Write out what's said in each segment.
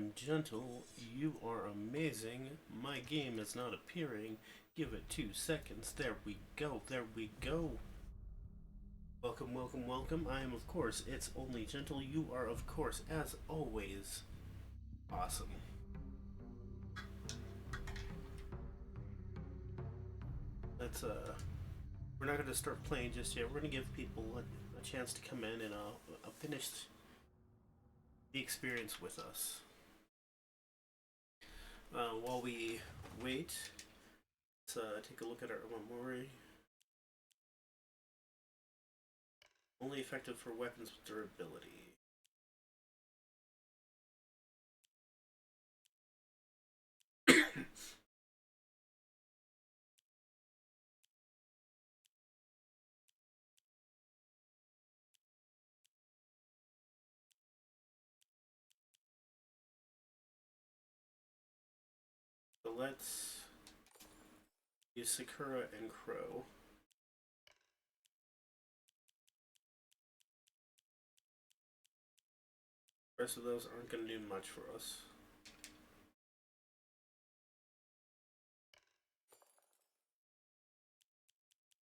am gentle. You are amazing. My game is not appearing. Give it 2 seconds. There we go. There we go. Welcome, welcome, welcome. I am, of course, It's Only Gentle. You are, of course, as always, awesome. Let's, we're not going to start playing just yet. We're going to give people a chance to come in and finish the experience with us. While we wait, let's take a look at our memory. Only effective for weapons with durability. So let's use Sakura and Crow. The rest of those aren't going to do much for us.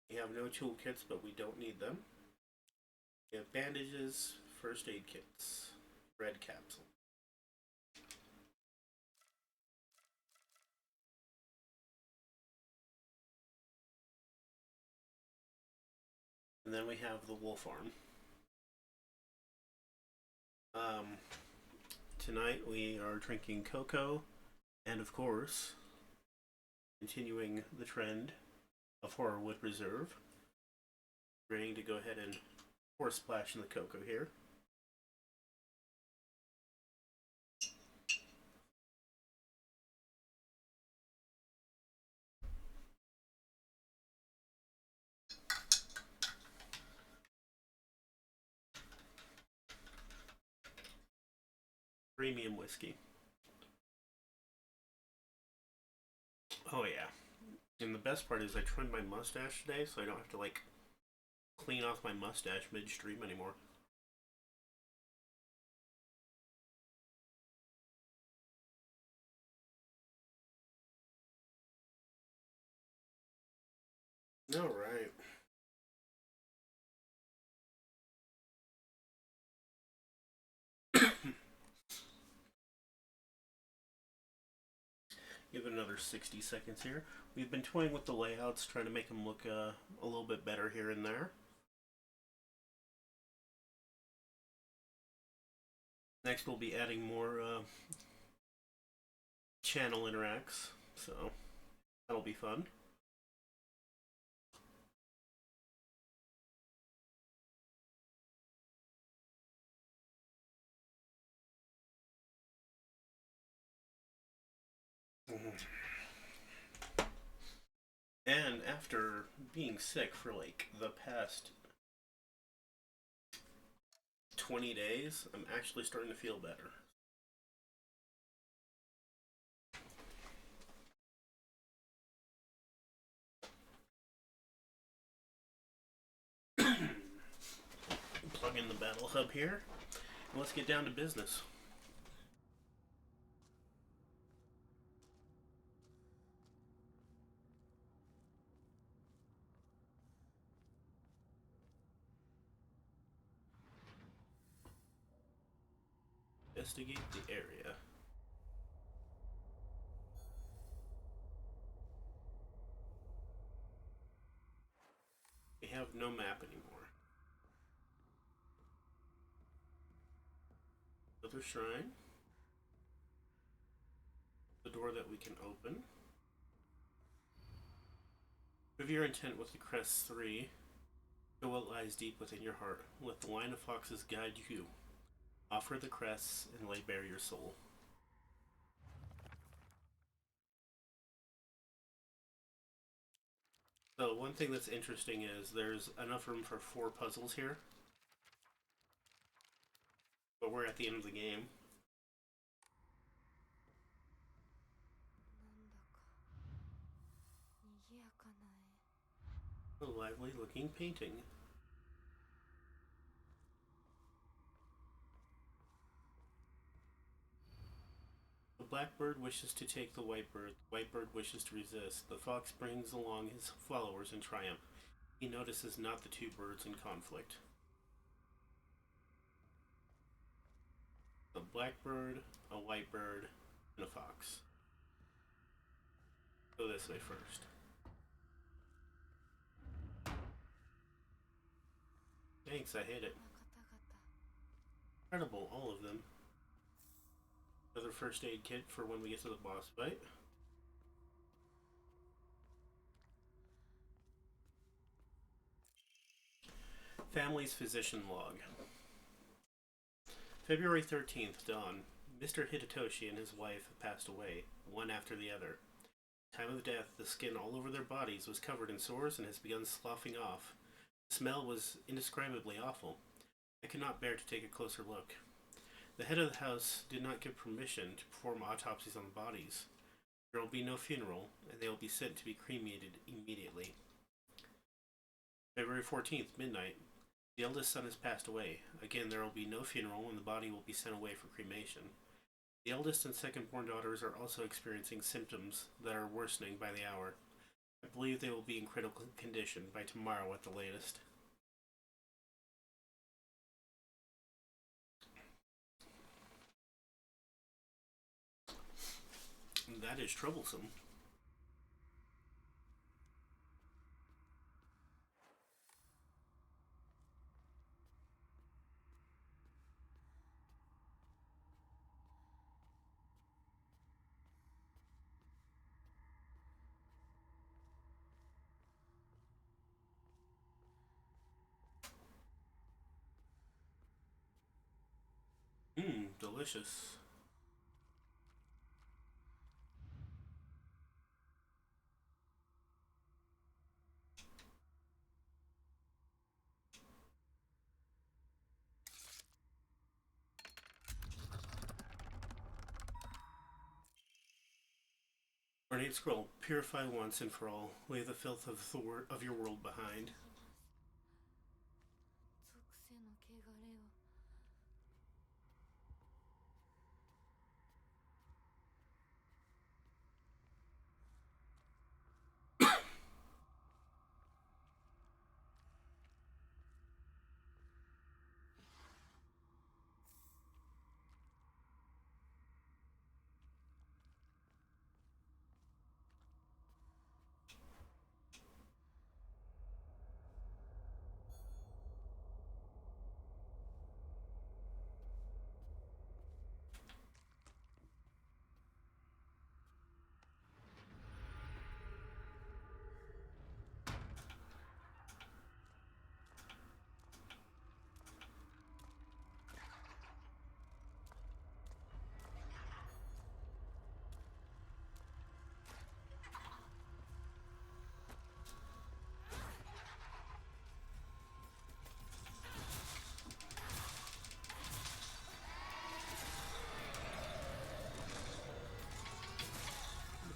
We have no toolkits, but we don't need them. We have bandages, first aid kits, red capsule. And then we have the wolf arm. Tonight we are drinking cocoa, and of course, continuing the trend of Horrorwood Reserve. Ready to go ahead and pour a splash in the cocoa here. Premium whiskey. Oh yeah. And the best part is I trimmed my mustache today, so I don't have to like clean off my mustache midstream anymore. All right. Give it another 60 seconds here. We've been toying with the layouts, trying to make them look a little bit better here and there. Next, we'll be adding more channel interacts, so that'll be fun. And after being sick for like the past 20 days, I'm actually starting to feel better. Plug in the battle hub here, and let's get down to business. Investigate the area. We have no map anymore. Another shrine. The door that we can open. Prove your intent with the crest 3. Know what lies deep within your heart. Let the line of foxes guide you. Offer the crests and lay bare your soul. So one thing that's interesting is there's enough room for 4 puzzles here. But we're at the end of the game. A lively looking painting. blackbird wishes to take the whitebird. The whitebird wishes to resist. The fox brings along his followers in triumph. He notices not the two birds in conflict. A blackbird, a whitebird, and a fox. Go this way first. Thanks, I hit it. Incredible, all of them. Another first aid kit for when we get to the boss fight. Family's physician log. February 13th, dawn. Mr. Hidetoshi and his wife have passed away, one after the other. Time of death, the skin all over their bodies was covered in sores and has begun sloughing off. The smell was indescribably awful. I could not bear to take a closer look. The head of the house did not give permission to perform autopsies on the bodies. There will be no funeral, and they will be sent to be cremated immediately. February 14th, midnight. The eldest son has passed away. Again, there will be no funeral, and the body will be sent away for cremation. The eldest and second-born daughters are also experiencing symptoms that are worsening by the hour. I believe they will be in critical condition by tomorrow at the latest. That is troublesome. Delicious. Ornate scroll. Purify once and for all. Leave the filth of your world behind.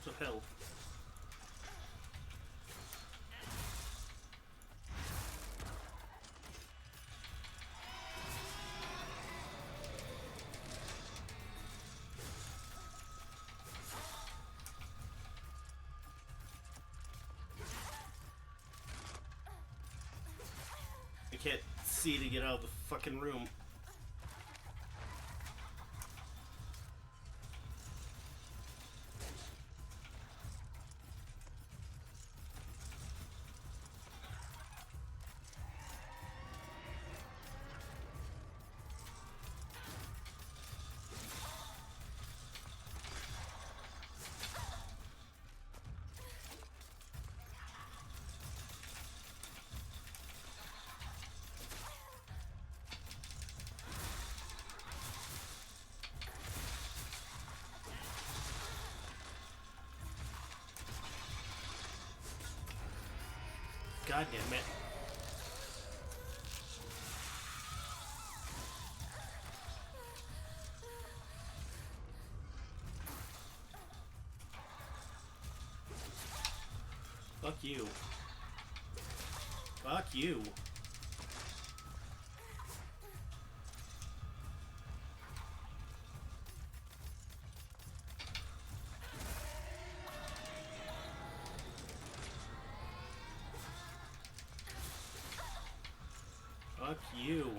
Of health. I can't see to get out of the fucking room. God damn it. Fuck you. Fuck you. Fuck you.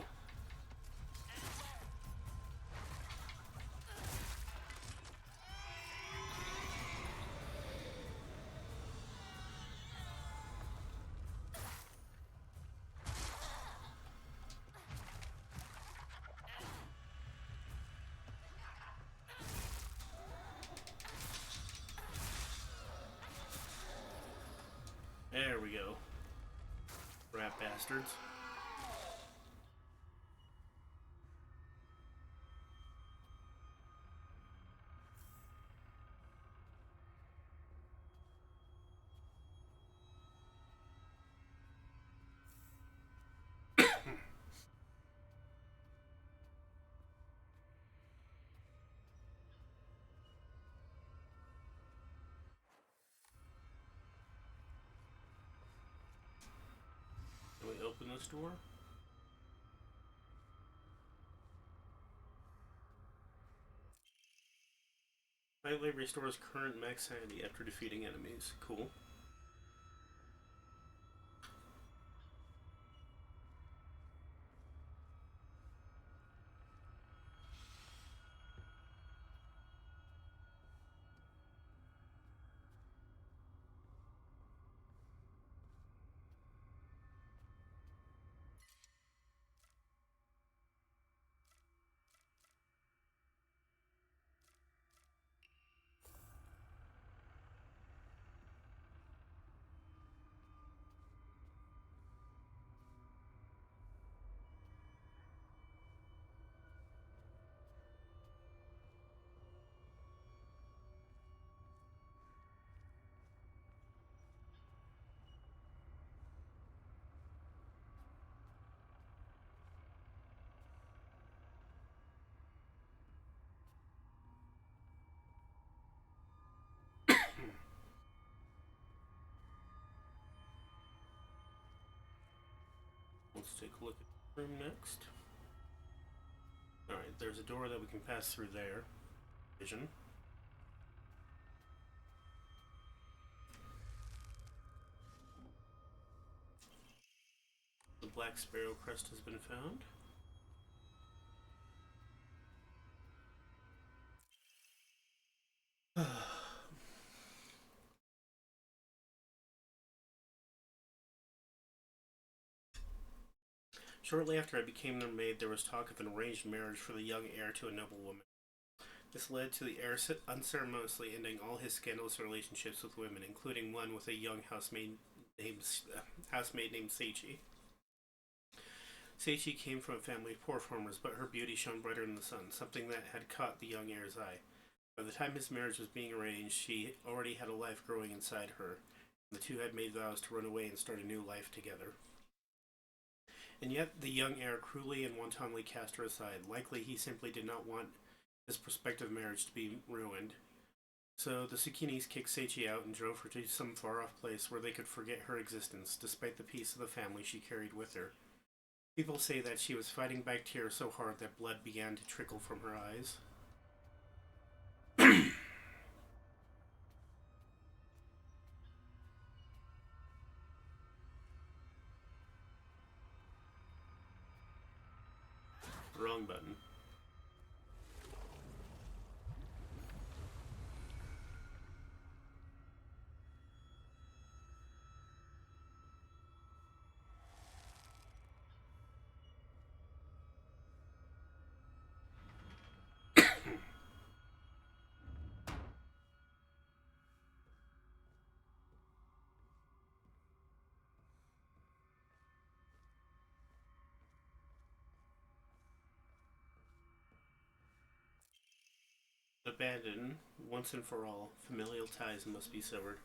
There we go. Rat bastards. Can we open this door? Slightly restores current max sanity after defeating enemies. Cool. Let's take a look at the room next. Alright, there's a door that we can pass through there. Vision. The Black Sparrow crest has been found. Shortly after I became their maid, there was talk of an arranged marriage for the young heir to a noble woman. This led to the heir unceremoniously ending all his scandalous relationships with women, including one with a young housemaid named Seichi. Seichi came from a family of poor farmers, but her beauty shone brighter than the sun, something that had caught the young heir's eye. By the time his marriage was being arranged, she already had a life growing inside her. The two had made vows to run away and start a new life together. And yet, the young heir cruelly and wantonly cast her aside. Likely, he simply did not want his prospective marriage to be ruined. So the Tsukinis kicked Seichi out and drove her to some far-off place where they could forget her existence, despite the peace of the family she carried with her. People say that she was fighting back tears so hard that blood began to trickle from her eyes. Wrong button. Abandon, once and for all, familial ties must be severed.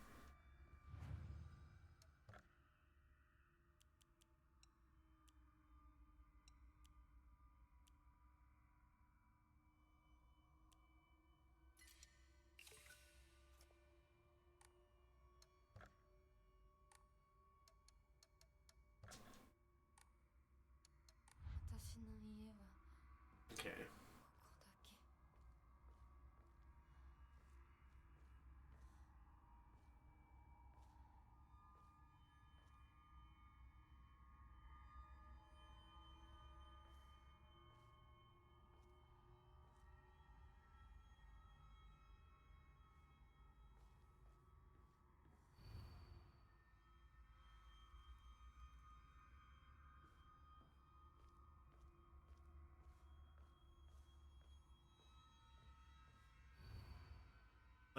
Okay.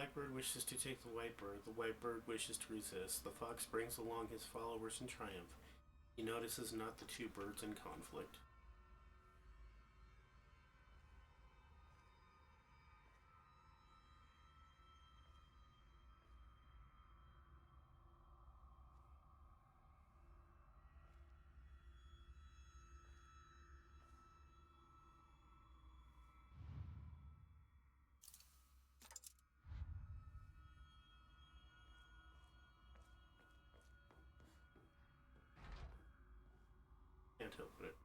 Blackbird wishes to take the white bird. The white bird wishes to resist. The fox brings along his followers in triumph. He notices not the two birds in conflict. Can't open it.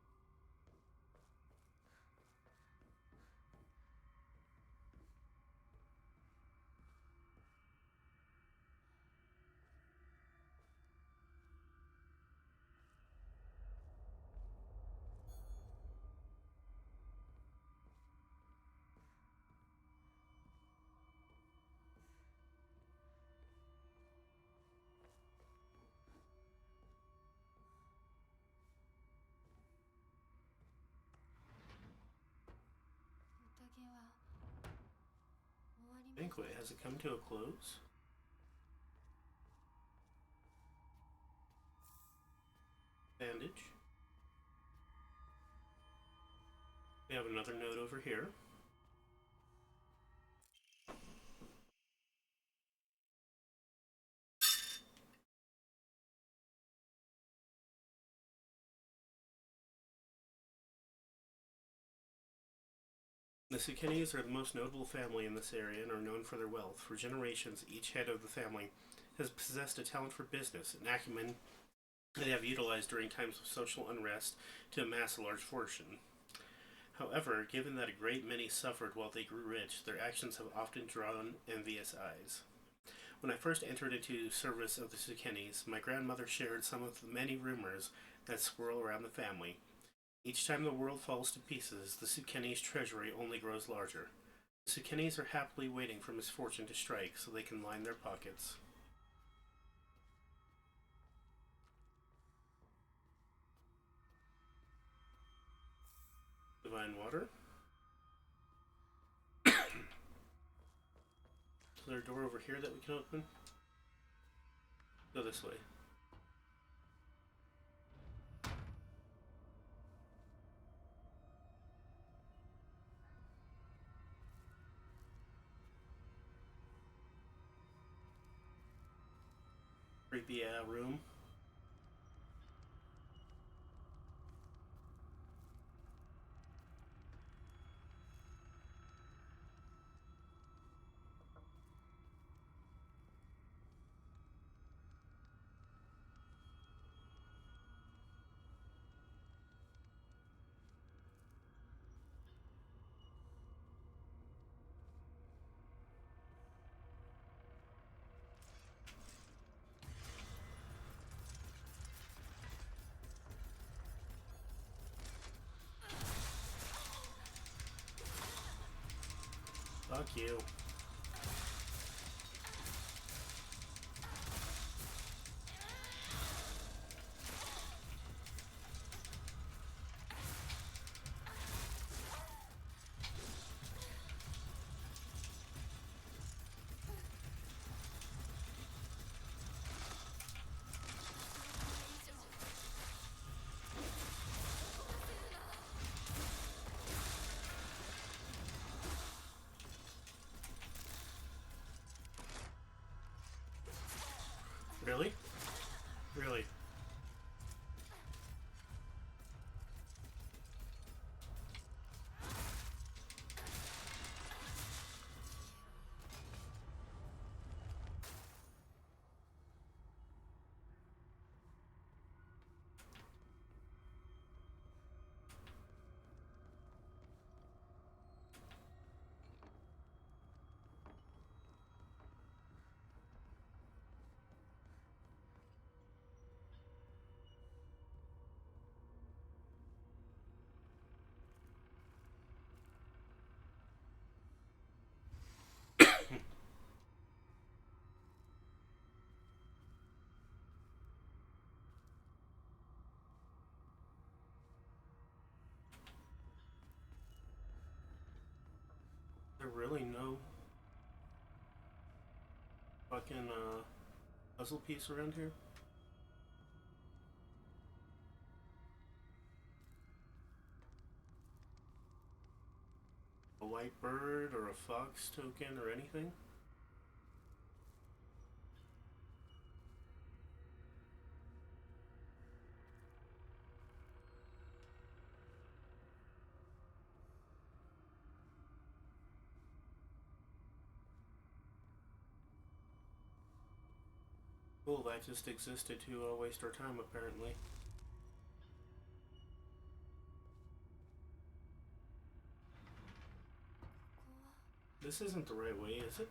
Banquet, has it come to a close? Bandage. We have another note over here. The Sukenis are the most notable family in this area and are known for their wealth. For generations, each head of the family has possessed a talent for business, an acumen they have utilized during times of social unrest to amass a large fortune. However, given that a great many suffered while they grew rich, their actions have often drawn envious eyes. When I first entered into service of the Sukenis, my grandmother shared some of the many rumors that swirl around the family. Each time the world falls to pieces, the Sukenis' treasury only grows larger. The Sukenis are happily waiting for misfortune to strike so they can line their pockets. Divine water. Is there a door over here that we can open? Go this way. Creepy room. Fuck you. Really? Really? There really no... fucking puzzle piece around here? A white bird or a fox token or anything? Cool, that just existed to waste our time apparently. This isn't the right way, is it?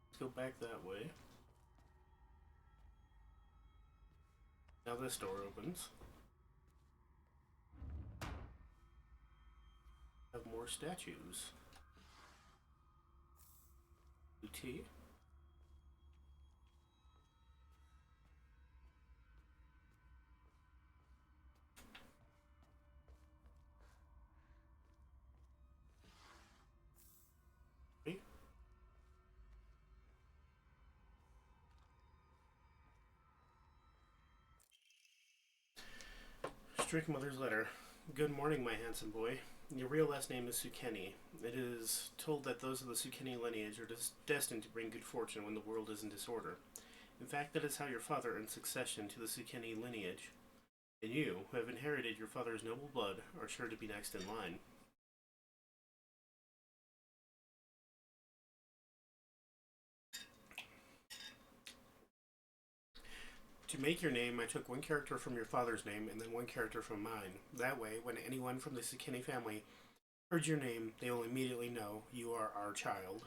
Let's go back that way. Now this door opens. Have more statues. Tea. Strict Mother's Letter. Good morning, my handsome boy. Your real last name is Sukeni. It is told that those of the Sukeni lineage are destined to bring good fortune when the world is in disorder. In fact, that is how your father earned succession to the Sukeni lineage. And you, who have inherited your father's noble blood, are sure to be next in line. To make your name, I took one character from your father's name and then one character from mine. That way, when anyone from the Sukeni family heard your name, they will immediately know you are our child.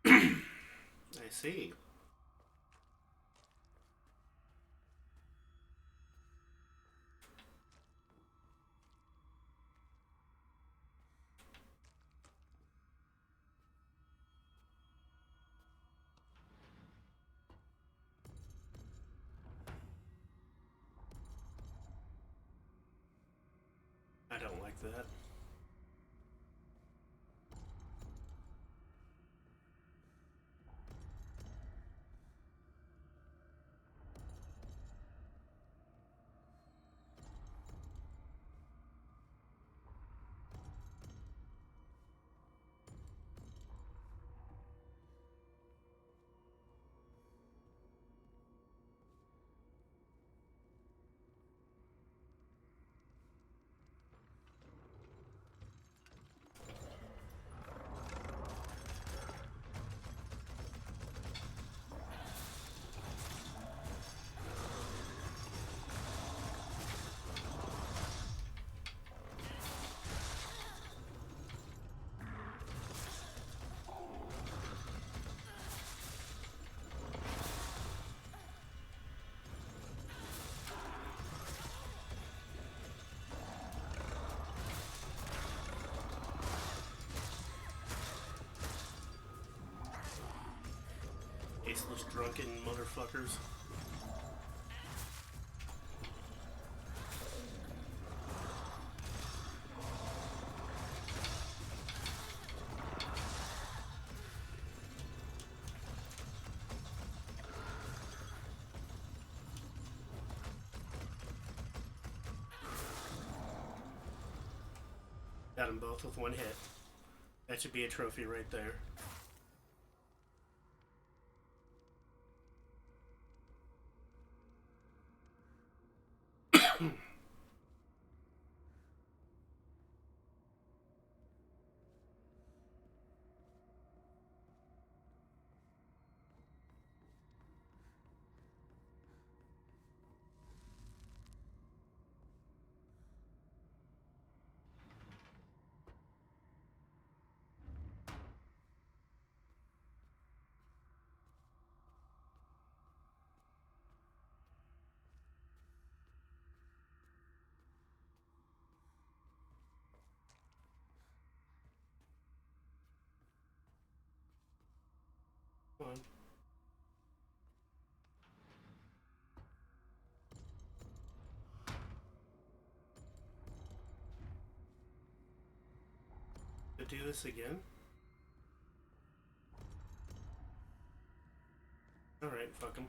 I see. I don't like that. Aceless drunken motherfuckers. Got them both with one hit. That should be a trophy right there. Come on. do this again? Alright, fuck him.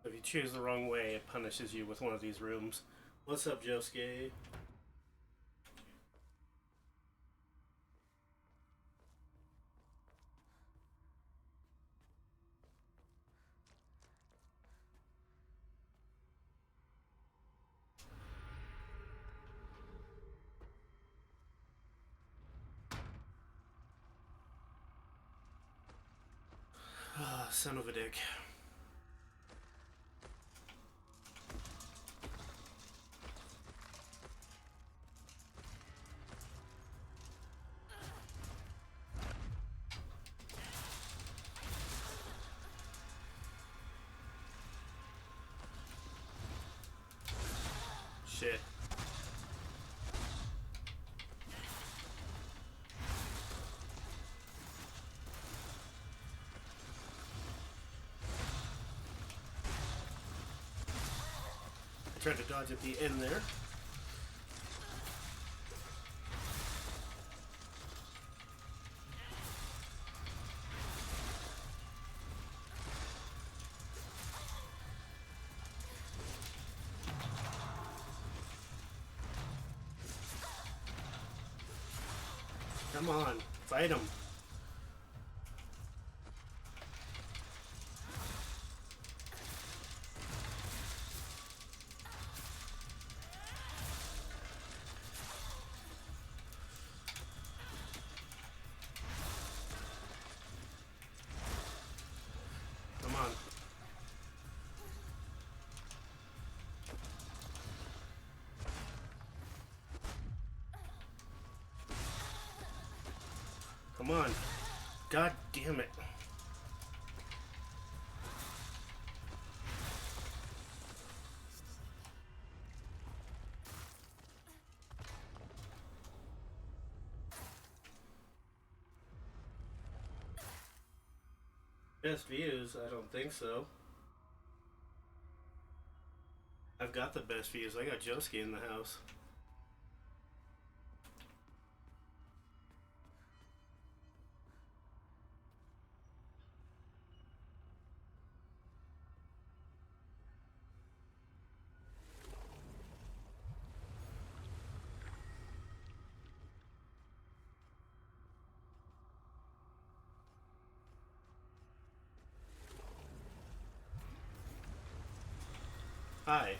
If you choose the wrong way, it punishes you with one of these rooms. What's up, Josuke? Ah, son of a dick. Shit. I tried to dodge at the end there. Come on, fight him. Come on. Come on. God damn it. Best views? I don't think so. I've got the best views. I got Josuke in the house. Hi.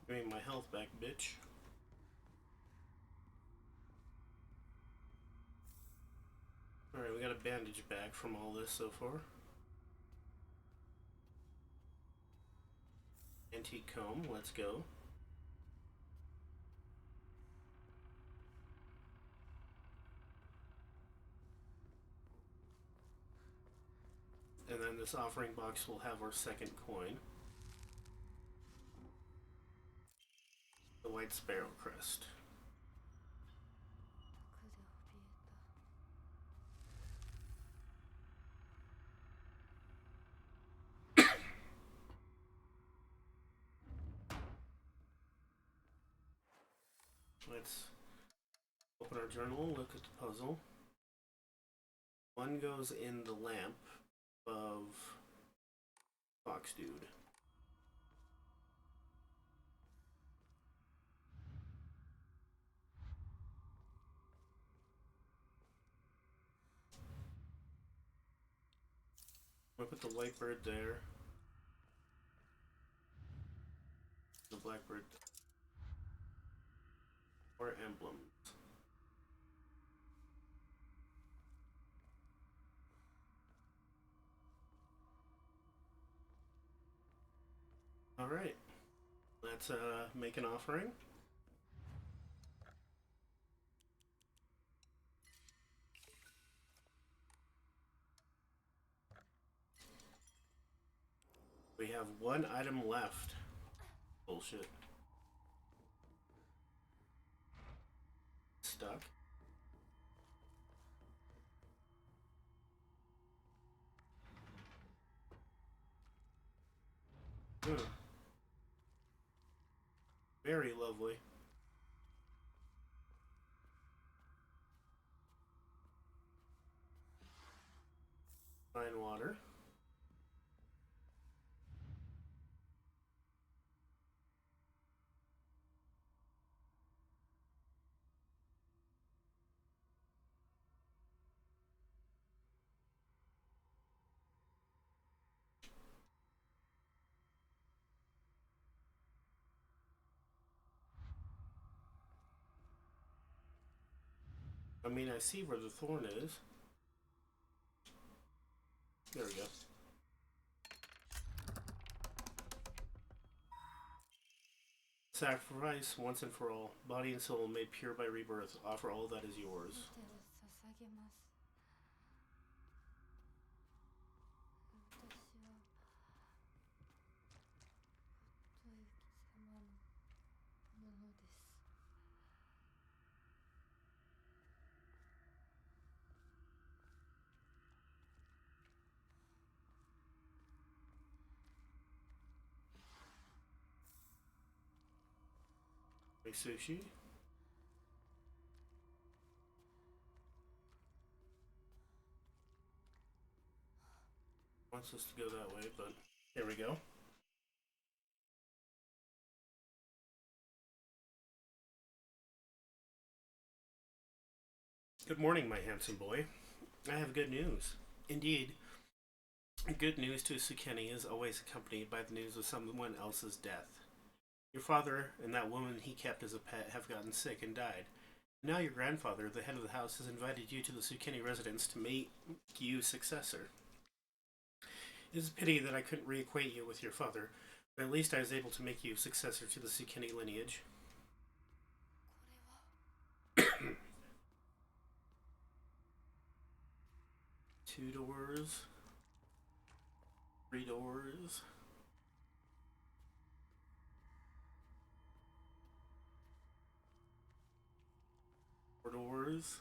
Give me my health back, bitch. Alright, we got a bandage back from all this so far. Antique comb, let's go. And then this offering box will have our second coin. The White Sparrow Crest. Let's open our journal, look at the puzzle. One goes in the lamp of Fox Dude. I'm gonna put the white bird there. The blackbird or emblems. Alright. Let's make an offering. We have one item left. Bullshit. Stuck. Very lovely. Fine water. I mean, I see where the thorn is. There we go. Sacrifice once and for all. Body and soul made pure by rebirth. Offer all that is yours. Sushi. Wants us to go that way, but here we go. Good morning, my handsome boy. I have good news. Indeed, good news to Sukeni is always accompanied by the news of someone else's death. Your father and that woman he kept as a pet have gotten sick and died. Now your grandfather, the head of the house, has invited you to the Sukeni residence to make you successor. It is a pity that I couldn't reacquaint you with your father, but at least I was able to make you successor to the Sukeni lineage. Two doors. 3 doors. 4 doors.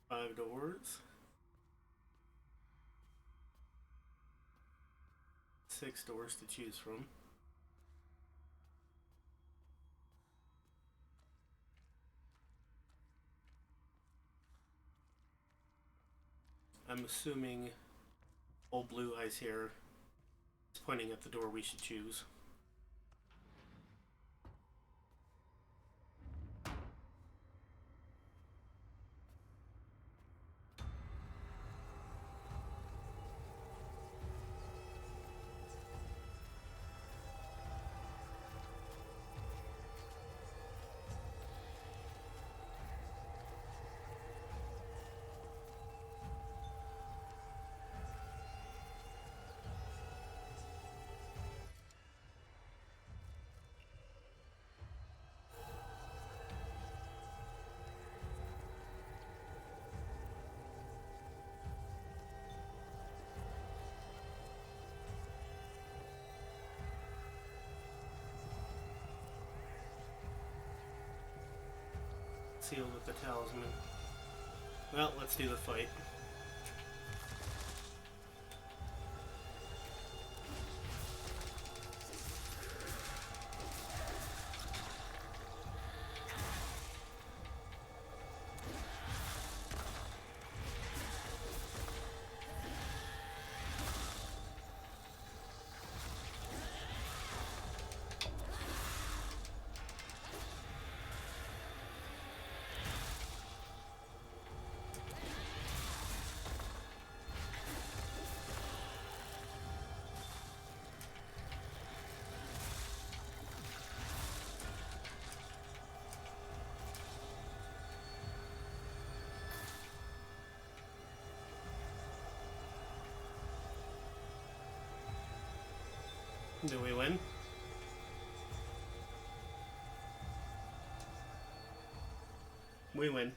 5 doors. 6 doors to choose from. I'm assuming old Blue Eyes here is pointing at the door we should choose. Sealed with the talisman. Well, let's do the fight. Do we win? We win.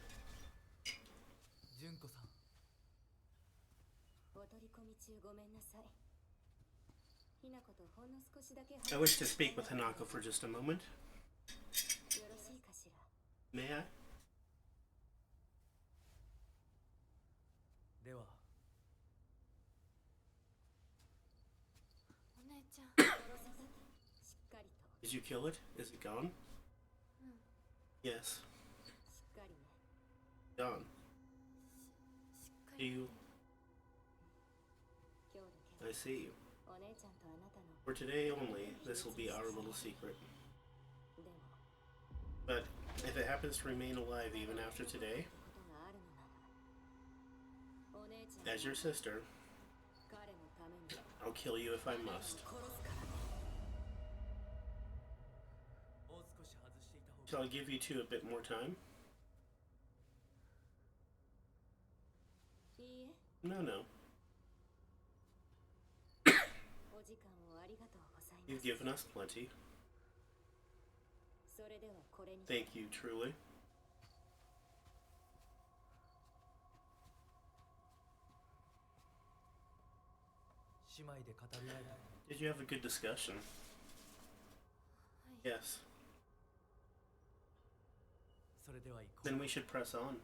I wish to speak with Hanako for just a moment. May I? Did you kill it? Is it gone? Yes. Gone. Do you? I see. For today only, this will be our little secret. But if it happens to remain alive even after today, as your sister, I'll kill you if I must. Shall I give you two a bit more time? No. You've given us plenty. Thank you, truly. Did you have a good discussion? Yes. Then we should press on.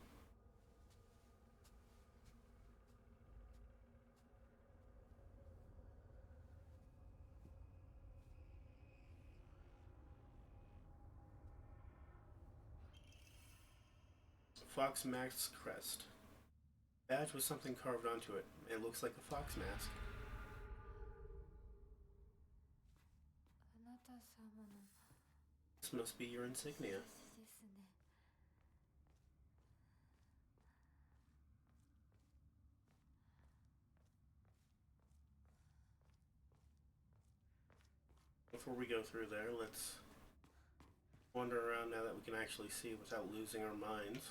Fox mask crest. Badge with something carved onto it. It looks like a fox mask. This must be your insignia. Before we go through there, let's wander around now that we can actually see without losing our minds.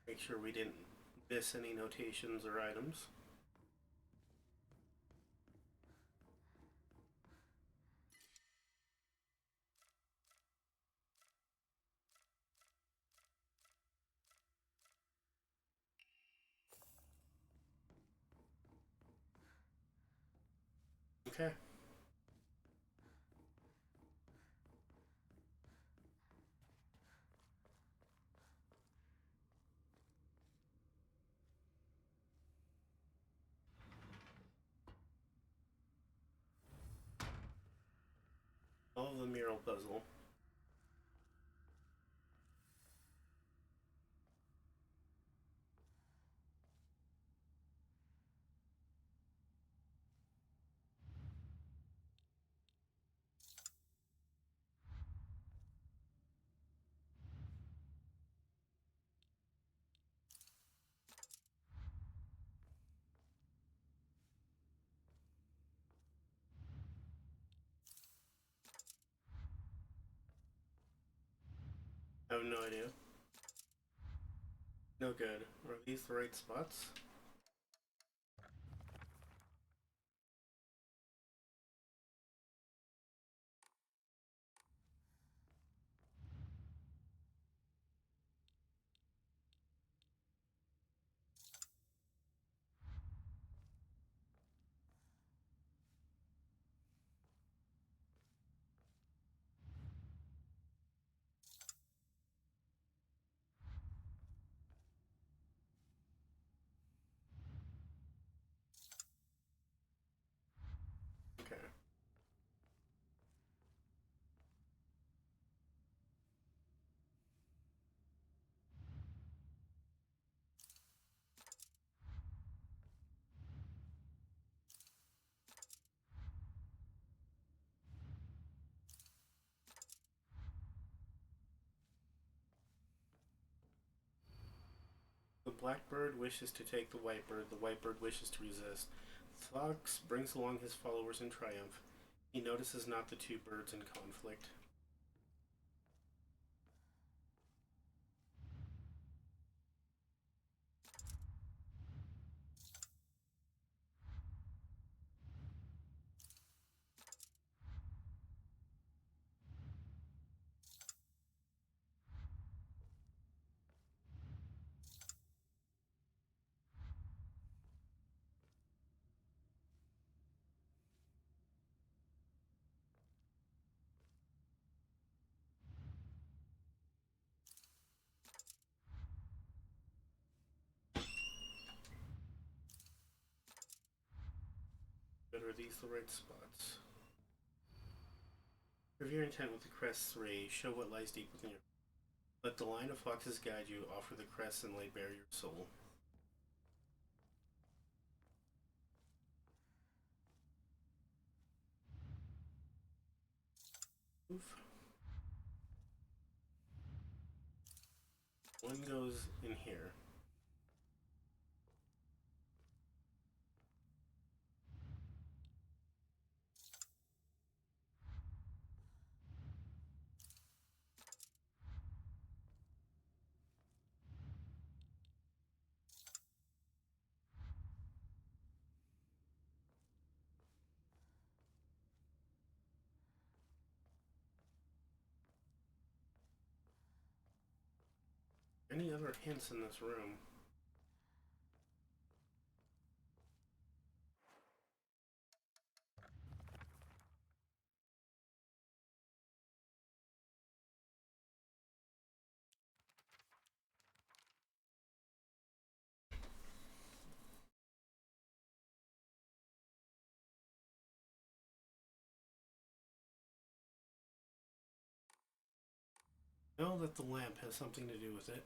Make sure we didn't miss any notations or items. Okay. All of the mural puzzle. I have no idea. No good. Are these the right spots? Okay. The blackbird wishes to take the whitebird wishes to resist. Fox brings along his followers in triumph. He notices not the two birds in conflict. But are these the right spots? If your intent with the crests ray, show what lies deep within your. Let the line of foxes guide you, offer the crests and lay bare your soul. Move. One goes in here. Any other hints in this room? Know that the lamp has something to do with it.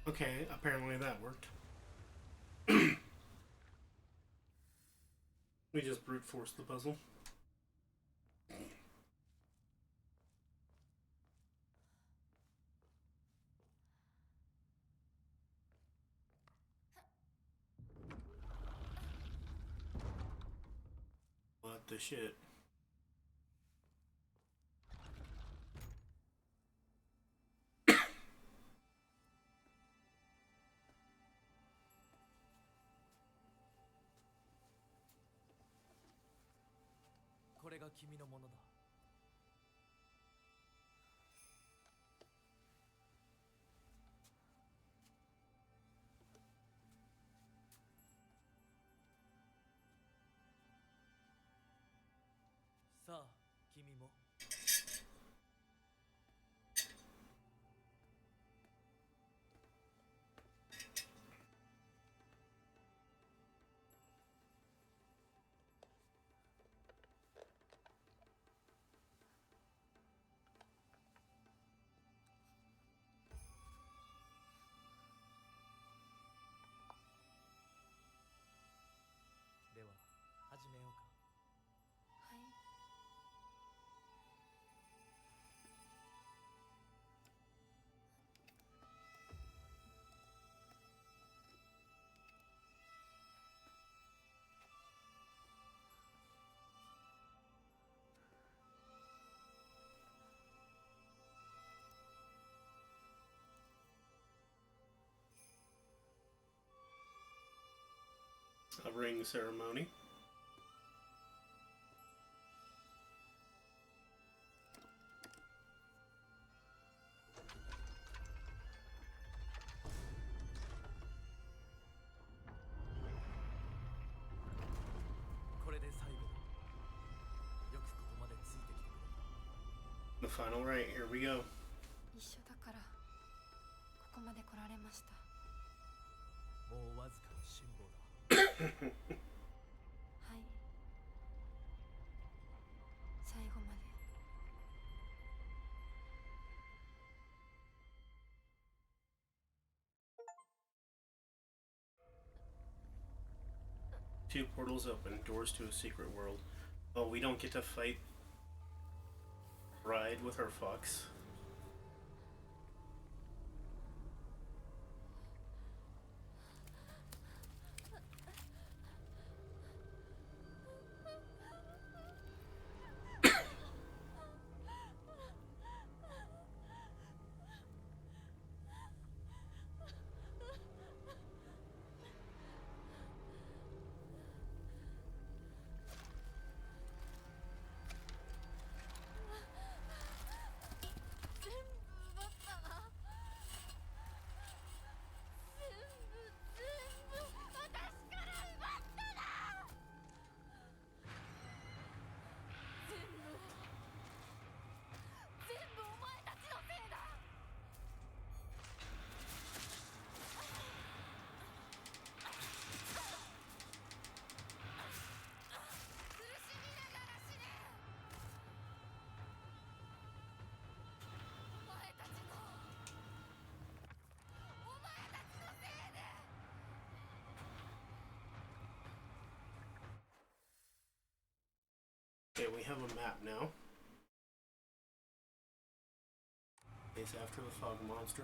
Okay, apparently that worked. We just brute forced the puzzle. What the shit? A ring ceremony. The final right, here we go. 一緒だからここまで来られました。もうわずかの辛抱だ。はい、最後まで。Two portals open, doors to a secret world. Oh, we don't get to fight Bride with her fox. Okay, we have a map now. It's after the fog monster.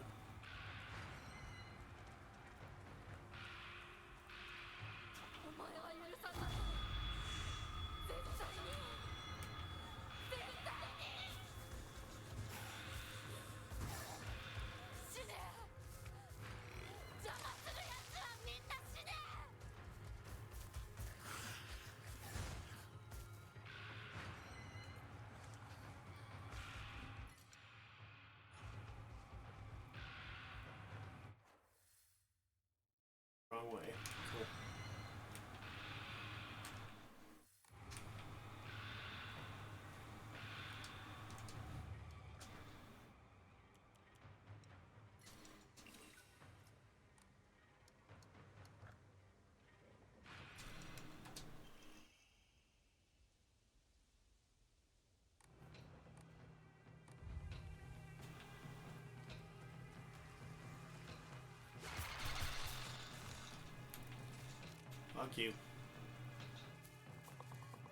Fuck you.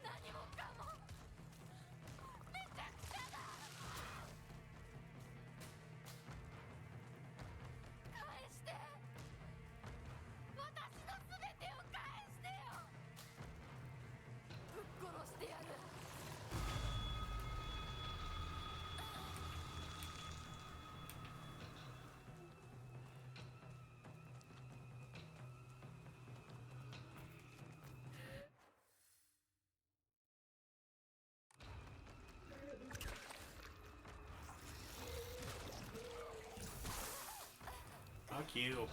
何もかもめちゃくちゃだ。返して。私の全てを返してよ。ぶっ殺してやる。Fuck you.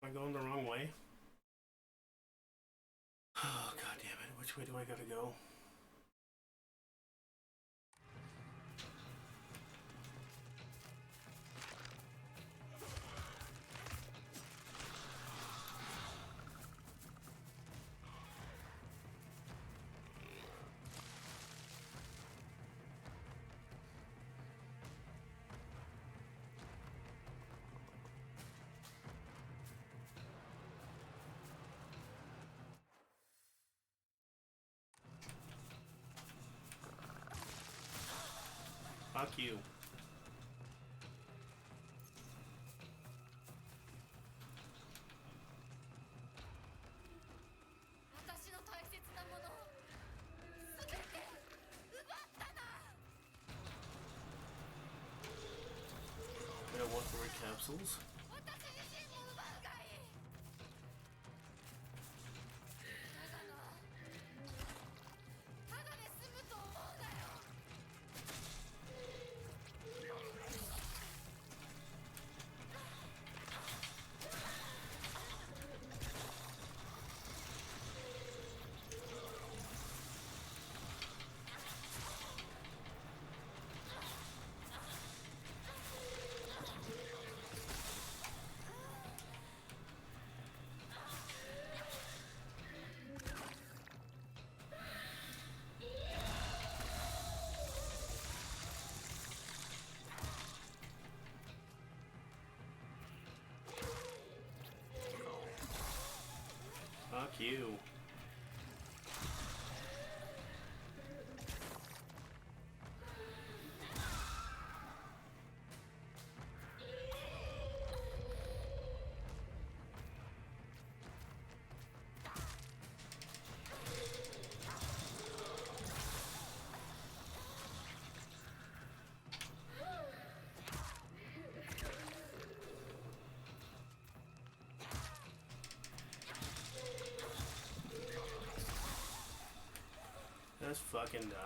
Am I going the wrong way? Oh, god damn it. Which way do I gotta go? Fuck you. 私の大切なものを全て奪ったな。 I don't want the red capsules. 私自身も奪うがいい。ただで済むと思うなよ。Fuck you. Just fucking die.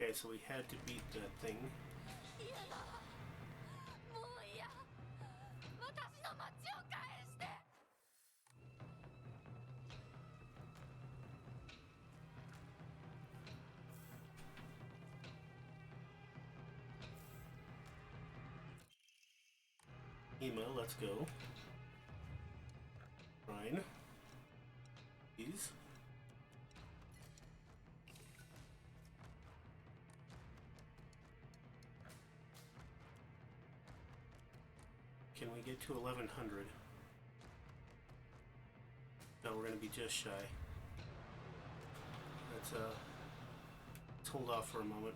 Okay, so we had to beat that thing. 嫌だ。もう嫌。私の街を返して。 Ema, let's go. Fine. Please. Can we get to 1100? No, we're gonna be just shy. Let's hold off for a moment.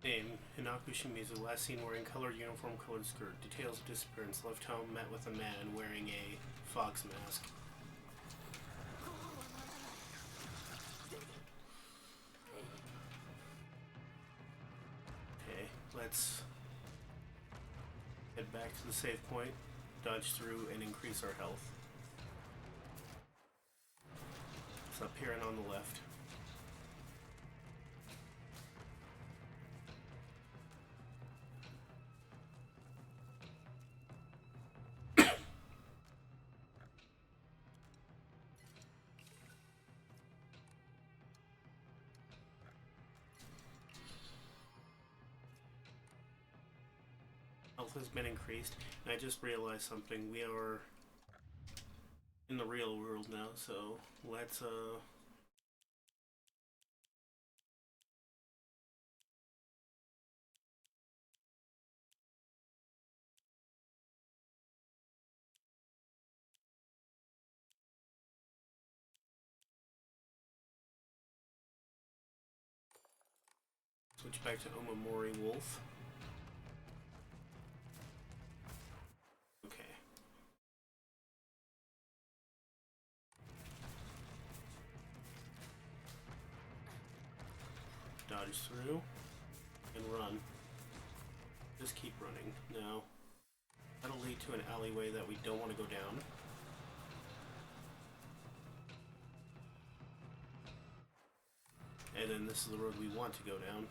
Name: Hinako Shimizu, last seen wearing colored uniform, colored skirt. Details of disappearance: left home, met with a man wearing a fox mask. Okay, let's head back to the save point, dodge through, and increase our health. It's up here and on the left. Health has been increased, and I just realized something. We are in the real world now, so let's switch back to Omamori Wolf. Okay. Dodge through and run. Just keep running. Now, that'll lead to an alleyway that we don't want to go down. And then this is the road we want to go down.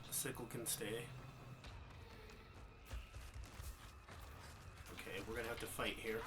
The sickle can stay. Okay, we're gonna have to fight here.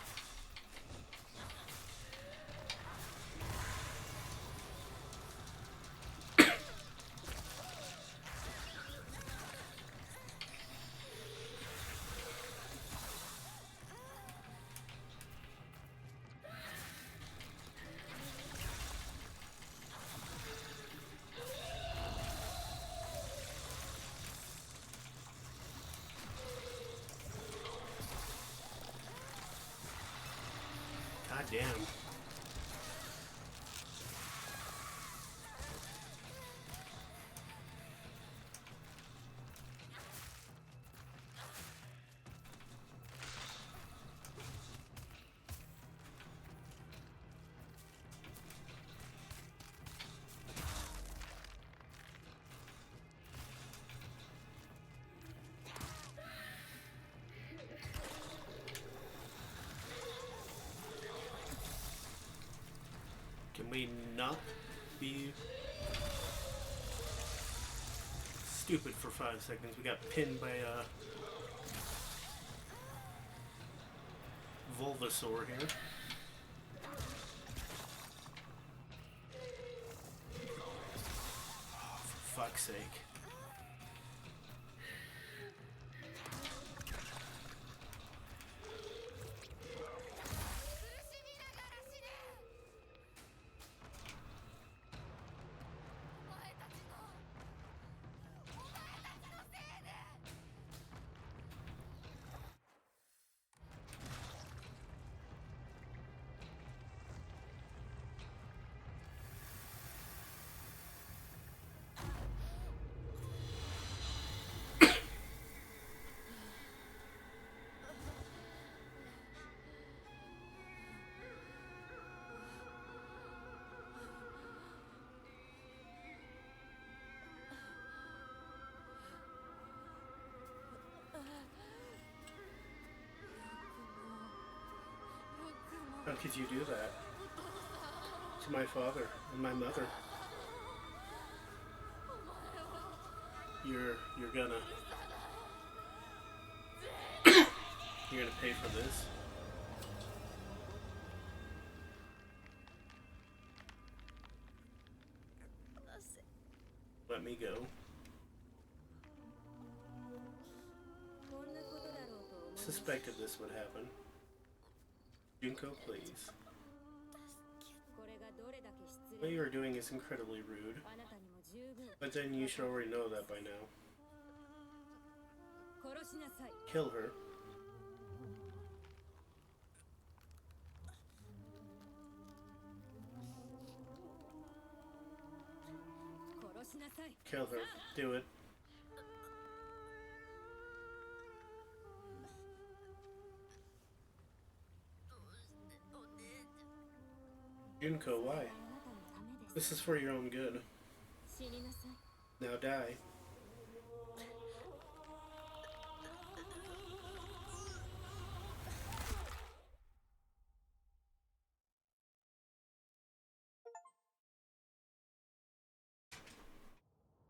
God damn. Can we not be stupid for 5 seconds? We got pinned by a Vulvasaur here. Oh, for fuck's sake. How could you do that? to my father and my mother. You're gonna you're gonna pay for this. Let me go. Suspected this would happen. Junko, please. What you are doing is incredibly rude. But then you should already know that by now. Kill her. Kill her. Do it. Junko, why? This is for your own good. Now die.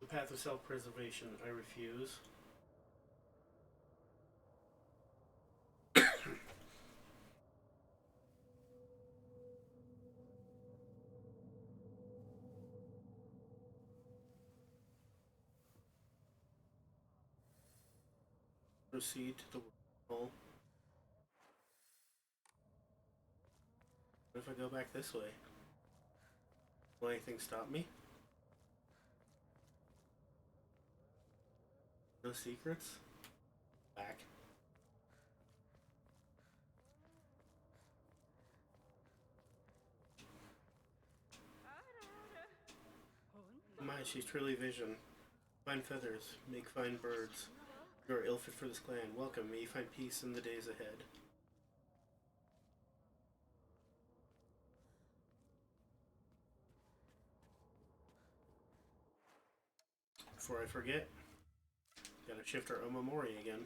The path of self-preservation, I refuse. Proceed to the wall. What if I go back this way? Will anything stop me? No secrets? Back. My, she's truly vision. Fine feathers, make fine birds. You are ill fit for this clan. Welcome, may you find peace in the days ahead. Before I forget, gotta shift our Omamori again.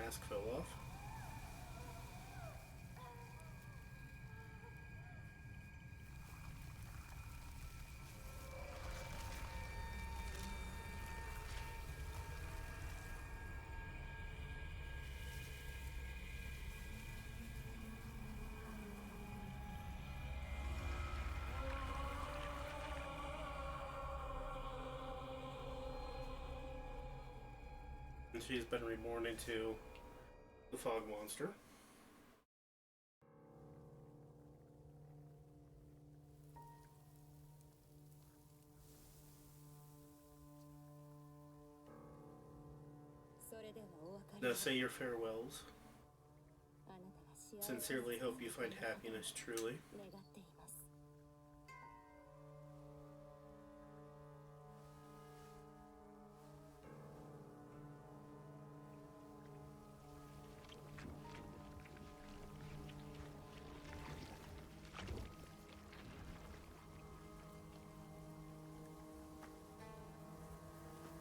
mask fell off. And she's been reborn into the fog monster. Now say your farewells. Sincerely hope you find happiness truly.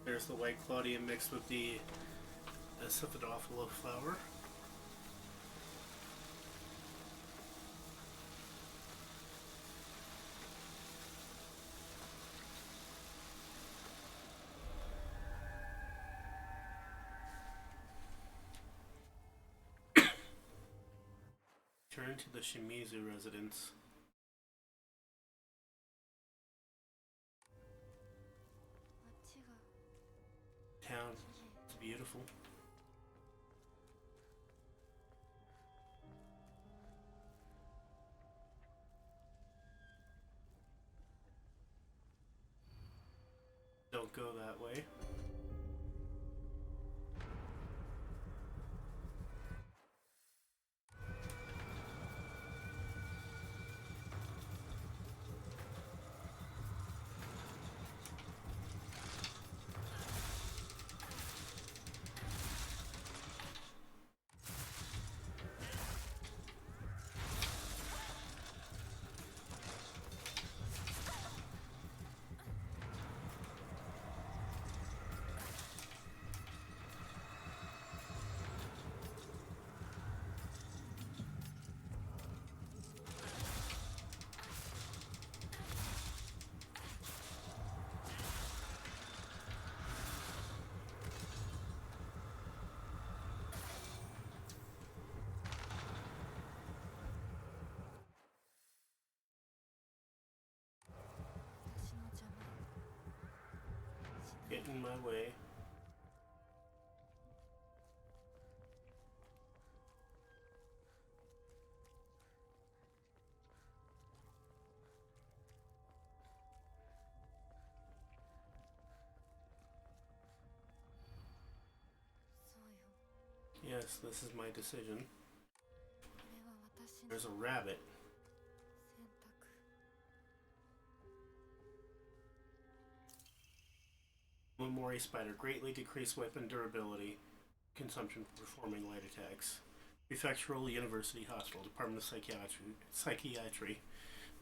There's the white Claudia mixed with the Cephalophylla flower. Turn to the Shimizu residence. Town. It's beautiful. Don't go that way. Get in my way. Yes, this is my decision. There's a rabbit. Memori Spider. Greatly decreased weapon durability. Consumption for performing light attacks. Prefectural University Hospital. Department of Psychiatry.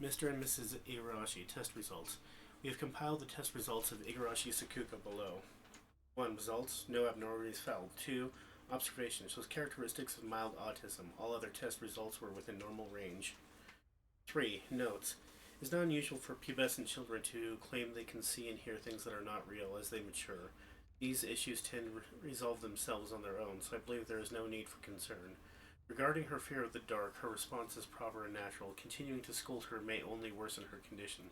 Mr. and Mrs. Igarashi. Test results. We have compiled the test results of Igarashi Sakuga below. 1. Results. No abnormalities found. 2. Observation. Shows characteristics of mild autism. All other test results were within normal range. 3. Notes. It is not unusual for pubescent children to claim they can see and hear things that are not real as they mature. These issues tend to resolve themselves on their own, so I believe there is no need for concern. Regarding her fear of the dark, her response is proper and natural. Continuing to scold her may only worsen her condition.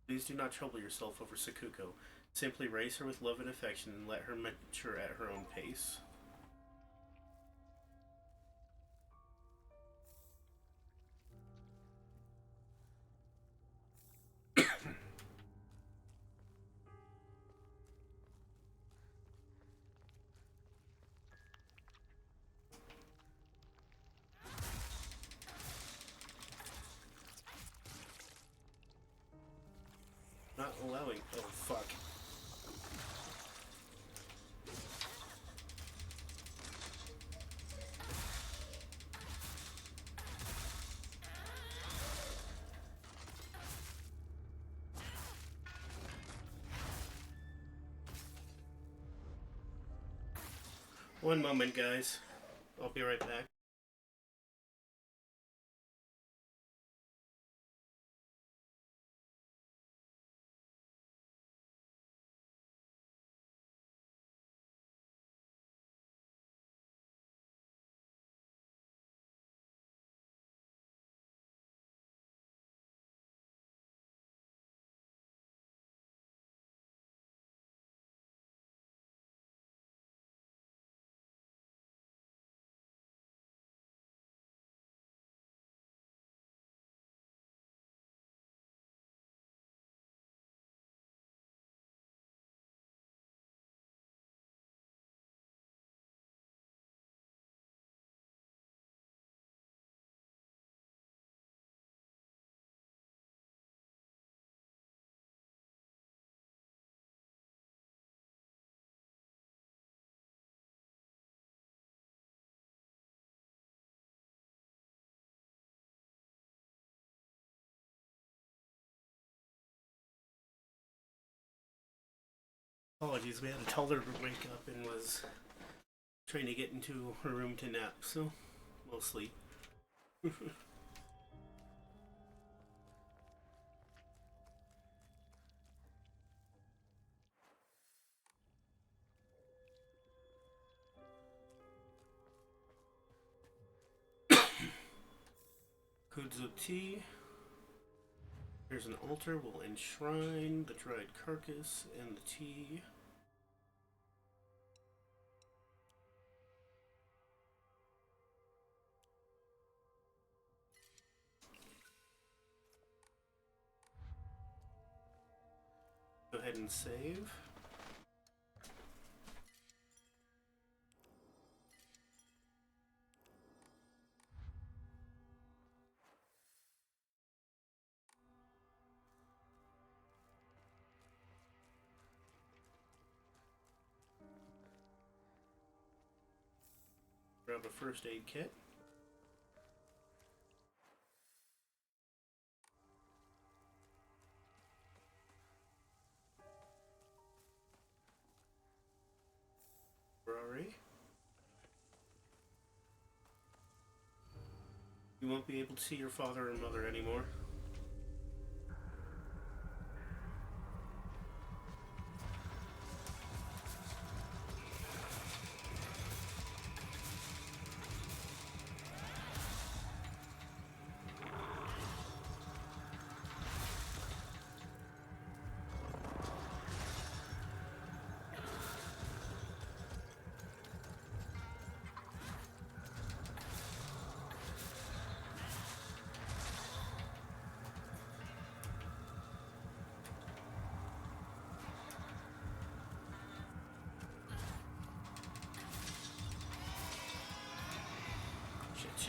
Please do not trouble yourself over Sakuko. Simply raise her with love and affection and let her mature at her own pace. Not allowing. Oh, fuck. One moment, guys. I'll be right back. Apologies, we had a toddler wake up and was trying to get into her room to nap, so we'll sleep. Kudzu tea. Here's an altar. We'll enshrine the dried carcass and the tea. Go ahead and save. Grab a first aid kit. Ferrari. You won't be able to see your father and mother anymore.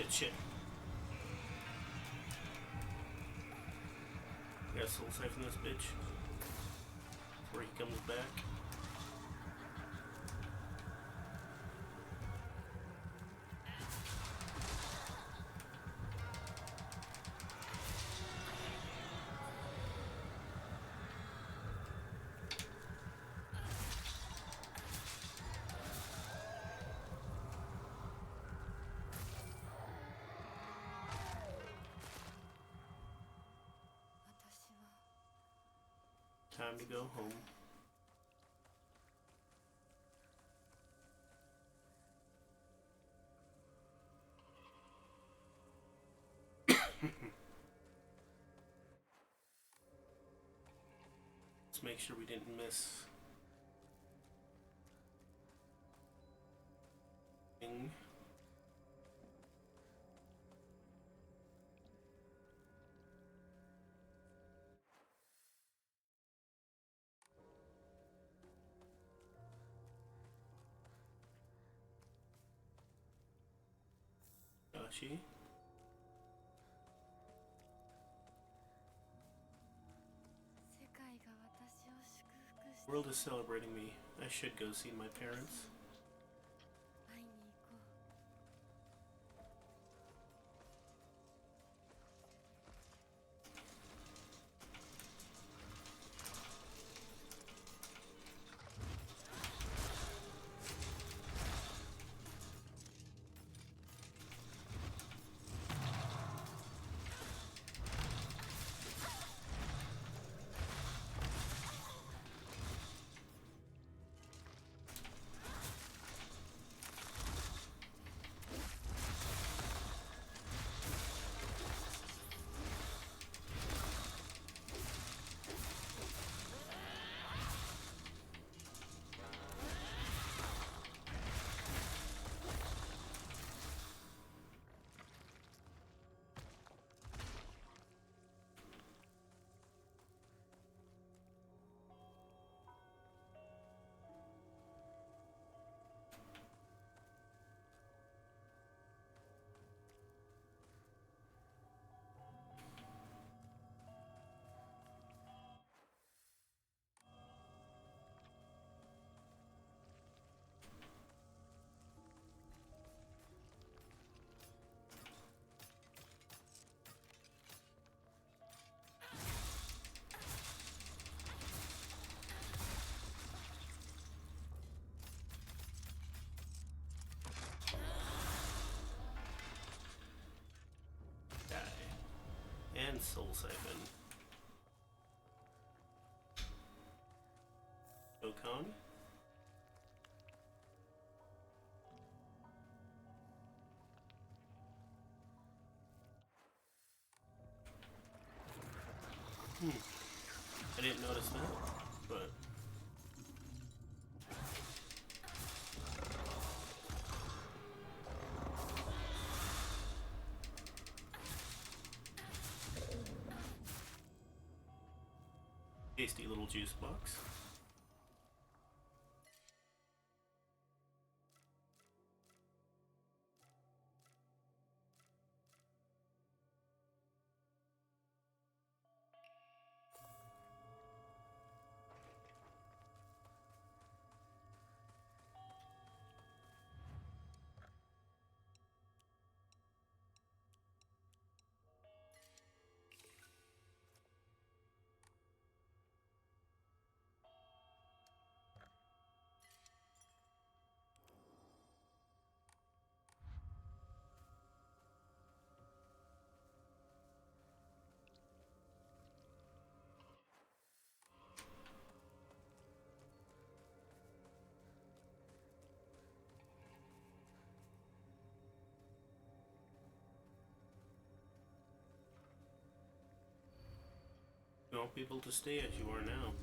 Shit. Gotta soul siphon this bitch before he comes back. Time to go home. Let's make sure we didn't miss anything. Gashi. The world is celebrating me. I should go see my parents. and Soul Siphon. Okan. I didn't notice that, but tasty little juice box. You want people to stay as you are now.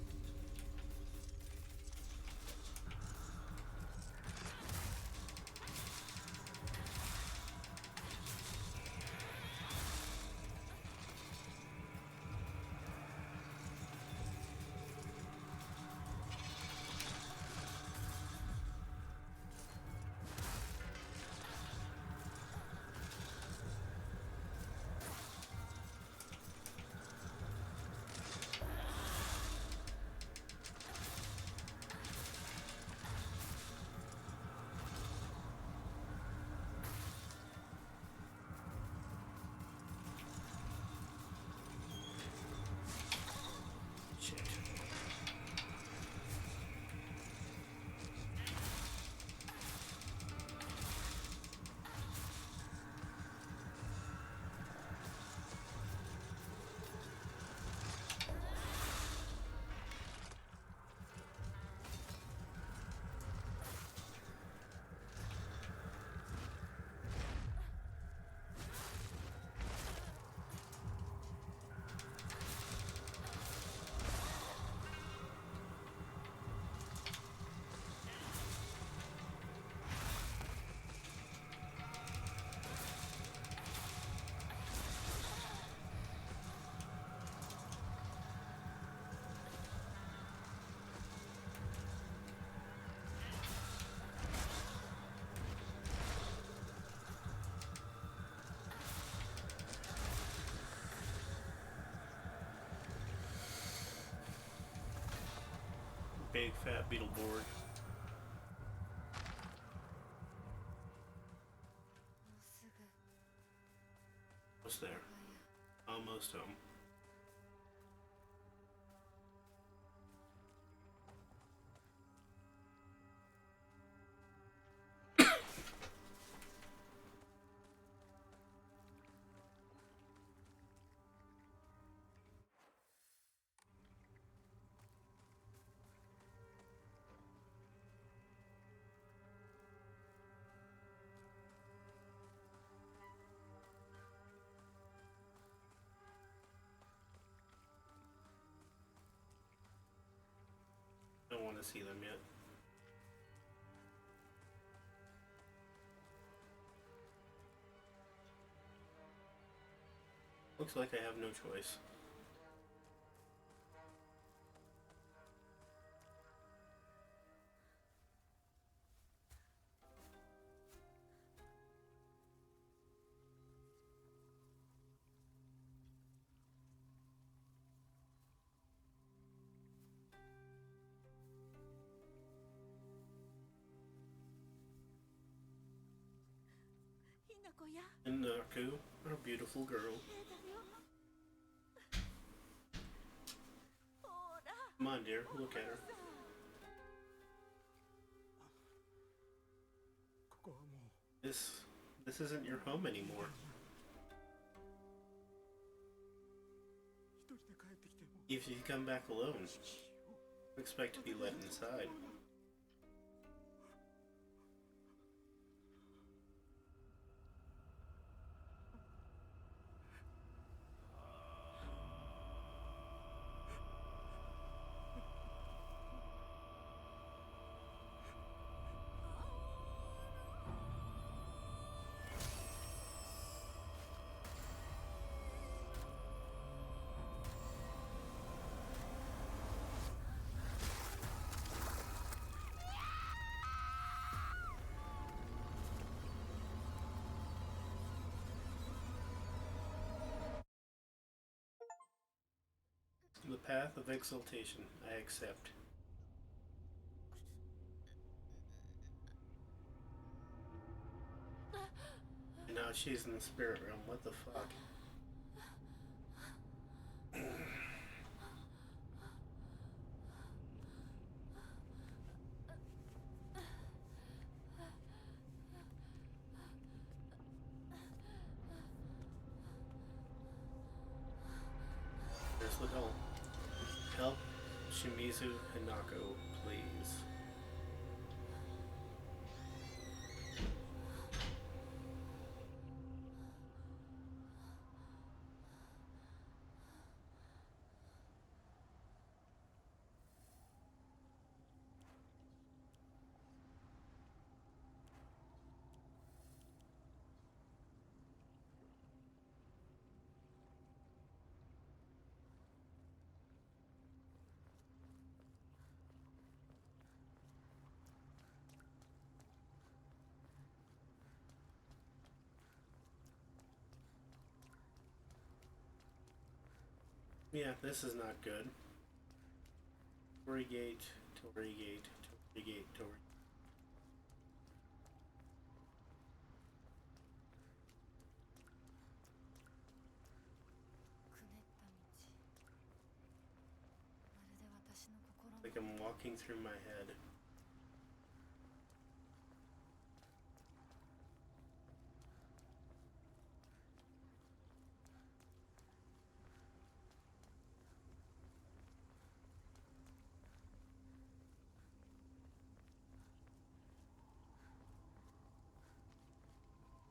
Shit. Big fat beetle board. もうすぐ What's there? Almost home. Don't want to see them yet. Looks like I have no choice. And Naku, our beautiful girl. Come on, dear, look at her. ここはもう This isn't your home anymore. If you come back alone, expect to be let inside. The path of exaltation, I accept. And now she's in the spirit realm, what the fuck? There's the help. Help Shimizu Hinako, please. Yeah, this is not good. Torii Gate, Torii Gate, Torii Gate, Torii. Like I'm walking through my head.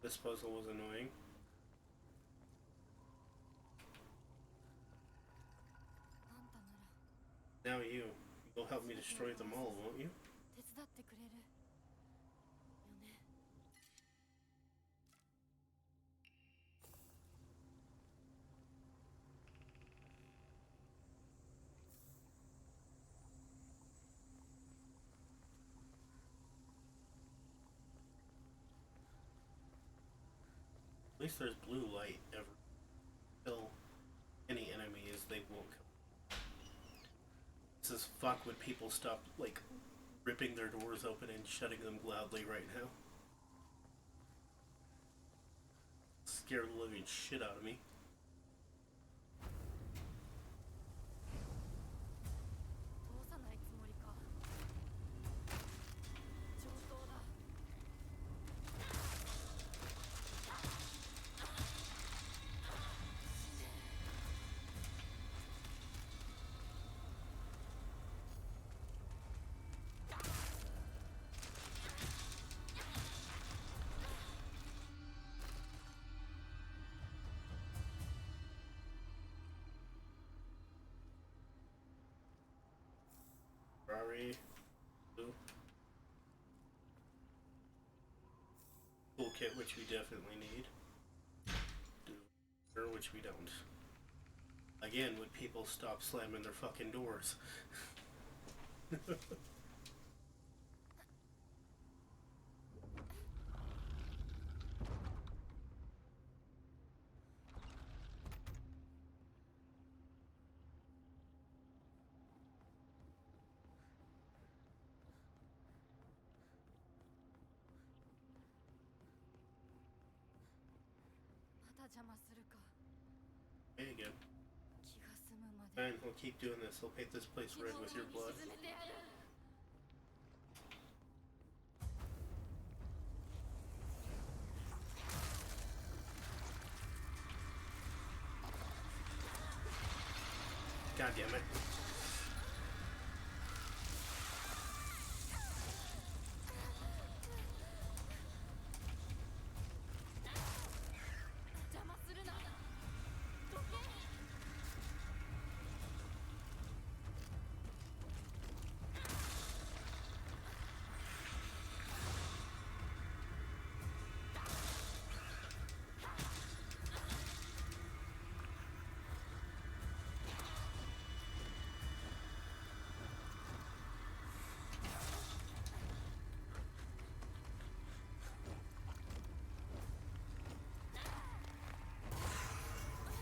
This puzzle was annoying. Now you'll help me destroy them all, won't you? At least there's blue light ever. Kill any enemies, they won't come. This is fuck would people stop, like, ripping their doors open and shutting them loudly right now. Scare the living shit out of me. Ferrari, blue. Toolkit, which we definitely need. Which we don't. Again, would people stop slamming their fucking doors? There you go. Fine, we'll keep doing this. We'll paint this place red with your blood. God damn it.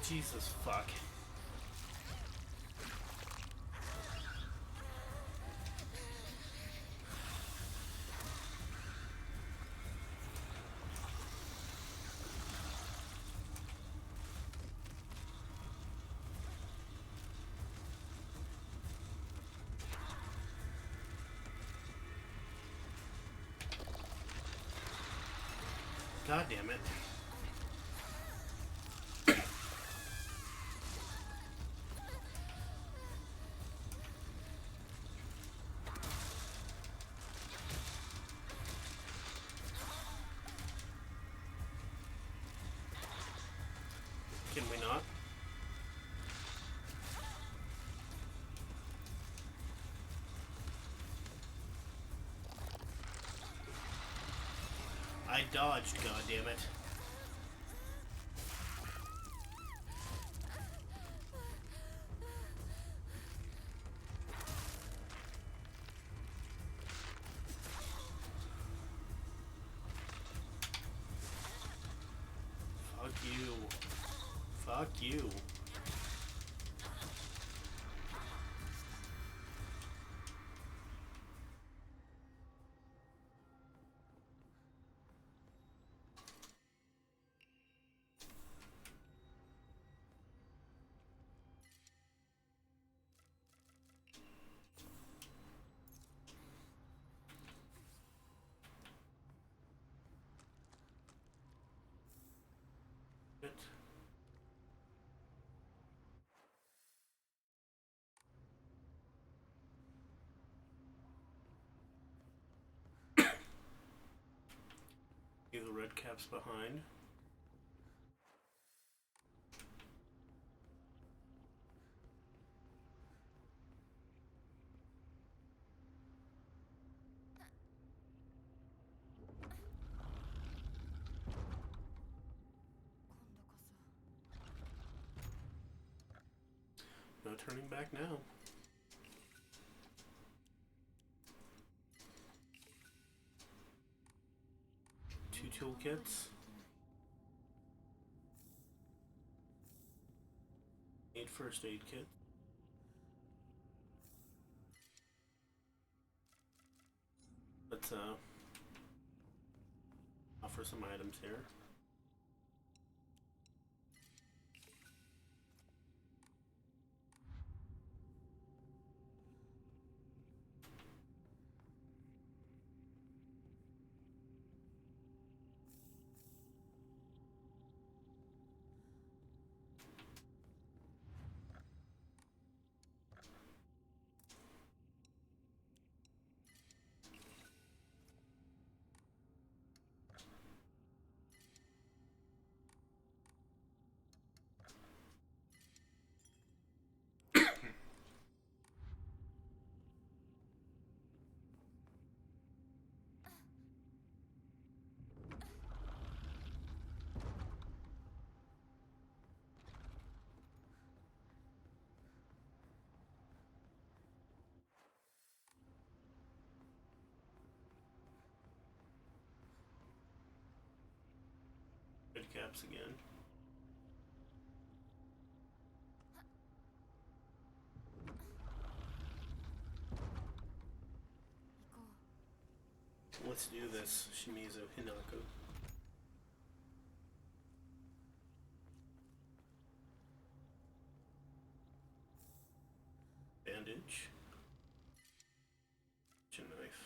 Jesus fuck. God damn it. Can we not? I dodged, goddammit. Fuck you. Fuck you. It. The red cap's behind. No turning back now. Two toolkits. Need first aid kit. Let's offer some items here. Red caps again. Let's do this, Shimizu Hinako. Bandage. A knife.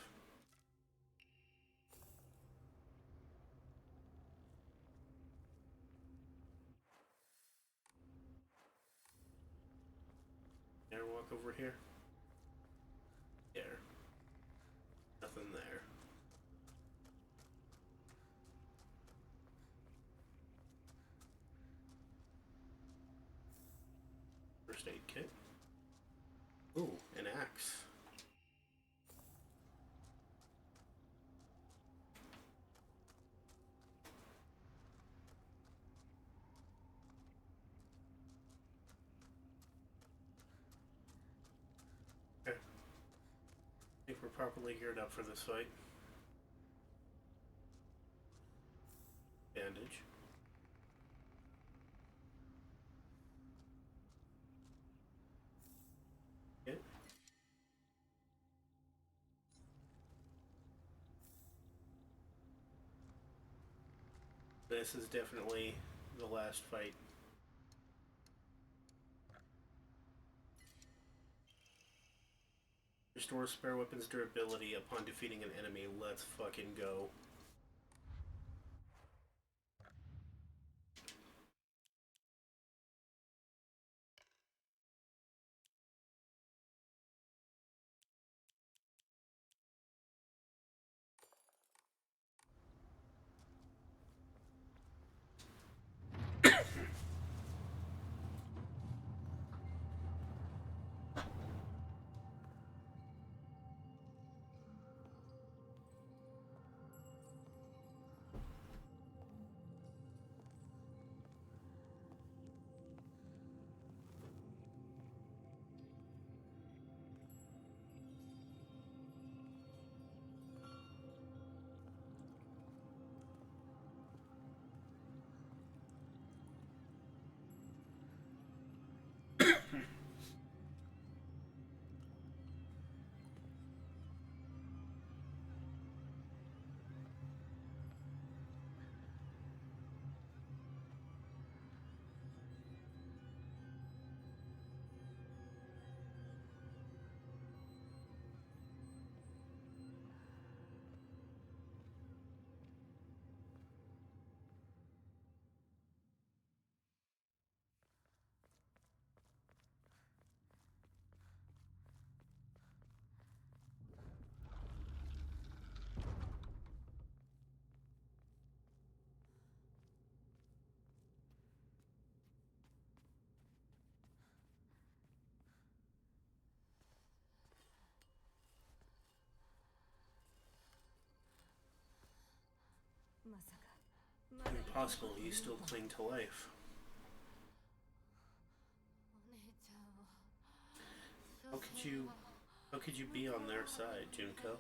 walk over here. There. Nothing there. First aid kit. Ooh, an axe. Okay. I think we're properly geared up for this fight. Bandage. Okay. This is definitely the last fight. Restore spare weapons durability upon defeating an enemy. Let's fucking go. Impossible, you still cling to life. お姉ちゃんを How could you how could you be on their side, Junko?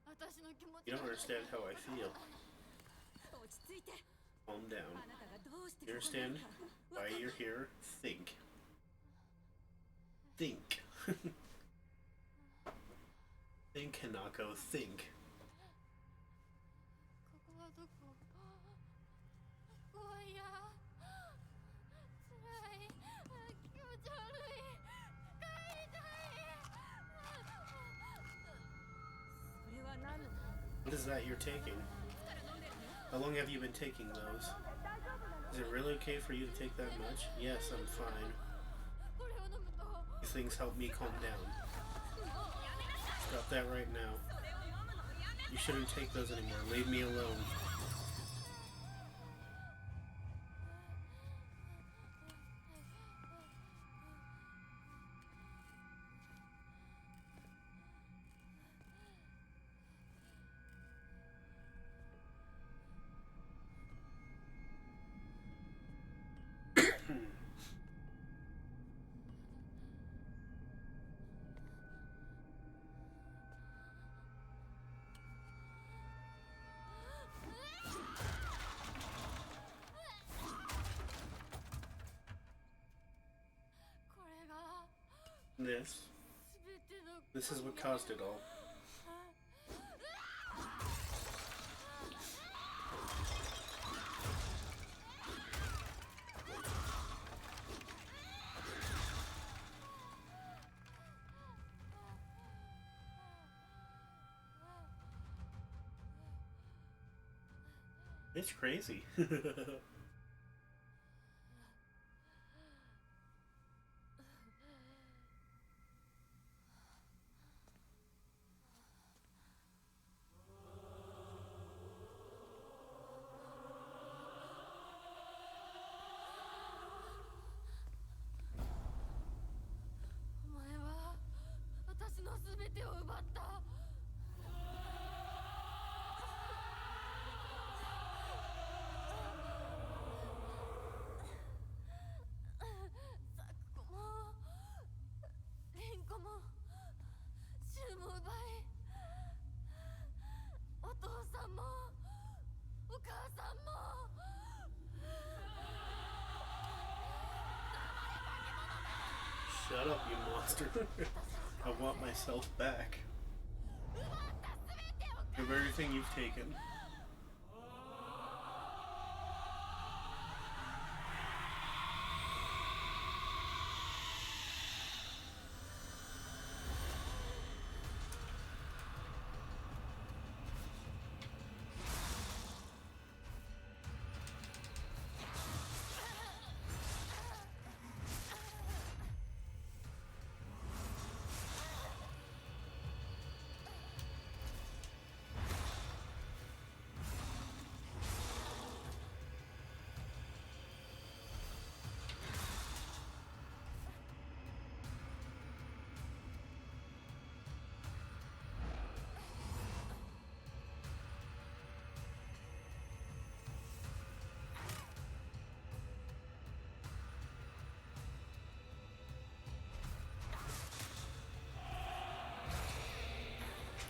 私の気持ち You don't understand how I feel. 落ち着いて。 Calm down. あなたがどうして You ここにい understand るか why you're here? Think. Think. Think, Hanako, think. ここはどこ怖いやつらい気持ち悪い帰りたいそれは何の What is that you're taking? How long have you been taking those? Is it really okay for you to take that much? Yes, I'm fine. これを飲むと These things help me calm down. Stop that right now. You shouldn't take those anymore. Leave me alone. This is what caused it all. It's crazy. Shut up, you monster. I want myself back. Of everything you've taken.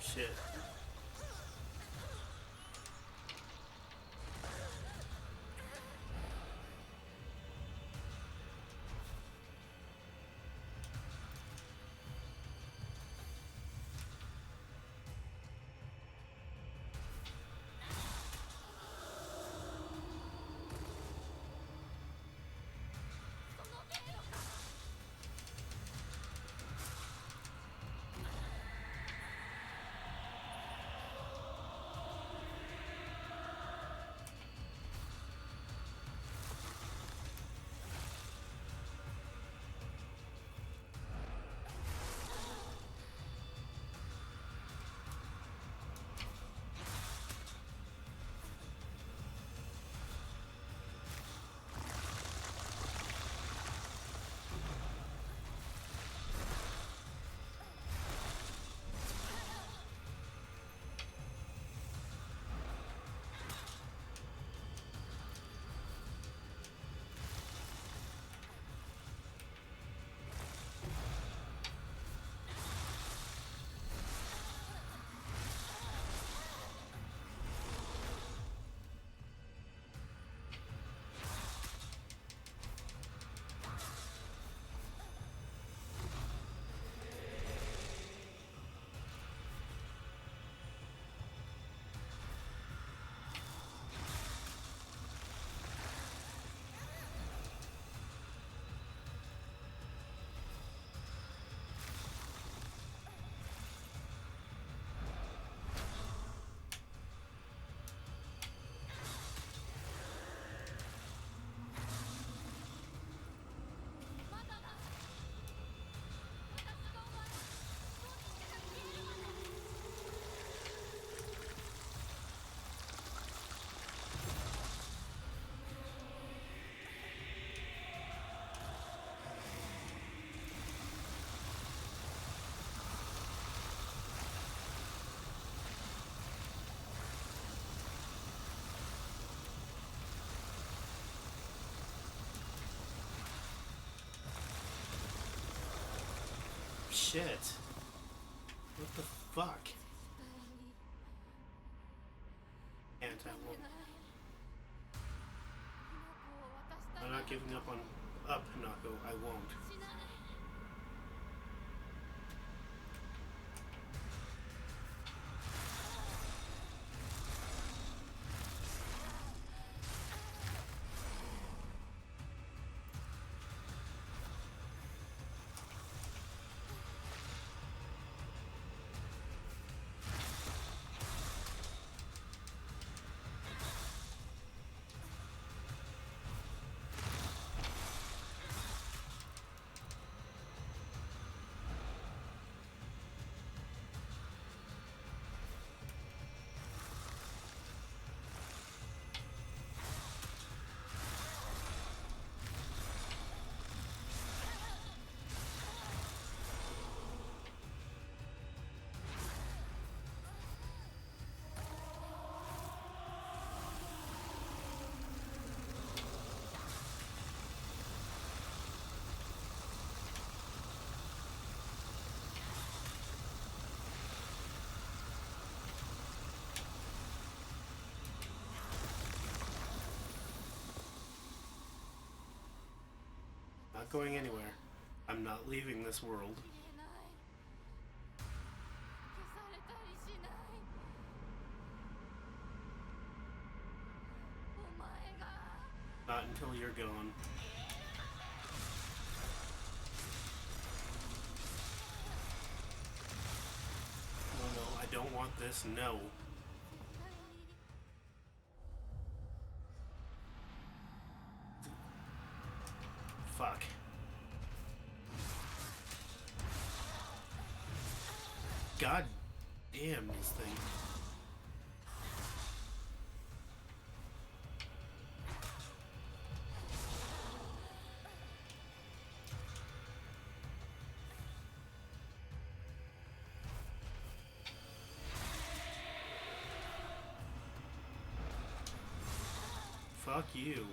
Shit. Shit. What the fuck? And I won't. I'm not giving up on Hinako. I won't. Not going anywhere. I'm not leaving this world. 消えない消されたりしないお前が Not until you're gone. No, no, I don't want this. No. 絶対に Fuck. God damn this thing. Fuck you.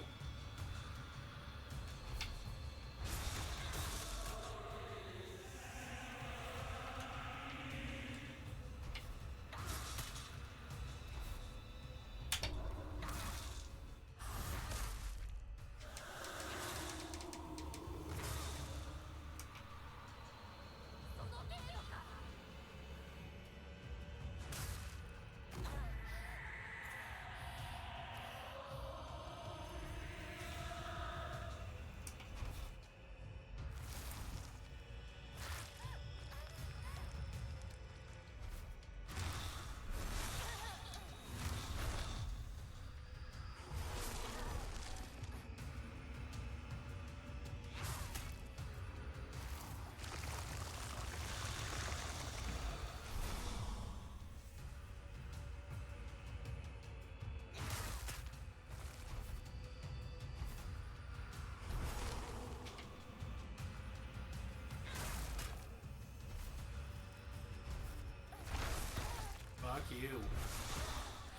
Fuck you.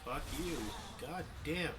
Fuck you. God damn.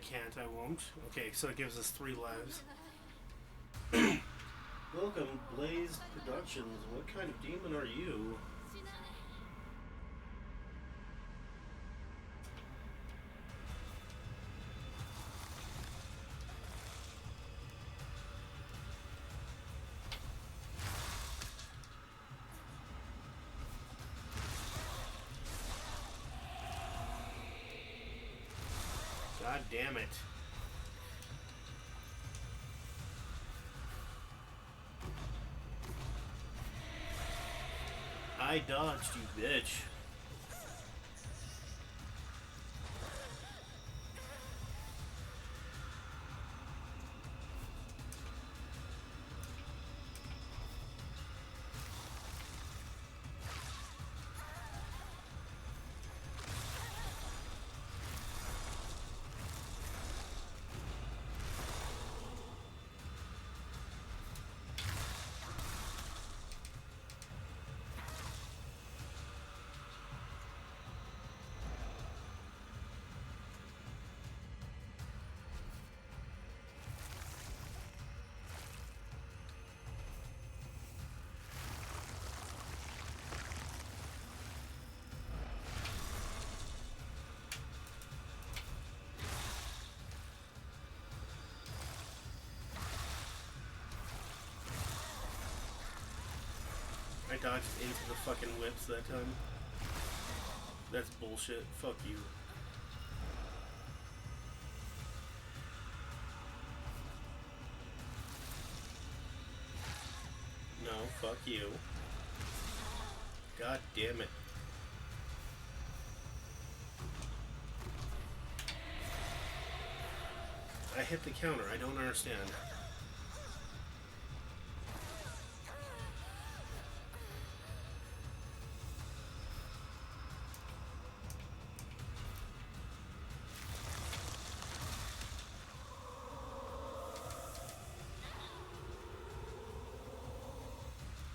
can't, I won't. Okay, so it gives us 3 lives. Welcome, Blaze Productions. What kind of demon are you? しない God damn it. I dodged, you bitch. I dodged into the fucking whips that time. That's bullshit. Fuck you. No, fuck you. God damn it. I hit the counter. I don't understand.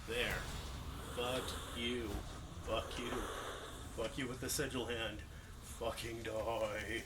There. Fuck you. Fuck you. Fuck you with the sigil hand. Fucking die.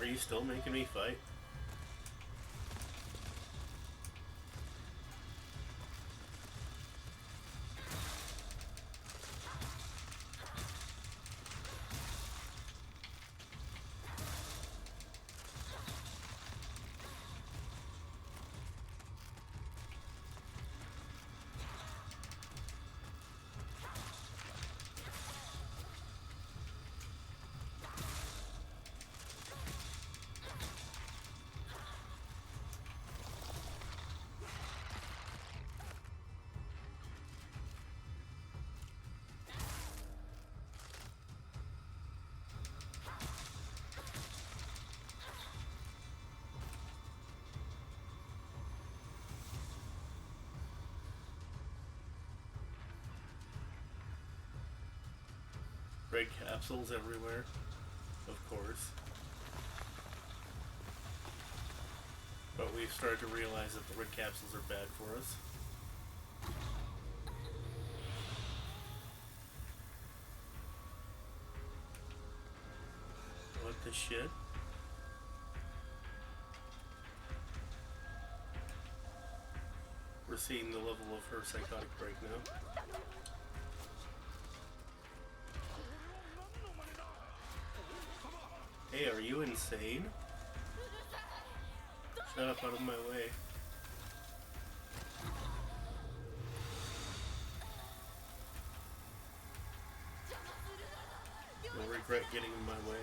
Are you still making me fight? Red capsules everywhere, of course. But we've started to realize that the red capsules are bad for us. What the shit? We're seeing the level of her psychotic break now. Hey, are you insane? Shut up out of my way. You'll regret getting in my way.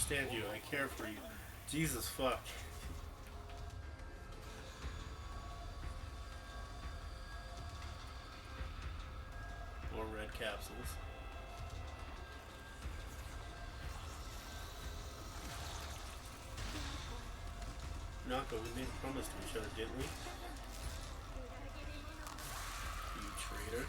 understand you. I care for you. Jesus fuck. More red capsules. Nako, we made a promise to each other, didn't we? You traitor.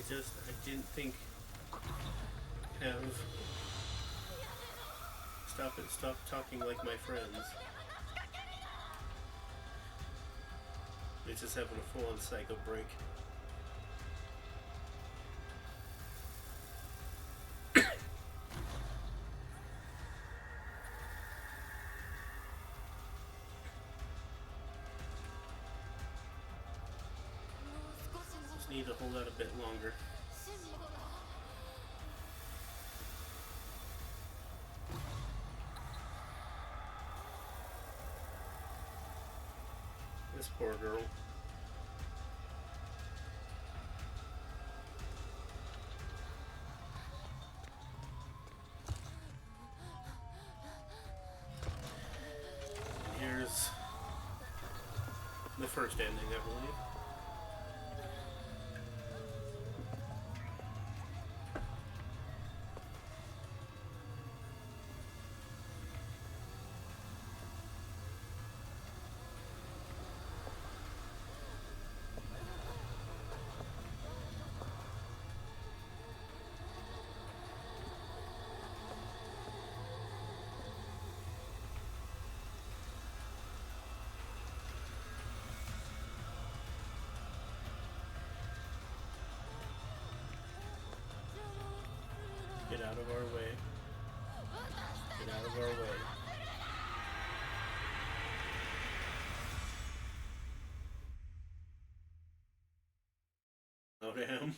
I didn't think have stop talking like my friends. They're just having a full-on psycho break. Just need to hold out a bit longer. This poor girl. Here's the first ending, I believe. Get out of our way. Get out of our way. Oh damn.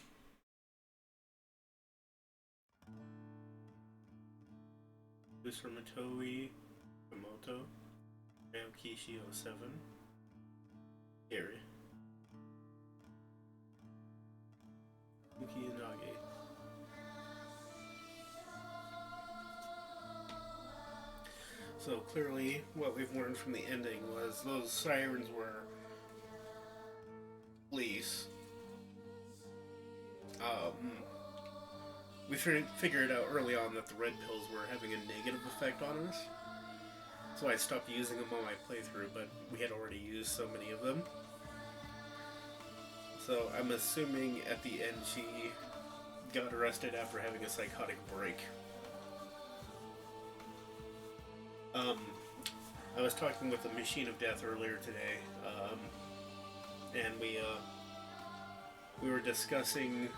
This from Toei Komoto. Aokishi 07. Here. Yuki Inage. So clearly, what we've learned from the ending was those sirens were police. We figured out early on that the red pills were having a negative effect on us. So I stopped using them on my playthrough, but we had already used so many of them. So I'm assuming at the end she got arrested after having a psychotic break. I was talking with the Machine of Death earlier today, and we were discussing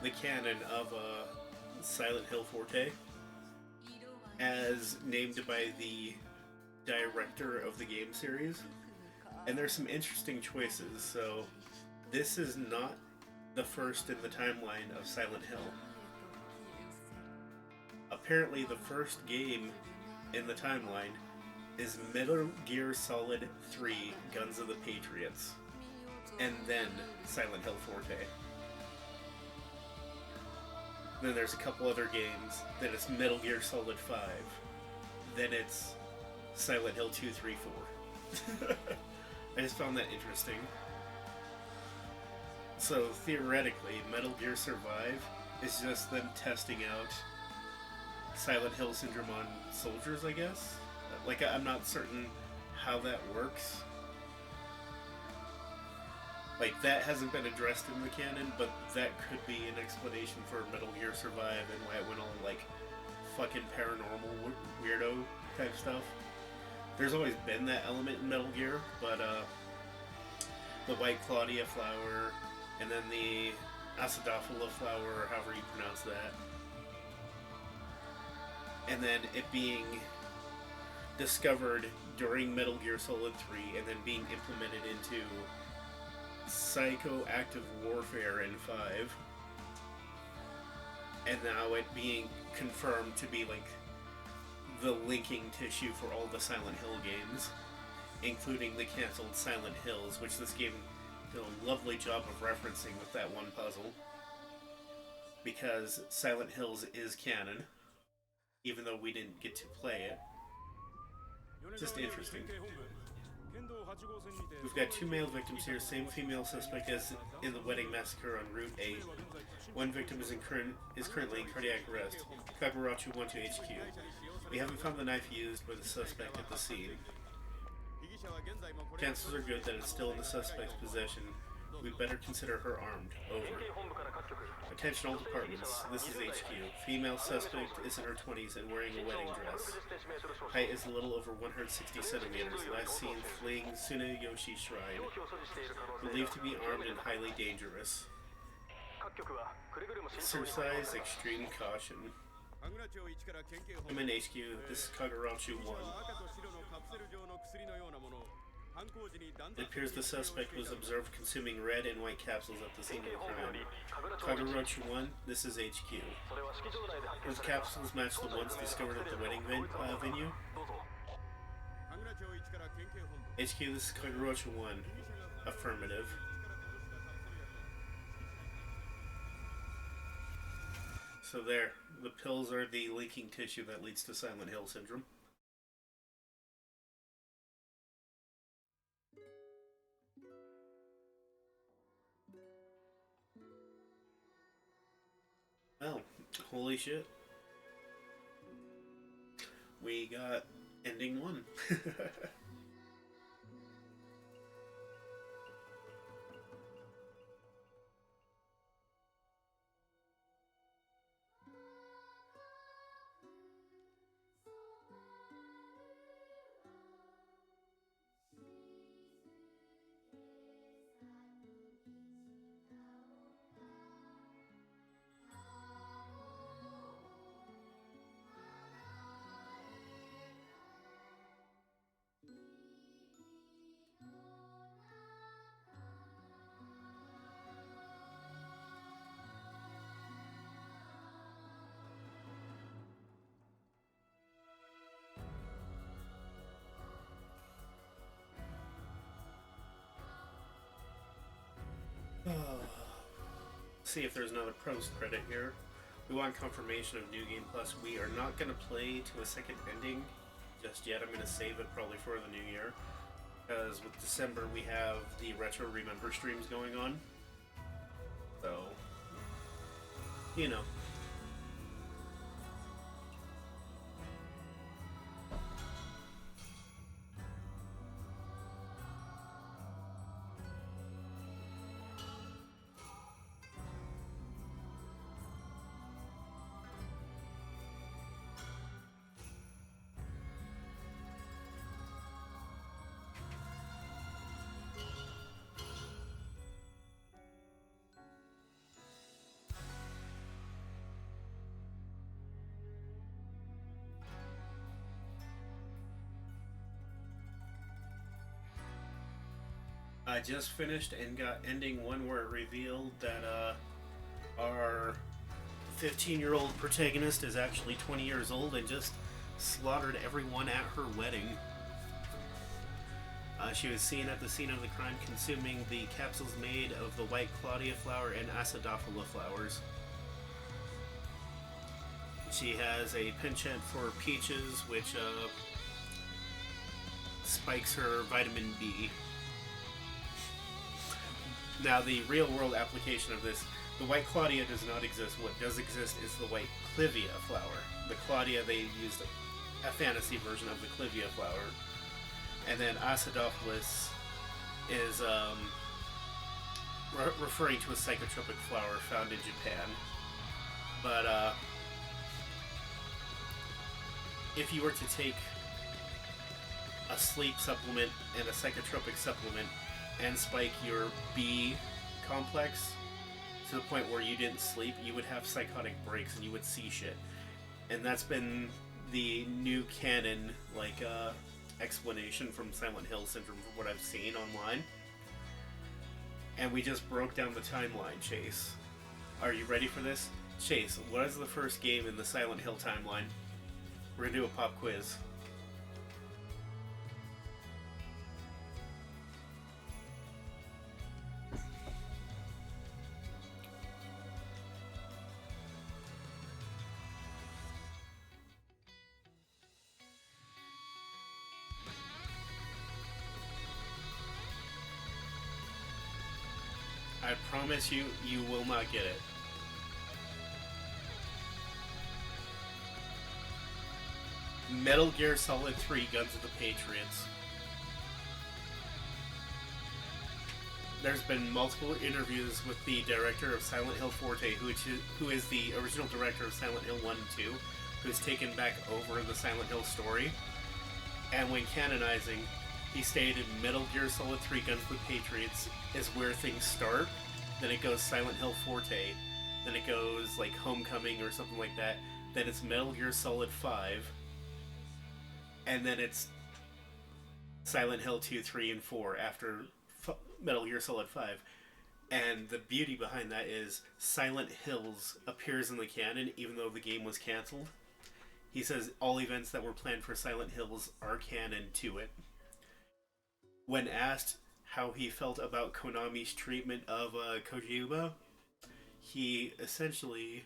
the canon of Silent Hill Forte as named by the director of the game series, and there's some interesting choices. So this is not the first in the timeline of Silent Hill. Apparently the first game in the timeline is Metal Gear Solid 3 Guns of the Patriots, and then Silent Hill Forte. Then there's a couple other games. Then it's Metal Gear Solid 5. Then it's Silent Hill 2, 3, 4. I just found that interesting. So theoretically, Metal Gear Survive is just them testing out Silent Hill syndrome on soldiers, I guess. Like, I'm not certain how that works. Like, that hasn't been addressed in the canon, but that could be an explanation for Metal Gear Survive and why it went all, like, fucking paranormal weirdo type stuff. There's always been that element in Metal Gear, but, the White Claudia flower, and then the Acidophila flower, or however you pronounce that. And then it being discovered during Metal Gear Solid 3 and then being implemented into Psychoactive Warfare in 5. And now it being confirmed to be like the linking tissue for all the Silent Hill games, including the cancelled Silent Hills, which this game did a lovely job of referencing with that one puzzle. Because Silent Hills is canon, even though we didn't get to play it. Just interesting. We've got 2 male victims here, same female suspect as in the wedding massacre on Route 8. One victim is currently in cardiac arrest. Kagurachi 1 to HQ. We haven't found the knife used by the suspect at the scene. Chances are good that it's still in the suspect's possession. We'd better consider her armed. Over. Attention all departments. This is HQ. Female suspect is in her 20s and wearing a wedding dress. Height is a little over 160 centimeters. Last seen fleeing Tsunayoshi Shrine. Believed to be armed and highly dangerous. Exercise extreme caution. I'm in HQ. This is Kagurachi 1. It appears the suspect was observed consuming red and white capsules at the scene of the crime. Kagurachi 1, this is HQ. Those capsules match the ones discovered at the wedding venue? HQ, this is Kagurachi 1. Affirmative. So there, the pills are the linking tissue that leads to Silent Hill syndrome. Well, holy shit. We got ending 1. See if there's another post credit here. We want confirmation of New Game Plus. We are not going to play to a second ending just yet. I'm going to save it probably for the new year. Because with December we have the Retro Remember streams going on. So, you know. I just finished and got ending 1 where it revealed that our 15-year-old protagonist is actually 20 years old and just slaughtered everyone at her wedding. She was seen at the scene of the crime consuming the capsules made of the white Claudia flower and acidophila flowers. She has a penchant for peaches, which spikes her vitamin B. Now, the real-world application of this, the white Claudia does not exist. What does exist is the white Clivia flower. The Claudia, they used a fantasy version of the Clivia flower. And then Acidophilus is referring to a psychotropic flower found in Japan. But if you were to take a sleep supplement and a psychotropic supplement and spike your B complex to the point where you didn't sleep, you would have psychotic breaks and you would see shit. And that's been the new canon, like, explanation from Silent Hill Syndrome from what I've seen online. And we just broke down the timeline, Chase. Are you ready for this? Chase, what is the first game in the Silent Hill timeline? We're gonna do a pop quiz. I promise you, you will not get it. Metal Gear Solid 3 Guns of the Patriots. There's been multiple interviews with the director of Silent Hill Forte, who is the original director of Silent Hill 1 and 2, who's taken back over the Silent Hill story. And when canonizing, he stated Metal Gear Solid 3 Guns of the Patriots is where things start. Then it goes Silent Hill Forte. Then it goes like Homecoming or something like that. Then it's Metal Gear Solid 5. And then it's Silent Hill 2, 3, and 4 after Metal Gear Solid 5. And the beauty behind that is Silent Hills appears in the canon even though the game was cancelled. He says all events that were planned for Silent Hills are canon to it. When asked how he felt about Konami's treatment of Kojima, he essentially,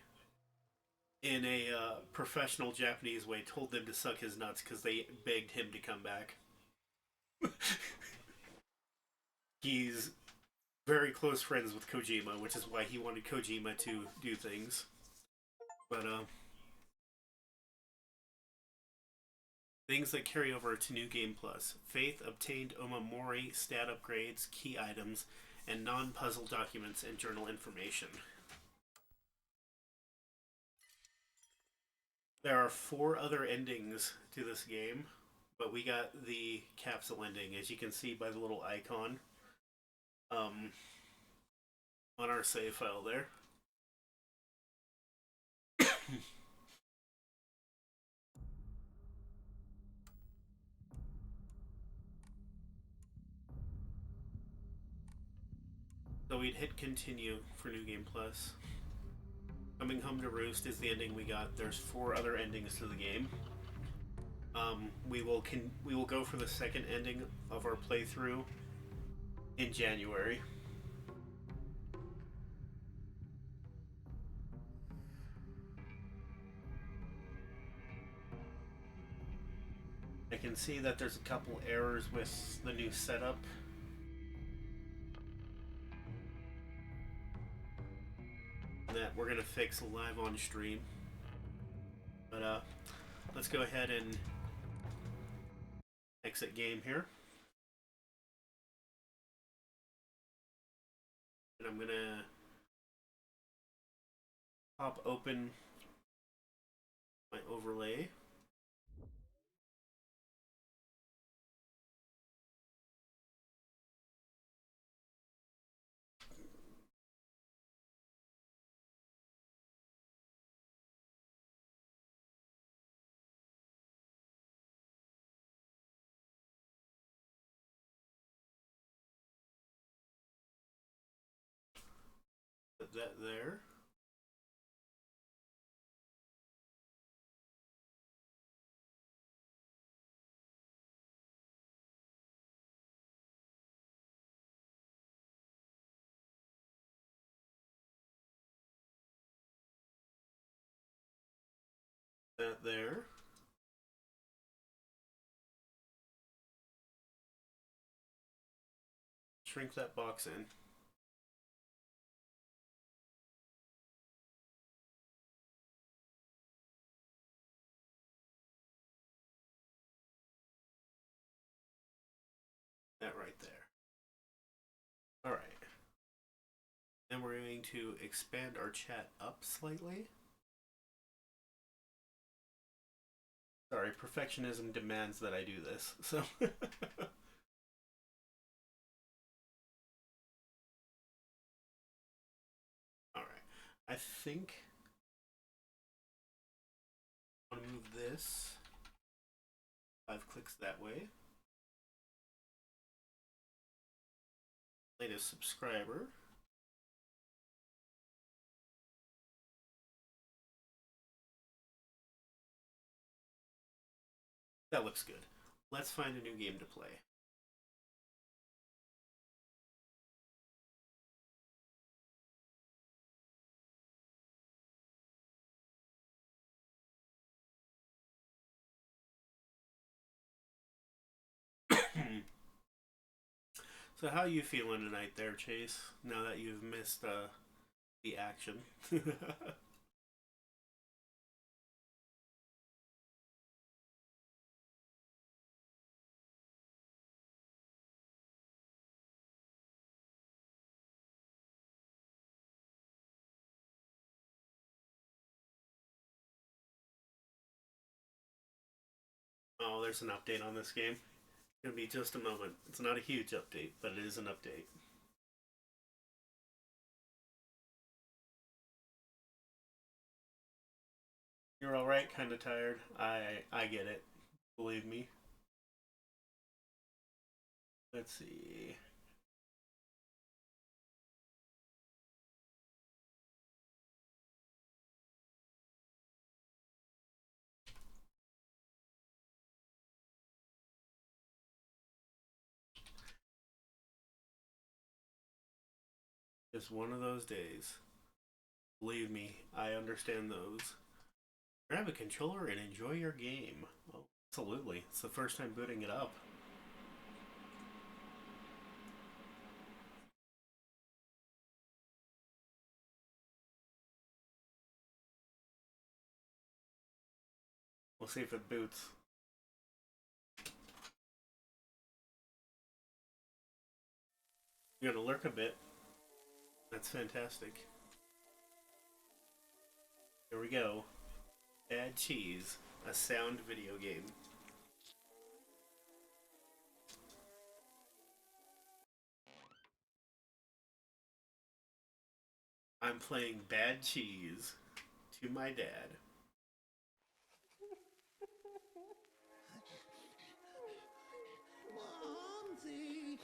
in a professional Japanese way, told them to suck his nuts because they begged him to come back. He's very close friends with Kojima, which is why he wanted Kojima to do things. But, things that carry over to New Game Plus. Faith obtained Omamori stat upgrades, key items, and non-puzzle documents and journal information. There are 4 other endings to this game, but we got the capsule ending, as you can see by the little icon on our save file there. So we'd hit continue for New Game Plus. Coming Home to Roost is the ending we got. There's 4 other endings to the game. We will go for the second ending of our playthrough in January. I can see that there's a couple errors with the new setup. That we're gonna fix live on stream. But let's go ahead and exit game here. And I'm gonna pop open my overlay. Put that there. That there. Shrink that box in. That right there. Alright. Then we're going to expand our chat up slightly. Sorry, perfectionism demands that I do this, so... Alright. I think... I want to move this 5 clicks that way. Latest subscriber. That looks good. Let's find a new game to play. So how you feeling tonight there, Chase? Now that you've missed the action. Oh, there's an update on this game. It's gonna be just a moment. It's not a huge update, but it is an update. You're all right. Kind of tired. I get it. Believe me. Let's see. Just one of those days. Believe me, I understand those. Grab a controller and enjoy your game. Oh, absolutely. It's the first time booting it up. We'll see if it boots. You're gonna lurk a bit. That's fantastic. Here we go. Bad Cheese, a sound video game. I'm playing Bad Cheese to my dad. Momsy!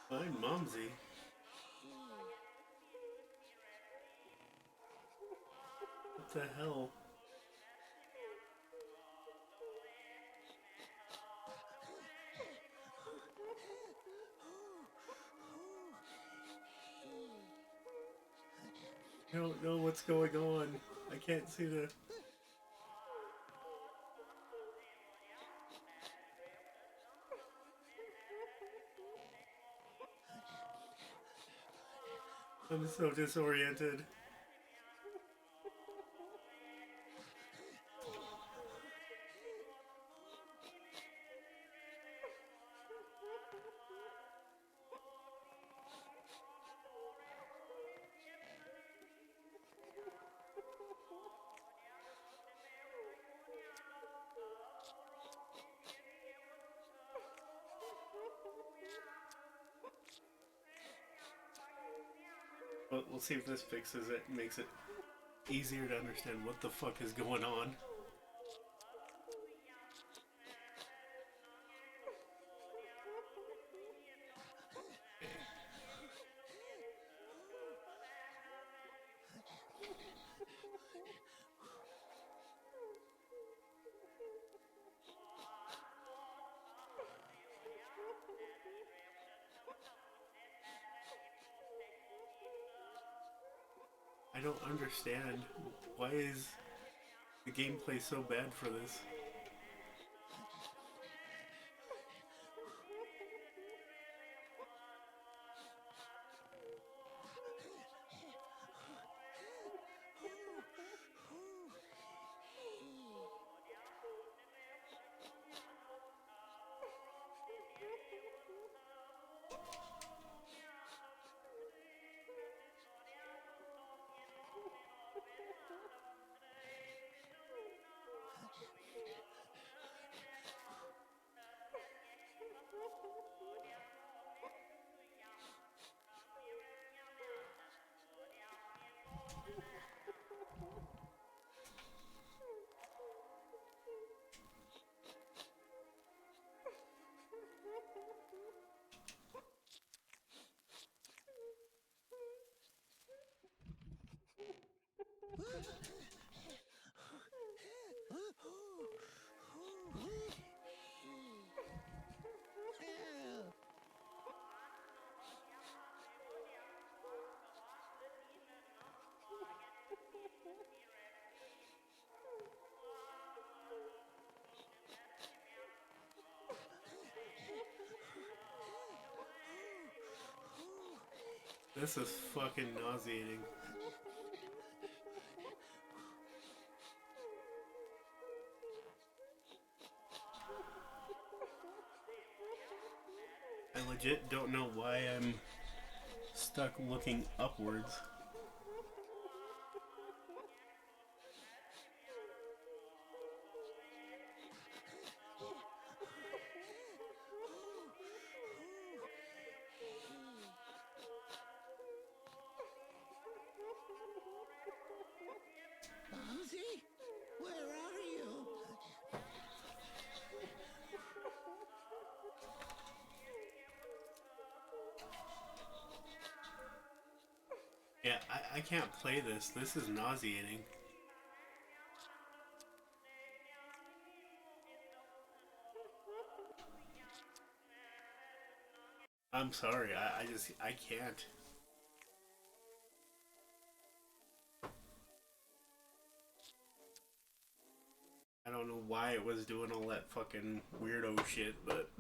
Fine, Momsy. What the hell? I don't know what's going on. I can't see the... I'm so disoriented. But we'll see if this fixes it and makes it easier to understand what the fuck is going on. I don't understand. Why is the gameplay so bad for this? This is fucking nauseating. I legit don't know why I'm stuck looking upwards. Bonzi? Where are you? Yeah, I can't play this. This is nauseating. I'm sorry, I can't. I don't know why it was doing all that fucking weirdo shit, but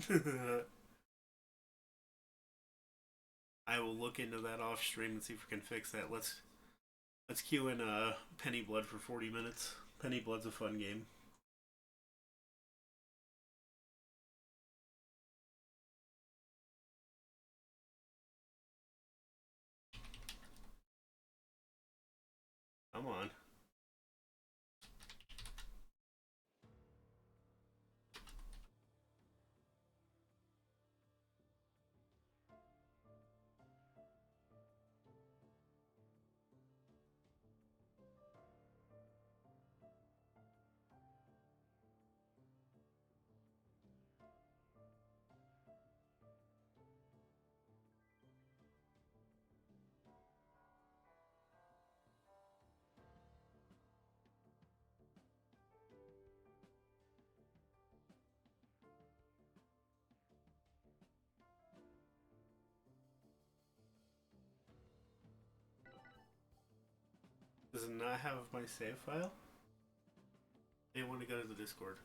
I will look into that off stream and see if we can fix that. Let's queue in Penny Blood for 40 minutes. Penny Blood's a fun game. Come on. Does it not have my save file? I want to go to the Discord.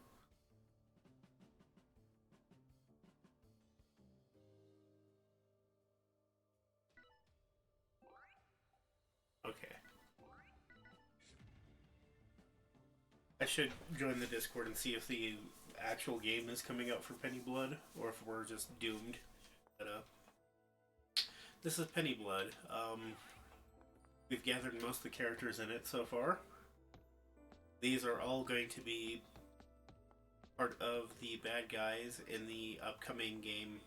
Okay. I should join the Discord and see if the actual game is coming out for Penny Blood, or if we're just doomed. But, this is Penny Blood. We've gathered most of the characters in it so far. These are all going to be part of the bad guys in the upcoming game.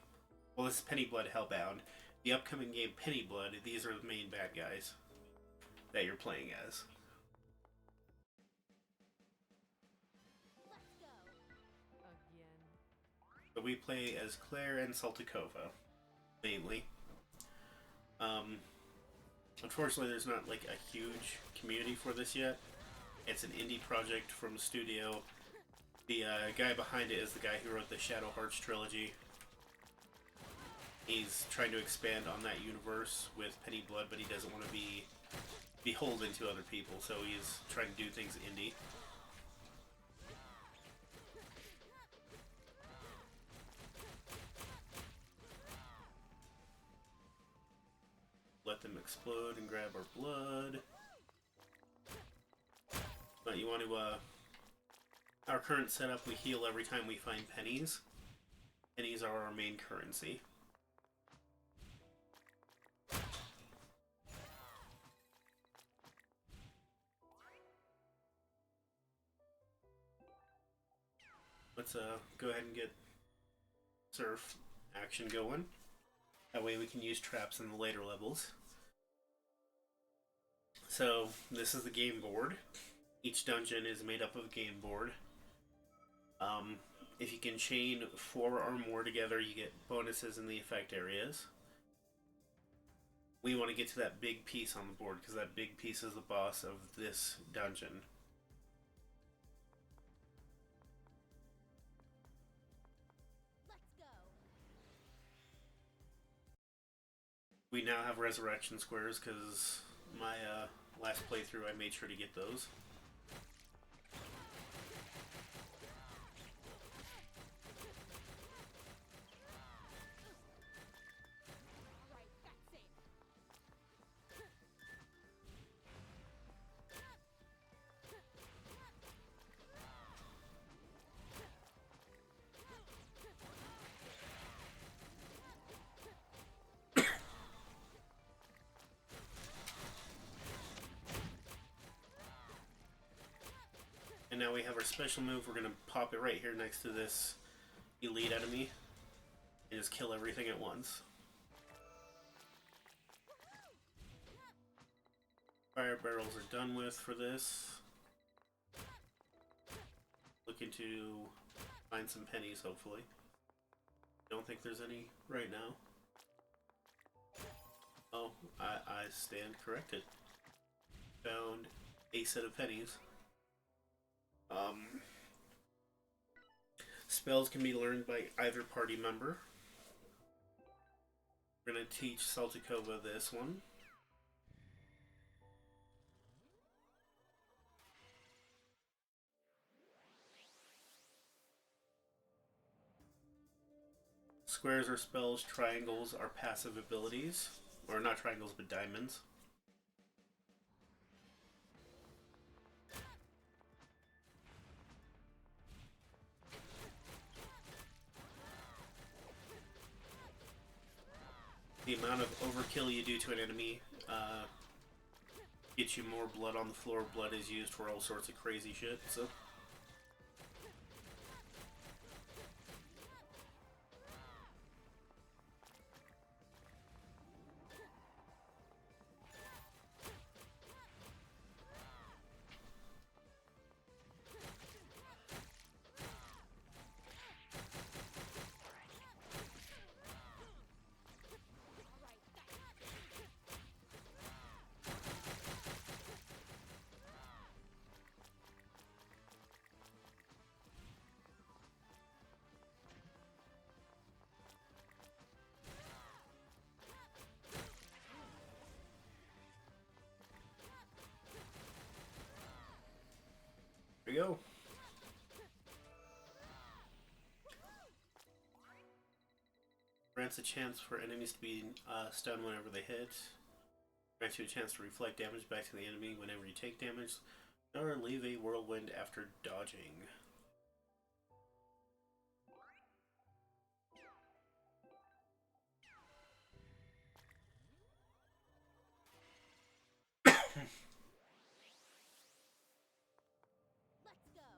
Well, this is Penny Blood Hellbound. The upcoming game, Penny Blood, these are the main bad guys that you're playing as. Let's go. Again. But we play as Claire and Saltikova, mainly. Unfortunately, there's not like a huge community for this yet. It's an indie project from a studio. The guy behind it is the guy who wrote the Shadow Hearts trilogy. He's trying to expand on that universe with Penny Blood, but he doesn't want to be beholden to other people, so he's trying to do things indie. Let them explode and grab our blood. But you want to, our current setup, we heal every time we find pennies. Pennies are our main currency. Let's go ahead and get surf action going. That way we can use traps in the later levels. So this is the game board. Each dungeon is made up of a game board. If you can chain 4 or more together, you get bonuses in the effect areas. We want to get to that big piece on the board because that big piece is the boss of this dungeon. Let's go. We now have resurrection squares because my last playthrough I made sure to get those. Alright, that's it. And now we have our special move. We're going to pop it right here next to this elite enemy and just kill everything at once. Fire barrels are done with for this. Looking to find some pennies, hopefully. Don't think there's any right now. Oh, I stand corrected. Found a set of pennies. Spells can be learned by either party member. We're going to teach Saltikova this one. Squares are spells, triangles are passive abilities. Or not triangles, but diamonds. The amount of overkill you do to an enemy gets you more blood on the floor. Blood is used for all sorts of crazy shit, so... There we go. Grants a chance for enemies to be stunned whenever they hit. Grants you a chance to reflect damage back to the enemy whenever you take damage. Or leave a whirlwind after dodging.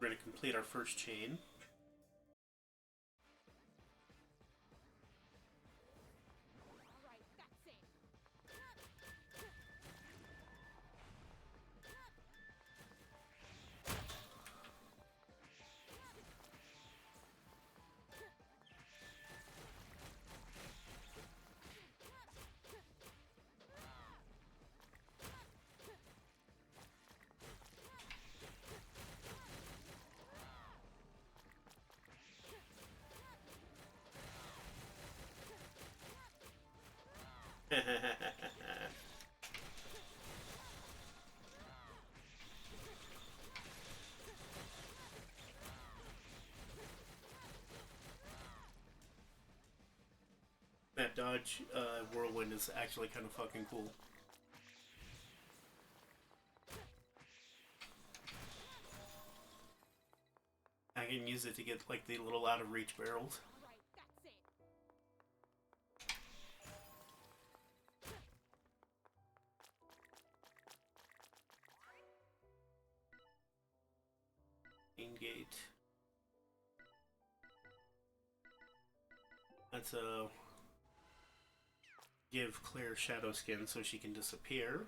We're going to complete our first chain. That dodge whirlwind is actually kind of fucking cool. I can use it to get like the little out of reach barrels. Gate. Let's give Claire shadow skin so she can disappear.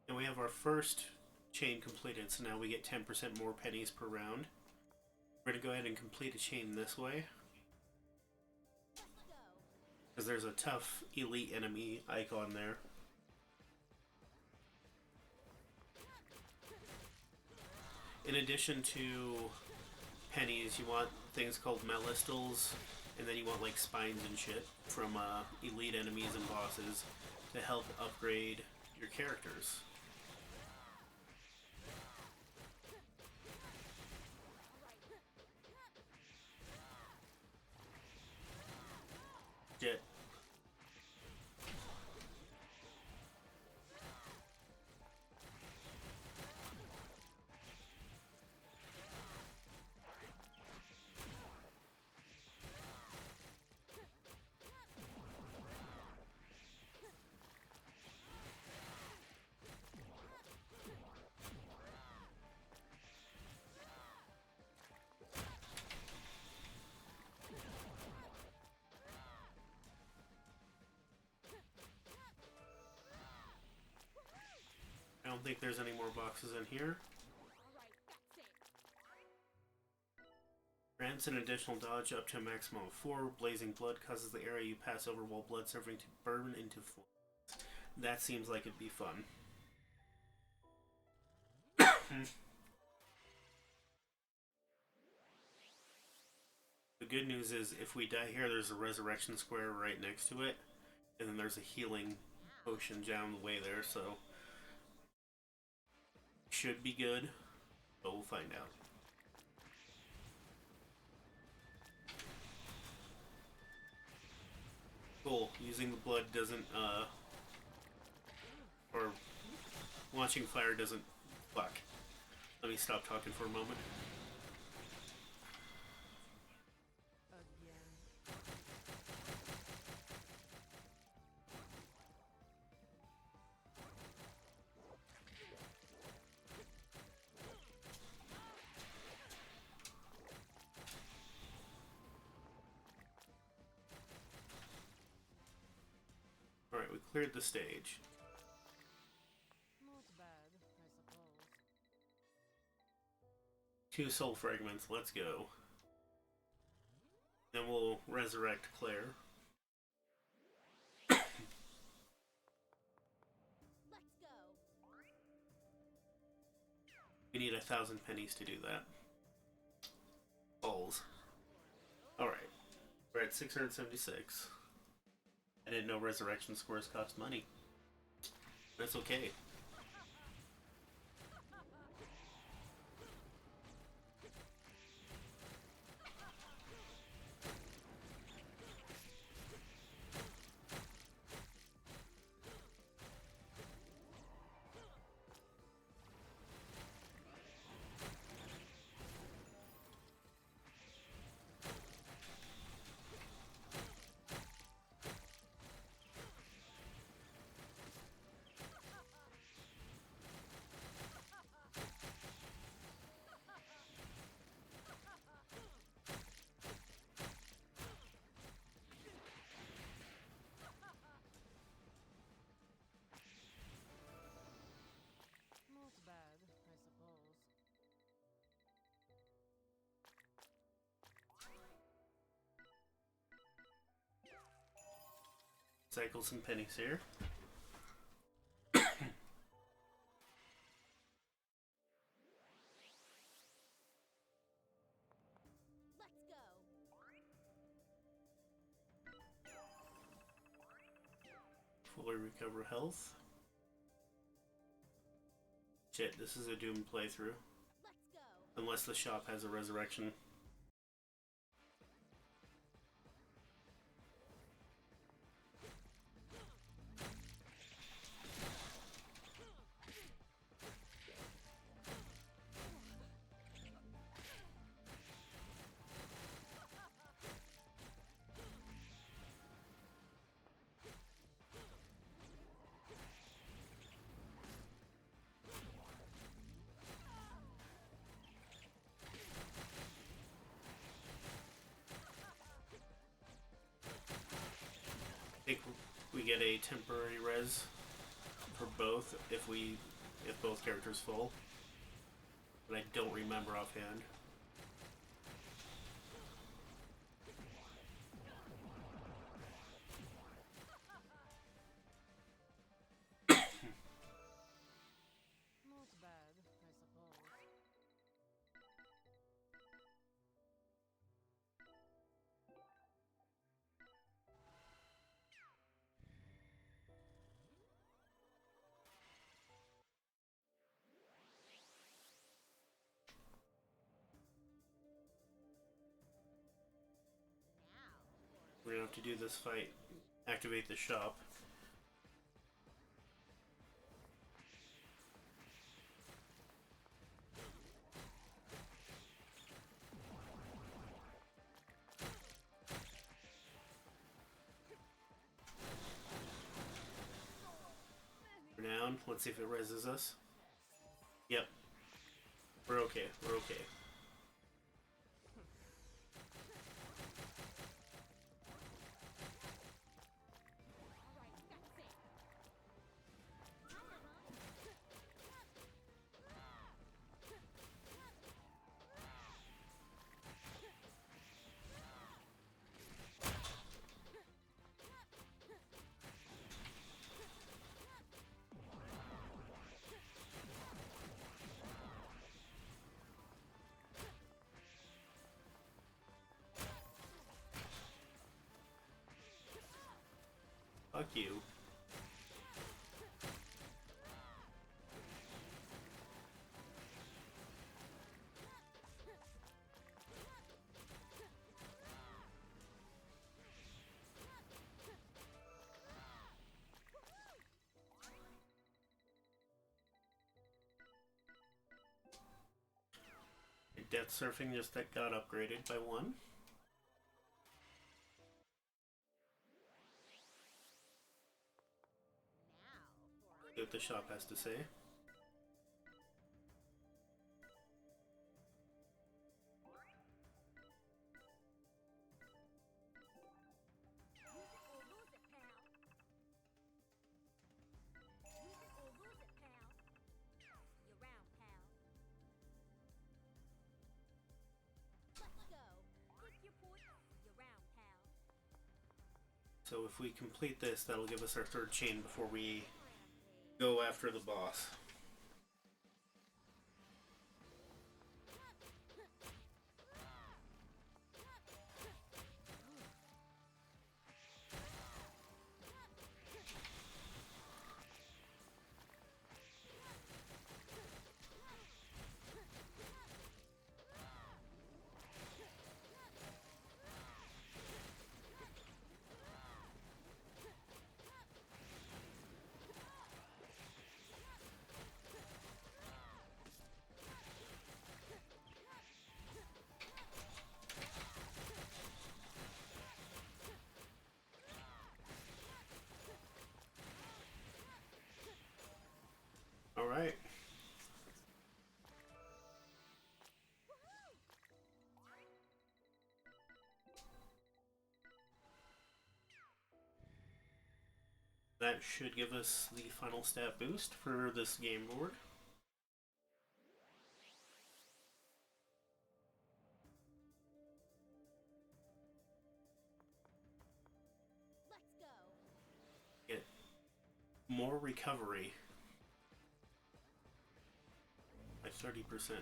And we have our first chain completed, so now we get 10% more pennies per round. We're going to go ahead and complete a chain this way. Because there's a tough elite enemy icon there. In addition to pennies, you want things called melistals, and then you want like spines and shit from elite enemies and bosses to help upgrade your characters. Shit. don't think there's any more boxes in here. Alright, that's it. Grants an additional dodge up to a maximum of 4. Blazing blood causes the area you pass over while blood surfing to burn into flames. That seems like it'd be fun. The good news is if we die here, there's a resurrection square right next to it. And then there's a healing potion down the way there, so should be good, but we'll find out. Cool. Using the blood doesn't, or launching fire doesn't. Fuck. Let me stop talking for a moment. Alright, we cleared the stage. Not bad, I suppose. 2 soul fragments, let's go. Then we'll resurrect Claire. Let's go. We need 1,000 pennies to do that. Balls. Alright. We're at 676. I didn't know resurrection scores cost money. That's okay. Not bad, I suppose. Cycle some pennies here. Let's go. Fully recover health. Shit, this is a Doom playthrough. Let's go. Unless the shop has a resurrection. I think we get a temporary res for both if both characters full. But I don't remember offhand. Not bad, I suppose. We're gonna have to do this fight. Activate the shop. We're down. Let's see if it reses us. Yep. We're okay. We're okay. Alright, that's it. Fuck you. Death surfing just that got upgraded by one. See what the shop has to say. So if we complete this, that'll give us our third chain before we go after the boss. Alright. That should give us the final stat boost for this game board. Get more recovery by 30%.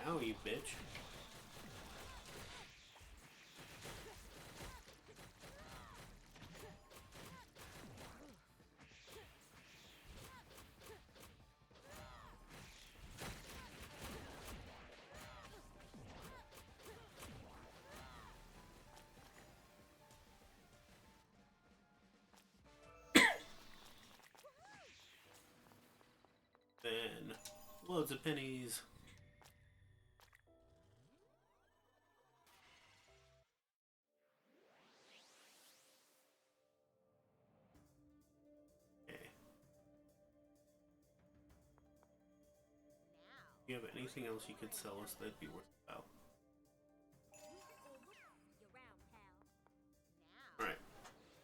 Ow, you bitch. Then loads of pennies. If you have anything else you could sell us, that'd be worthwhile. Alright,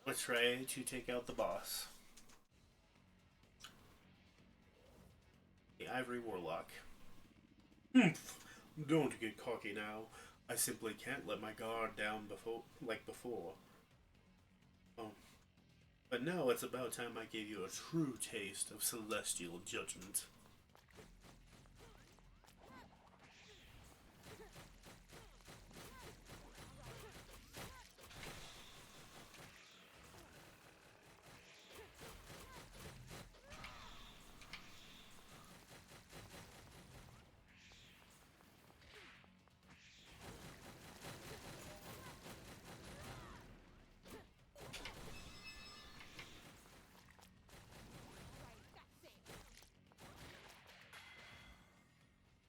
let's try to take out the boss. The Ivory Warlock. Don't get cocky now. I simply can't let my guard down like before. Oh. But now it's about time I gave you a true taste of celestial judgment.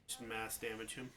Just mass damage him.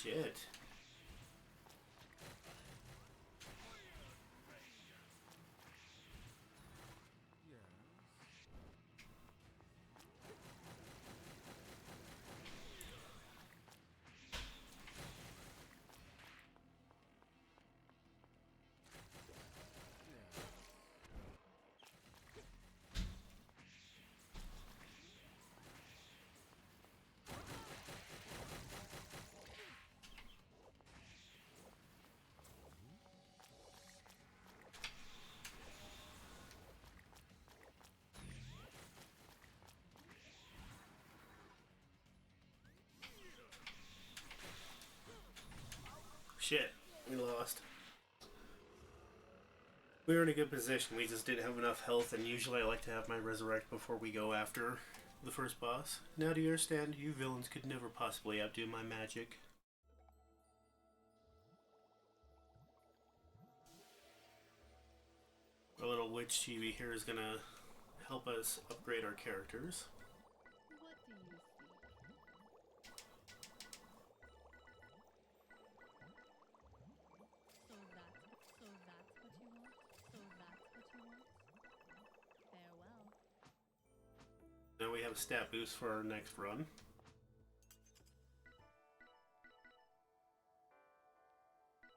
shit. Shit, we lost. We were in a good position, we just didn't have enough health, and usually I like to have my resurrect before we go after the first boss. Now do you understand? You villains could never possibly outdo my magic. Our little witch TV here is gonna help us upgrade our characters. What do you see? So that's what you want? So that's what you want? Farewell. Now we have a stat boost for our next run.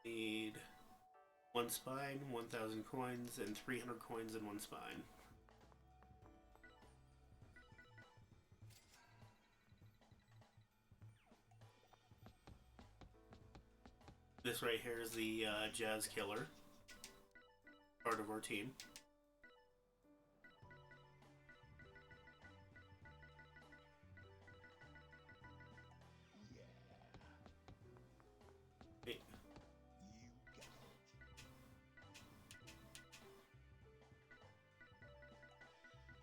Need 1 spine, 1,000 coins, and 300 coins in 1 spine. This right here is the Jazz Killer, part of our team. Wait.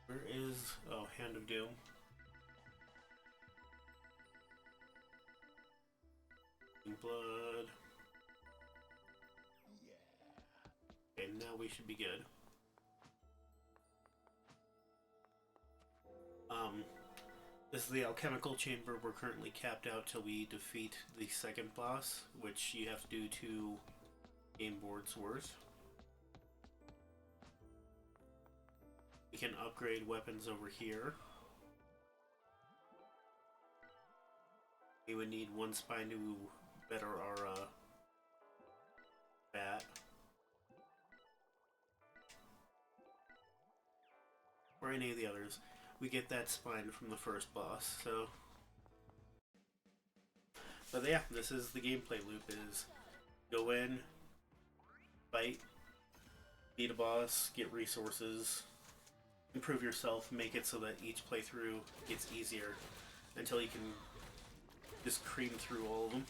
Where is... oh, Hand of Doom. Blood. Okay, now we should be good. This is the alchemical chamber. We're currently capped out till we defeat the second boss, which you have to do 2 game boards worth. We can upgrade weapons over here. We would need 1 spine to better our bat. Or any of the others. We get that spine from the first boss, so... but yeah, this is the gameplay loop, is go in, fight, beat a boss, get resources, improve yourself, make it so that each playthrough gets easier until you can just cream through all of them.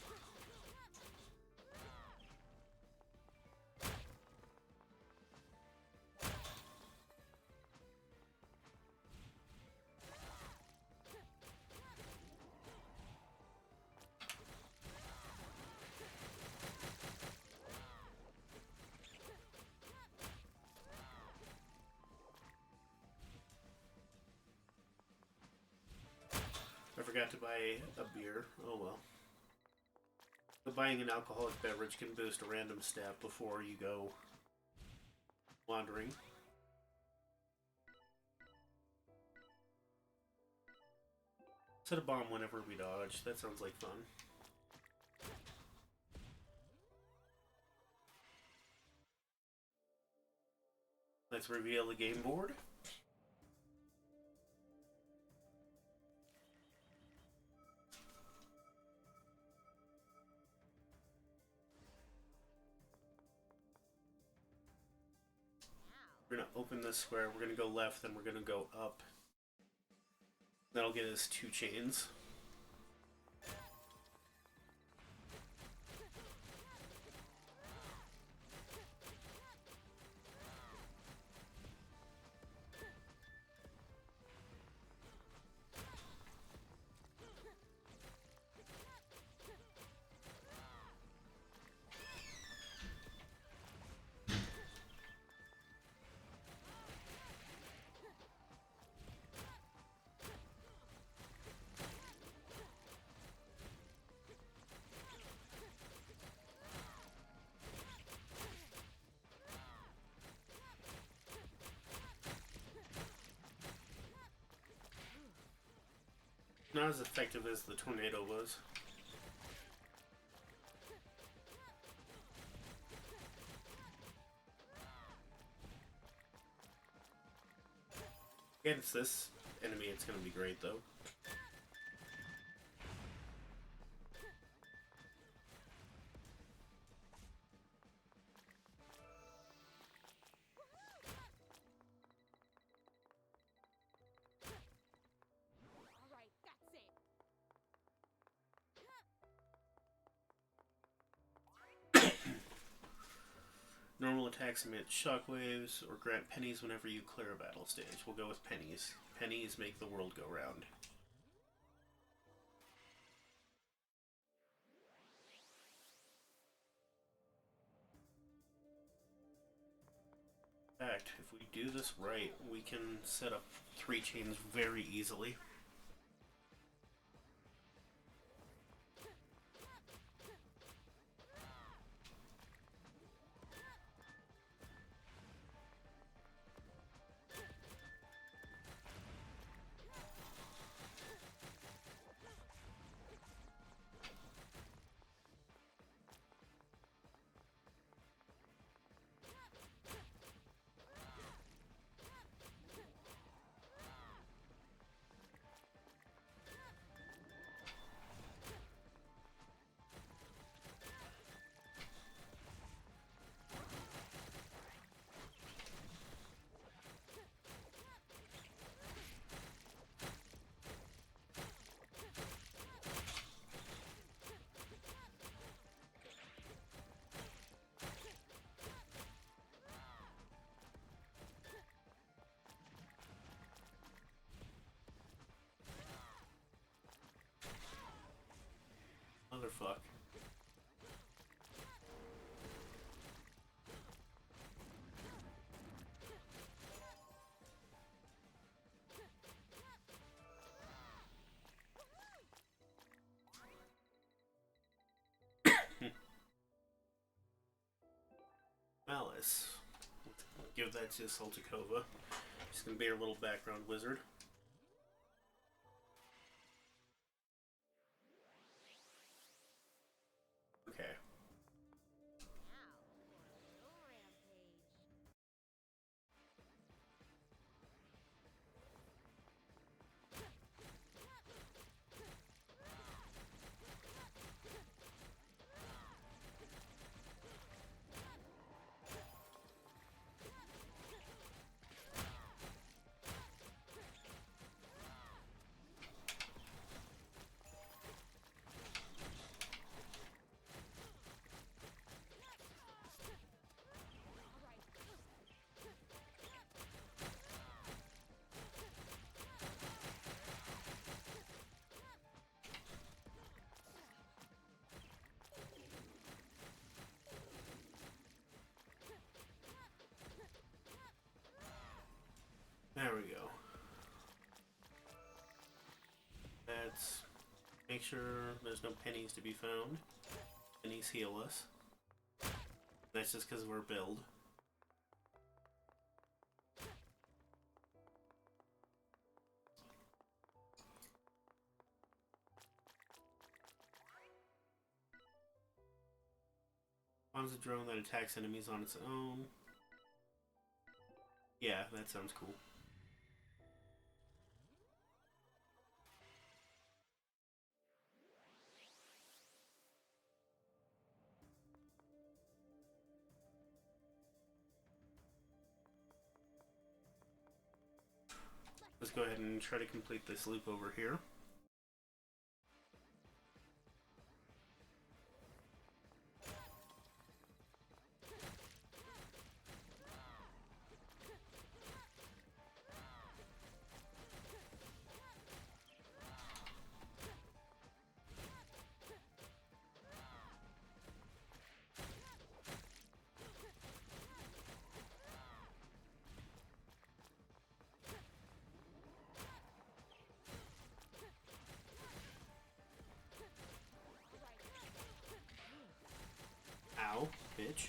I forgot to buy a beer. Oh well. But buying an alcoholic beverage can boost a random stat before you go wandering. Set a bomb whenever we dodge. That sounds like fun. Let's reveal the game board. We're gonna open this square, we're gonna go left, then we're gonna go up. That'll get us 2 chains. Not as effective as the tornado was. Against this enemy, it's going to be great, though. Alright, that's it. Normal attacks emit shockwaves or grant pennies whenever you clear a battle stage. We'll go with pennies. Pennies make the world go round. In fact, if we do this right, we can set up 3 chains very easily. Motherfuck. Malice. Give that to Saltikova. She's gonna be our little background wizard. Okay. Now for a little rampage. There we go. Let's make sure there's no pennies to be found. Pennies heal us. That's just because of our build. Spawns a drone that attacks enemies on its own. Yeah, that sounds cool. Let's go ahead and try to complete this loop over here. Ow, bitch.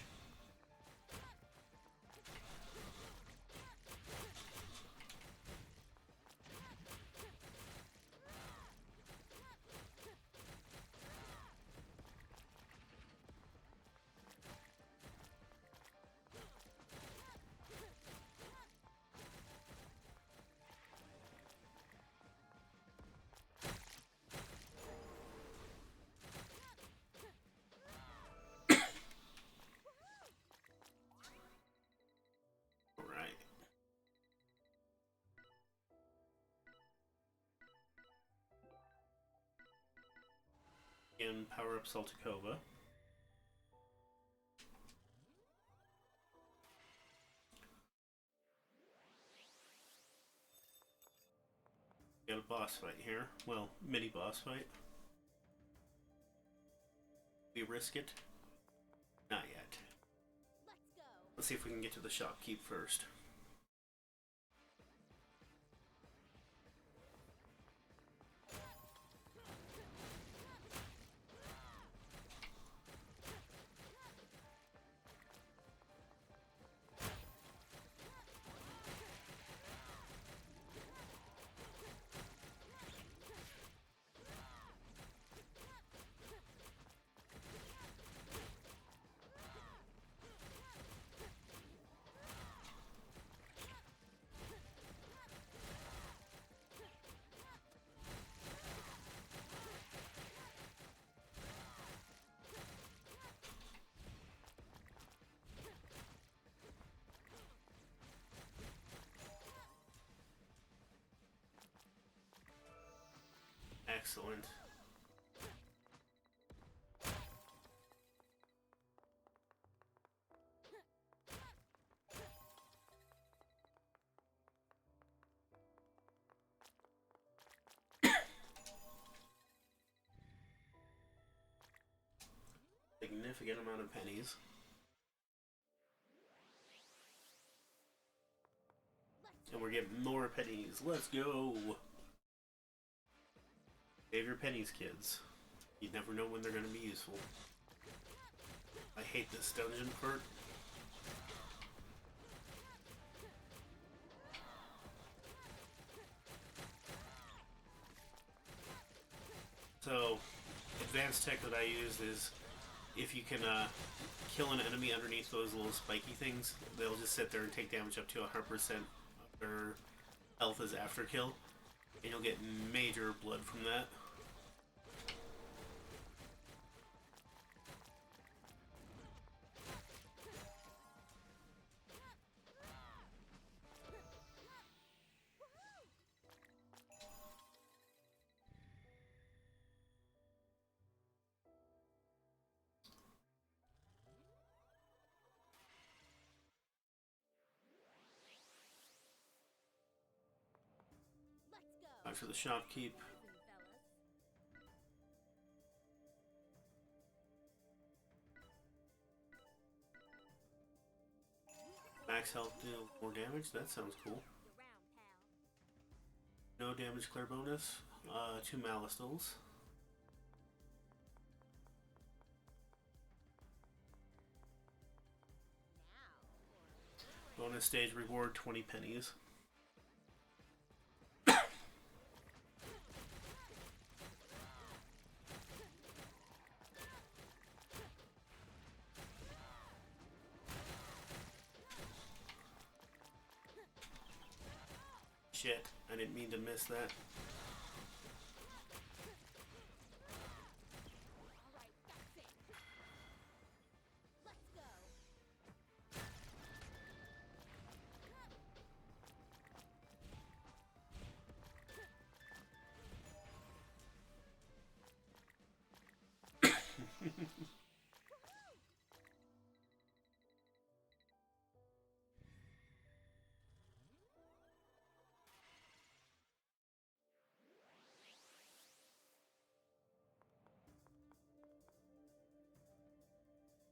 And power up Saltikova. Got a boss fight here. Well, mini boss fight. We risk it? Not yet. Let's see if we can get to the shopkeep first. Excellent. Significant amount of pennies. And we're getting more pennies. Let's go! Save your pennies, kids. You never know when they're going to be useful. I hate this dungeon part. So, advanced tech that I use is if you can kill an enemy underneath those little spiky things, they'll just sit there and take damage up to 100% of their health as after kill. And you'll get major blood from that. Time for the shopkeep. Max health deal more damage, that sounds cool. No damage clear bonus, 2 Malistals. Bonus stage reward, 20 pennies. Shit, I didn't mean to miss that.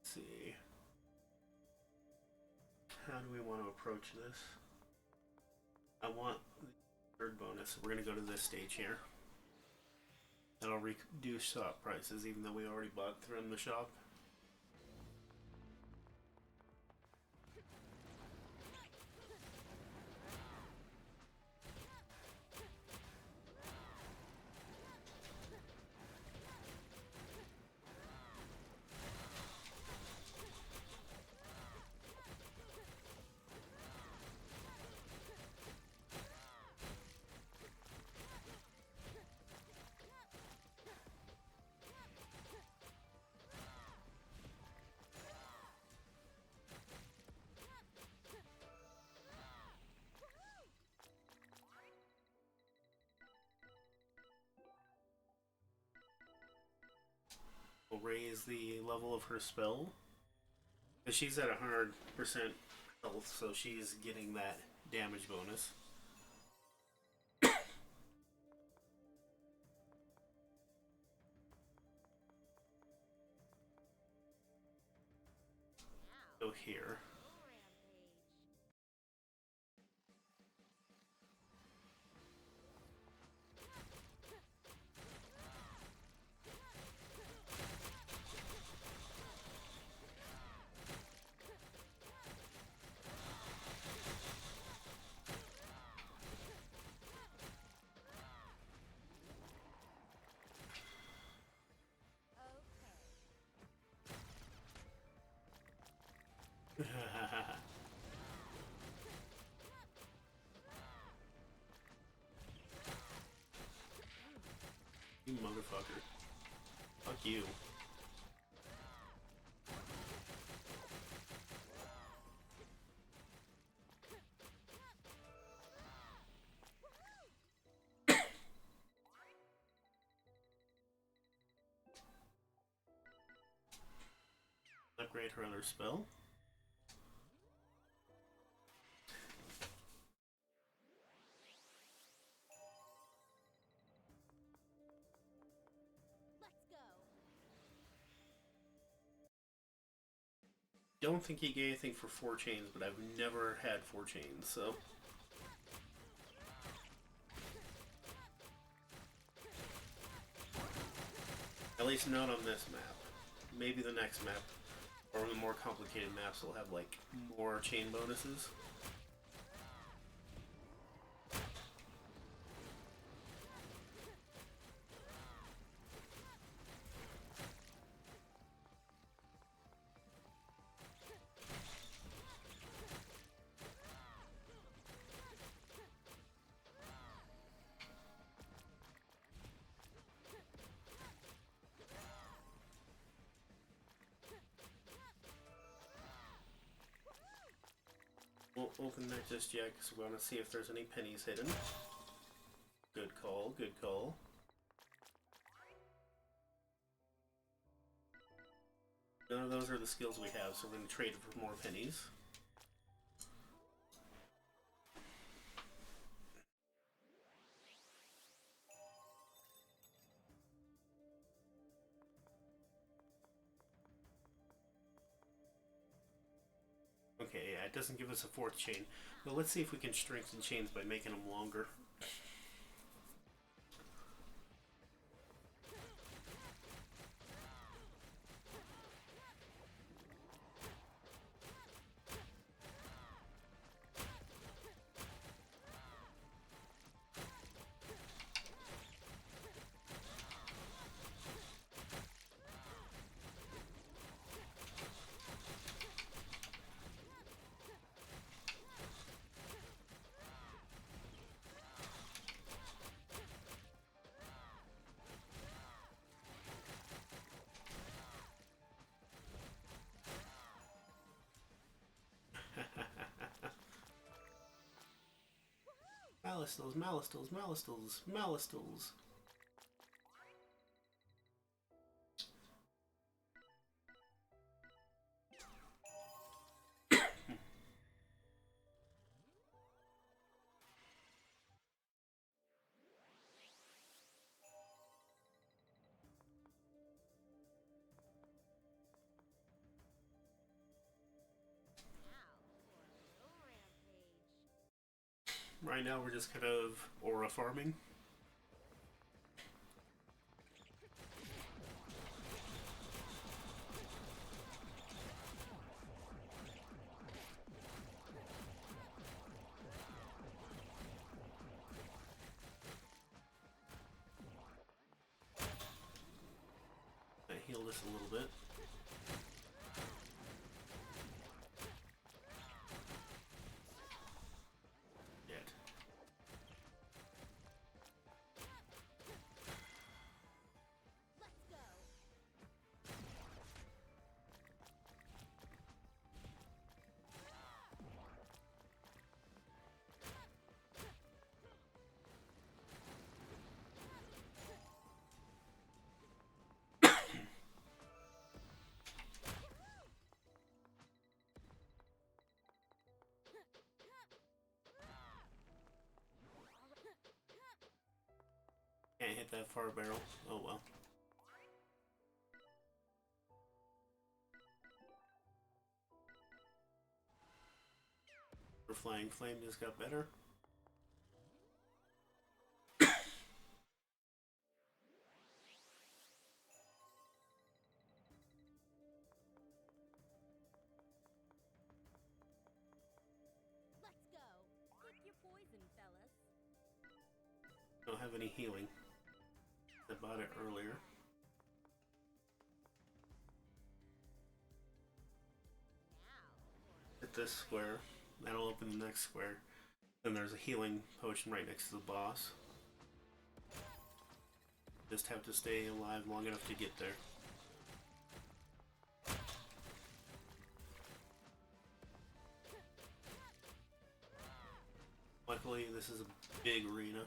See. How do we want to approach this? I want the third bonus. We're going to go to this stage here. That'll reduce shop prices, even though we already bought from the shop. will raise the level of her spell. Because she's at 100% health, so she's getting that damage bonus. Go here. You motherfucker. Fuck you. Upgrade her other spell. Don't think he gave anything for 4 chains, but I've never had 4 chains, so. At least not on this map. Maybe the next map, or the more complicated maps, will have like more chain bonuses. Won't open that just yet because we want to see if there's any pennies hidden. Good call, good call. None of those are the skills we have, so we're going to trade for more pennies. Okay, yeah, it doesn't give us a 4th chain. But let's see if we can strengthen chains by making them longer. Malistils, Malistils, Malistils, Malistils. Right now we're just kind of aura farming. I healed us a little bit. Dead. hit that far barrel. Oh well. Her flying flame just got better. Let's go. Pick your poison, fellas. Don't have any healing. I bought it earlier. Hit this square. That'll open the next square. Then there's a healing potion right next to the boss. Just have to stay alive long enough to get there. Luckily, this is a big arena.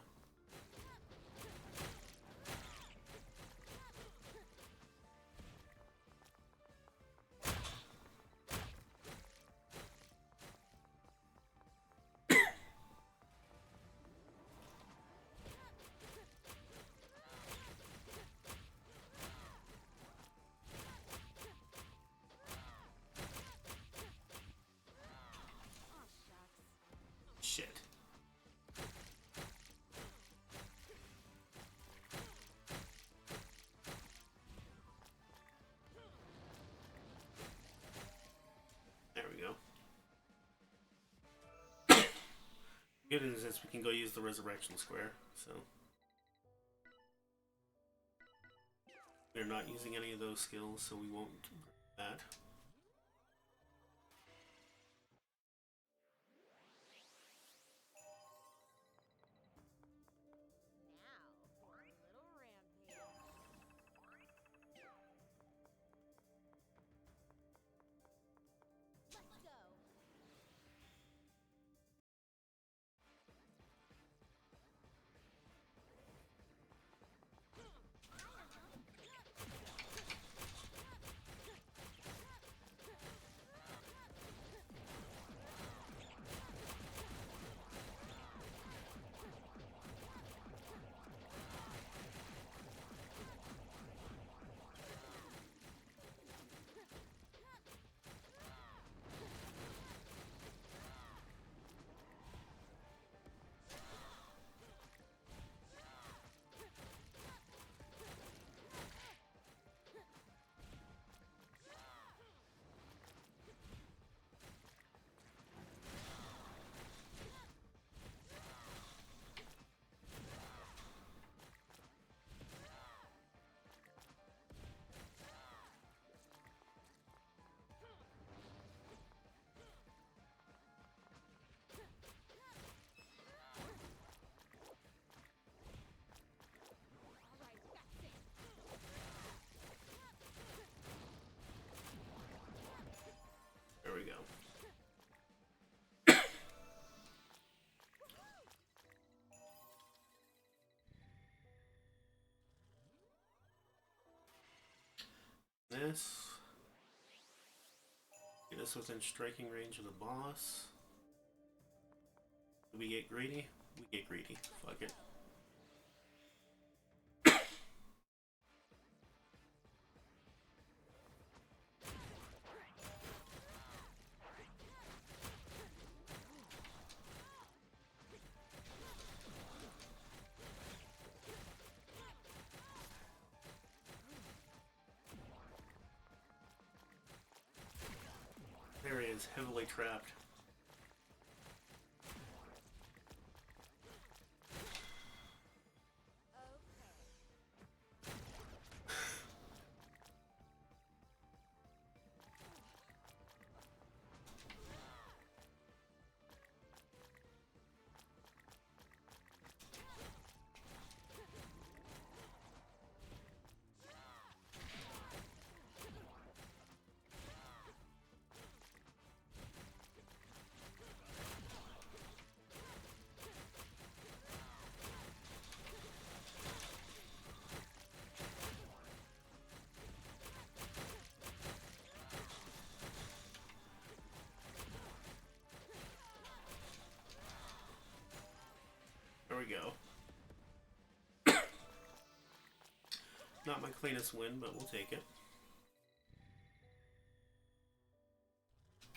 Shit. There we go. Good news is we can go use the resurrection square, so we're not using any of those skills, so we won't do that. Now for a little rampage. Let's go. There we go. This. Get us within striking range of the boss. Do we get greedy? We get greedy. Fuck it. There he is, heavily trapped. There we go. Not my cleanest win, but we'll take it.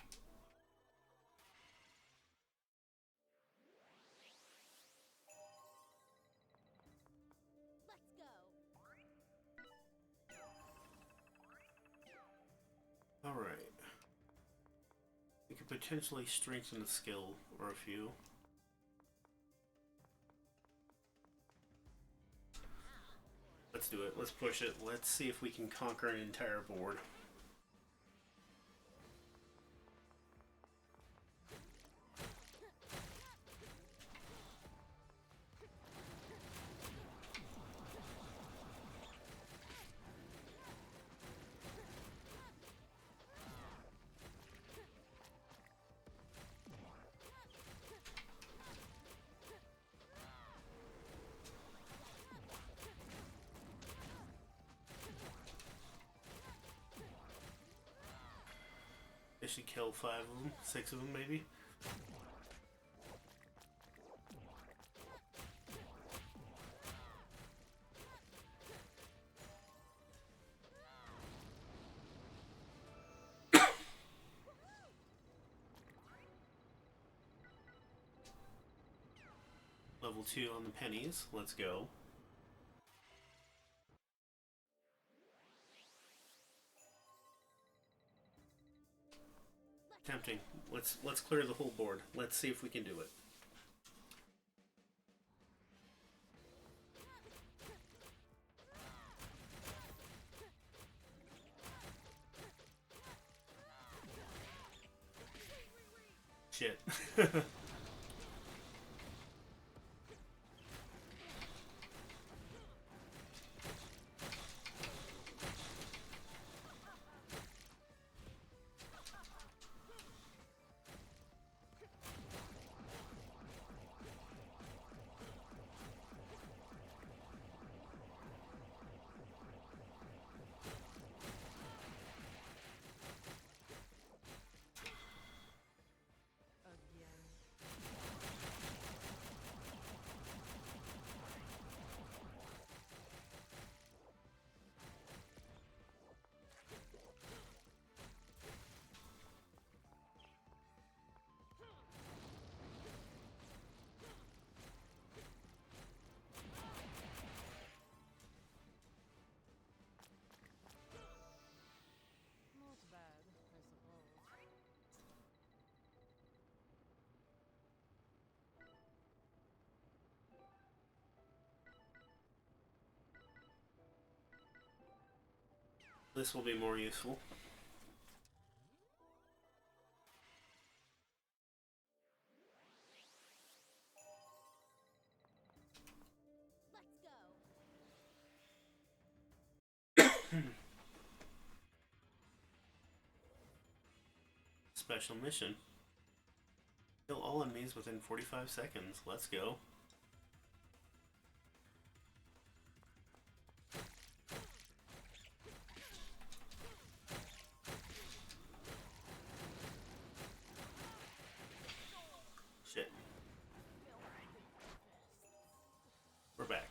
Let's go. Alright. We could potentially strengthen a skill or a few. Let's do it. Let's push it. Let's see if we can conquer an entire board. I should kill 5 of them, 6 of them maybe. Level 2 on the pennies. Let's go. Tempting. Let's clear the whole board. Let's see if we can do it. Shit. Not bad, I suppose. This will be more useful. Let's go. Special mission. Kill all enemies within 45 seconds. Let's go. Shit. We're back.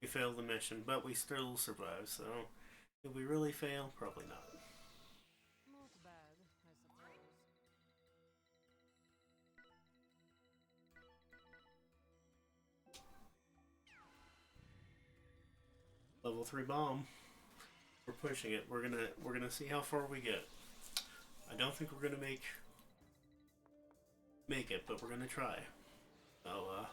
We failed the mission, but we still survived, so did we really fail? Probably not. Not bad, I suppose. Level 3 bomb. We're pushing it. We're gonna see how far we get. I don't think we're gonna make it, but we're gonna try. So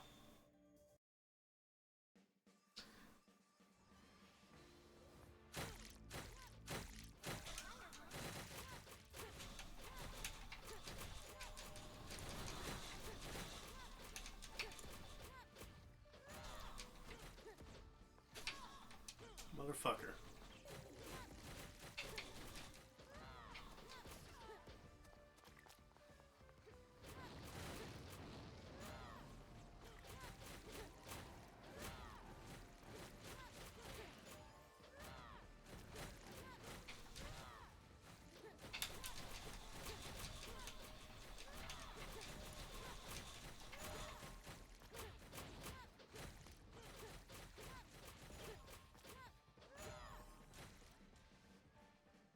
motherfucker.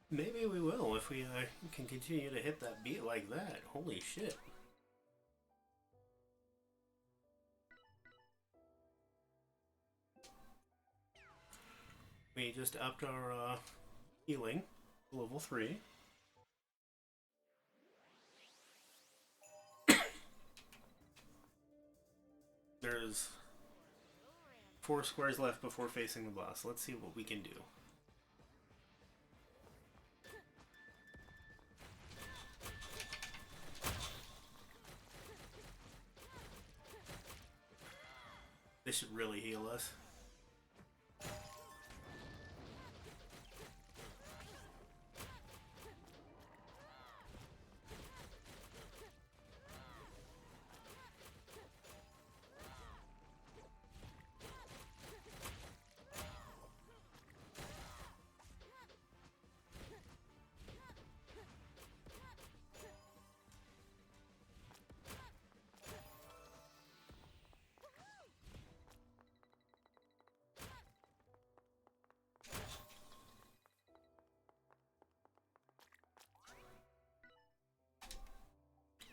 Maybe we will if we can continue to hit that beat like that. Holy shit. We just upped our healing to level 3. There's 4 squares left before facing the boss. Let's see what we can do. This should really heal us.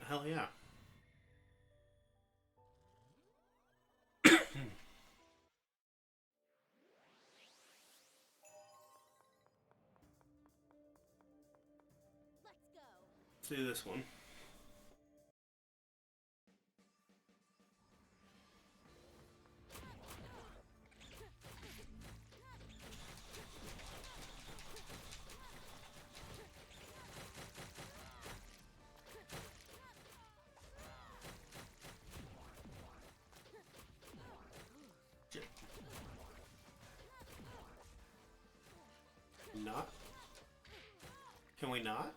Hell yeah. Let's do this one. Shit. Not? Can we not?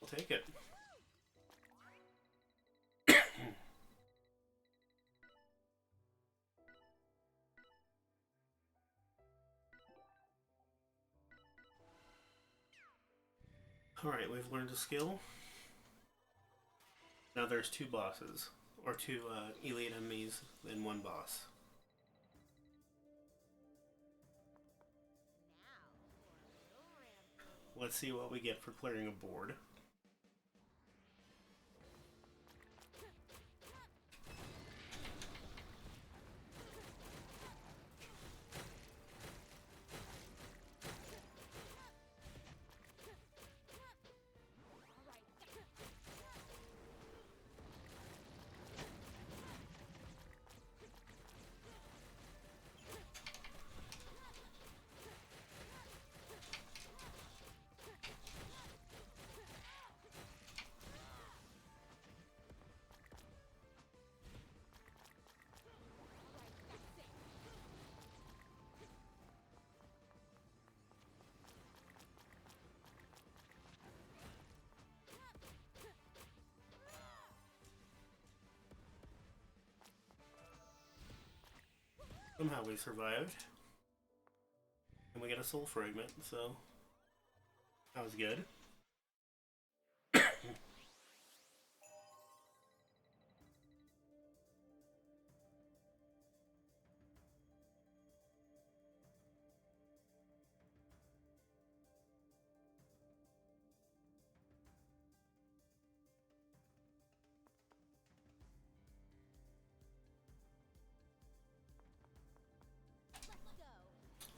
We'll take it. Alright, we've learned a skill. Now there's 2 bosses, or 2 elite enemies and 1 boss. Let's see what we get for clearing a board. Somehow we survived. And we get a soul fragment, so that was good.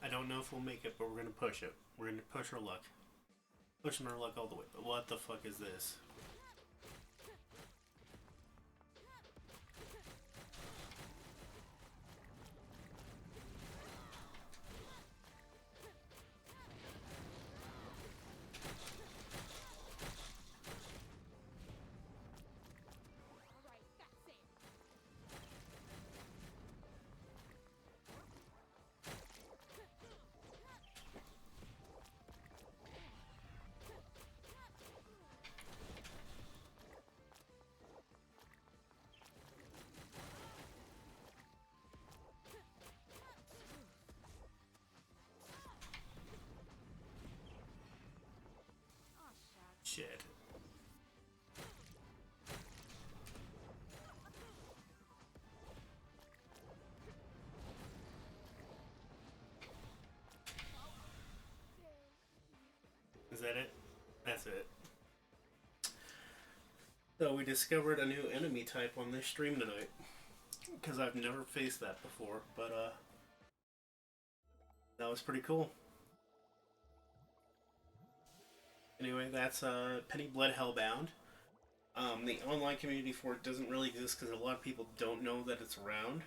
I don't know if we'll make it, but we're gonna push it. We're gonna push our luck. Pushing our luck all the way. But what the fuck is this? Shit. Is that it? That's it. So we discovered a new enemy type on this stream tonight. Because I've never faced that before, but that was pretty cool. Anyway, that's Penny Blood Hellbound. The online community for it doesn't really exist because a lot of people don't know that it's around.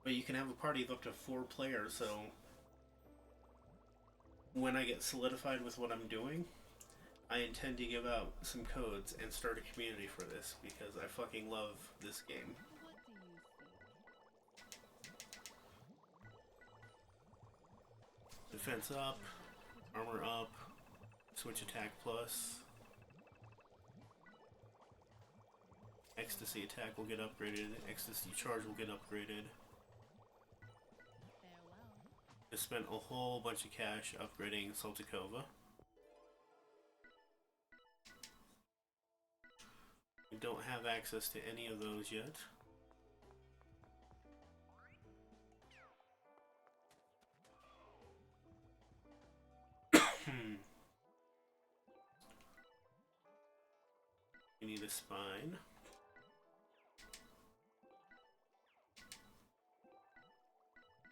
But you can have a party of up to 4 players, so when I get solidified with what I'm doing, I intend to give out some codes and start a community for this because I fucking love this game. Defense up, armor up, switch attack plus. Ecstasy attack will get upgraded, ecstasy charge will get upgraded. Farewell. I spent a whole bunch of cash upgrading Saltikova. We don't have access to any of those yet. We need a spine.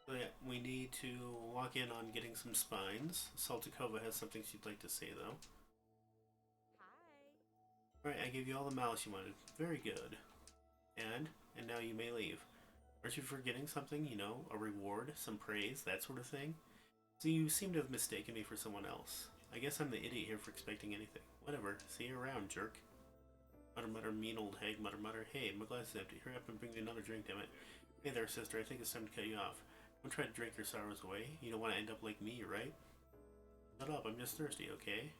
So yeah, we need to walk in on getting some spines. Saltikova has something she'd like to say though. Alright, I gave you all the malice you wanted. Very good. And now you may leave. Aren't you forgetting something? You know, a reward, some praise, that sort of thing? So you seem to have mistaken me for someone else. I guess I'm the idiot here for expecting anything. Whatever. See you around, jerk. Mutter, mutter, mean old hag. Mutter, mutter. Hey, my glass is empty. Hurry up and bring me another drink, damn it. Hey there, sister. I think it's time to cut you off. Don't try to drink your sorrows away. You don't want to end up like me, right? Shut up. I'm just thirsty, okay?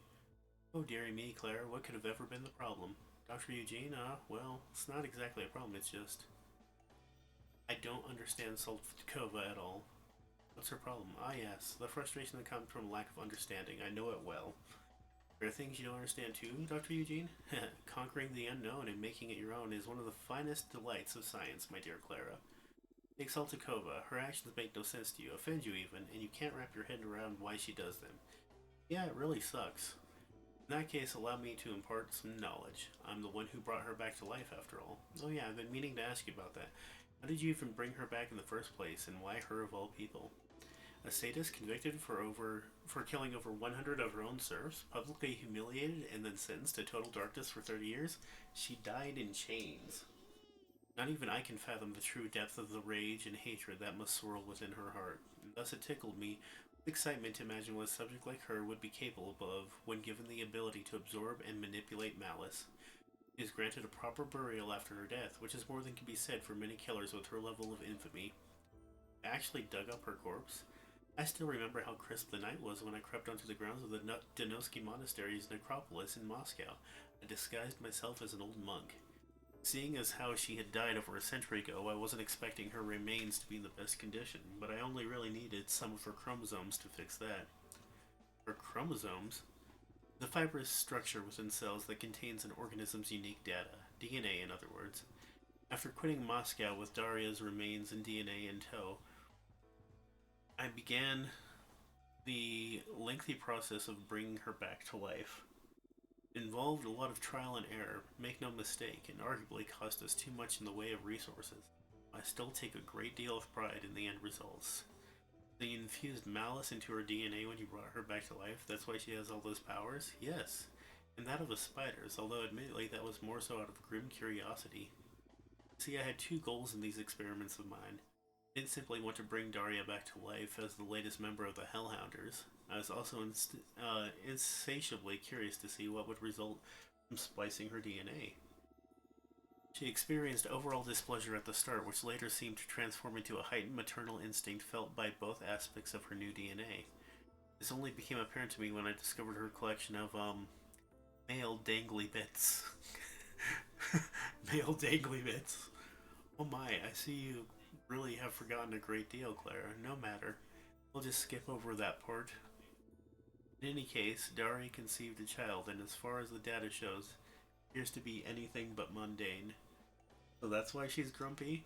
Oh, dearie me, Claire. What could have ever been the problem? Dr. Eugene? Well, it's not exactly a problem. It's just... I don't understand Saltkova at all. What's her problem? Ah, yes. The frustration that comes from lack of understanding. I know it well. There are things you don't understand too, Dr. Eugene? Conquering the unknown and making it your own is one of the finest delights of science, my dear Clara. Take Saltikova. Her actions make no sense to you, offend you even, and you can't wrap your head around why she does them. Yeah, it really sucks. In that case, allow me to impart some knowledge. I'm the one who brought her back to life, after all. Oh yeah, I've been meaning to ask you about that. How did you even bring her back in the first place, and why her of all people? A sadist convicted for killing over 100 of her own serfs, publicly humiliated, and then sentenced to total darkness for 30 years? She died in chains. Not even I can fathom the true depth of the rage and hatred that must swirl within her heart. And thus it tickled me with excitement to imagine what a subject like her would be capable of when given the ability to absorb and manipulate malice. She is granted a proper burial after her death, which is more than can be said for many killers with her level of infamy. I actually dug up her corpse. I still remember how crisp the night was when I crept onto the grounds of the Donosky Monastery's necropolis in Moscow. I disguised myself as an old monk. Seeing as how she had died over a century ago, I wasn't expecting her remains to be in the best condition, but I only really needed some of her chromosomes to fix that. Her chromosomes? The fibrous structure within cells that contains an organism's unique data. DNA, in other words. After quitting Moscow with Daria's remains and DNA in tow, I began the lengthy process of bringing her back to life. It involved a lot of trial and error, make no mistake, and arguably cost us too much in the way of resources. I still take a great deal of pride in the end results. They infused malice into her DNA when you brought her back to life. That's why she has all those powers? Yes. And that of a spider's, although admittedly that was more so out of grim curiosity. See, I had two goals in these experiments of mine. I didn't simply want to bring Daria back to life as the latest member of the Hellhounders. I was also insatiably curious to see what would result from splicing her DNA. She experienced overall displeasure at the start, which later seemed to transform into a heightened maternal instinct felt by both aspects of her new DNA. This only became apparent to me when I discovered her collection of, male dangly bits. Male dangly bits. Oh my, I see you really have forgotten a great deal, Clara. No matter. We'll just skip over that part. In any case, Dari conceived a child, and as far as the data shows, appears to be anything but mundane. So that's why she's grumpy?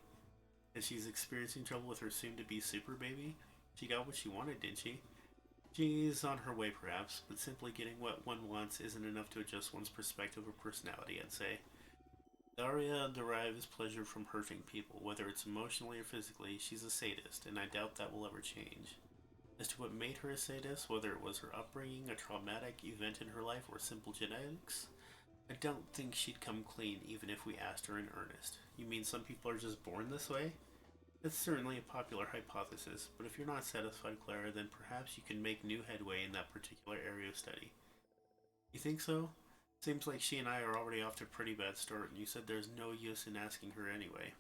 And she's experiencing trouble with her soon-to-be super baby? She got what she wanted, didn't she? She's on her way, perhaps, but simply getting what one wants isn't enough to adjust one's perspective or personality, I'd say. Daria derives pleasure from hurting people, whether it's emotionally or physically. She's a sadist, and I doubt that will ever change. As to what made her a sadist, whether it was her upbringing, a traumatic event in her life, or simple genetics, I don't think she'd come clean even if we asked her in earnest. You mean some people are just born this way? It's certainly a popular hypothesis, but if you're not satisfied, Clara, then perhaps you can make new headway in that particular area of study. You think so? Seems like she and I are already off to a pretty bad start, and you said there's no use in asking her anyway.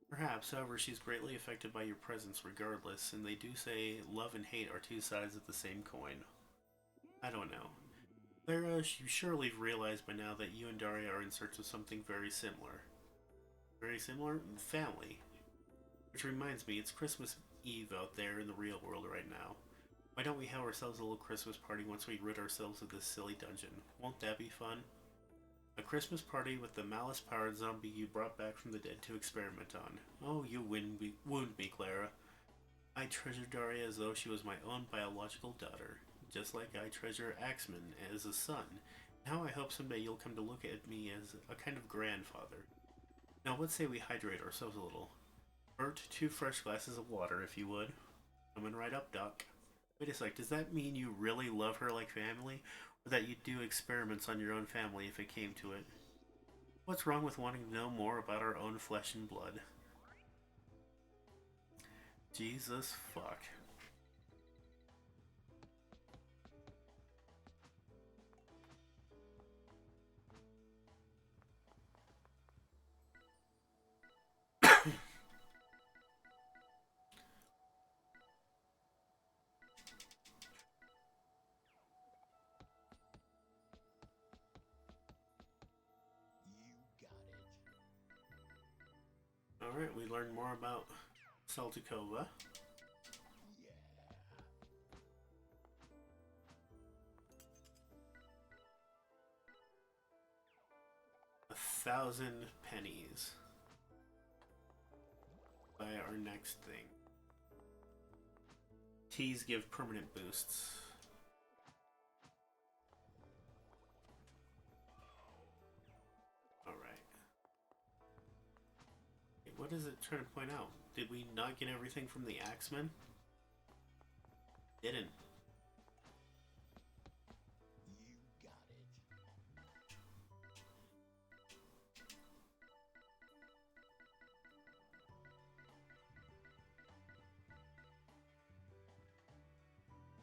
Perhaps, however, she's greatly affected by your presence regardless, and they do say love and hate are two sides of the same coin. I don't know. Clara, you surely realize by now that you and Daria are in search of something very similar. Very similar? Family. Which reminds me, it's Christmas Eve out there in the real world right now. Why don't we have ourselves a little Christmas party once we rid ourselves of this silly dungeon? Won't that be fun? A Christmas party with the malice-powered zombie you brought back from the dead to experiment on. Oh, you wound me, Clara. I treasure Daria as though she was my own biological daughter, just like I treasure Axeman as a son. Now I hope someday you'll come to look at me as a kind of grandfather. Now let's say we hydrate ourselves a little. Bert, 2 fresh glasses of water, if you would. Coming right up, Doc. Wait a sec, does that mean you really love her like family? Or that you'd do experiments on your own family if it came to it? What's wrong with wanting to know more about our own flesh and blood? Jesus fuck. Alright, we learned more about Saltikova. Yeah. 1,000 pennies. Buy our next thing. Teas give permanent boosts. Alright. What is it trying to point out? Did we not get everything from the Axeman? Didn't. You got it.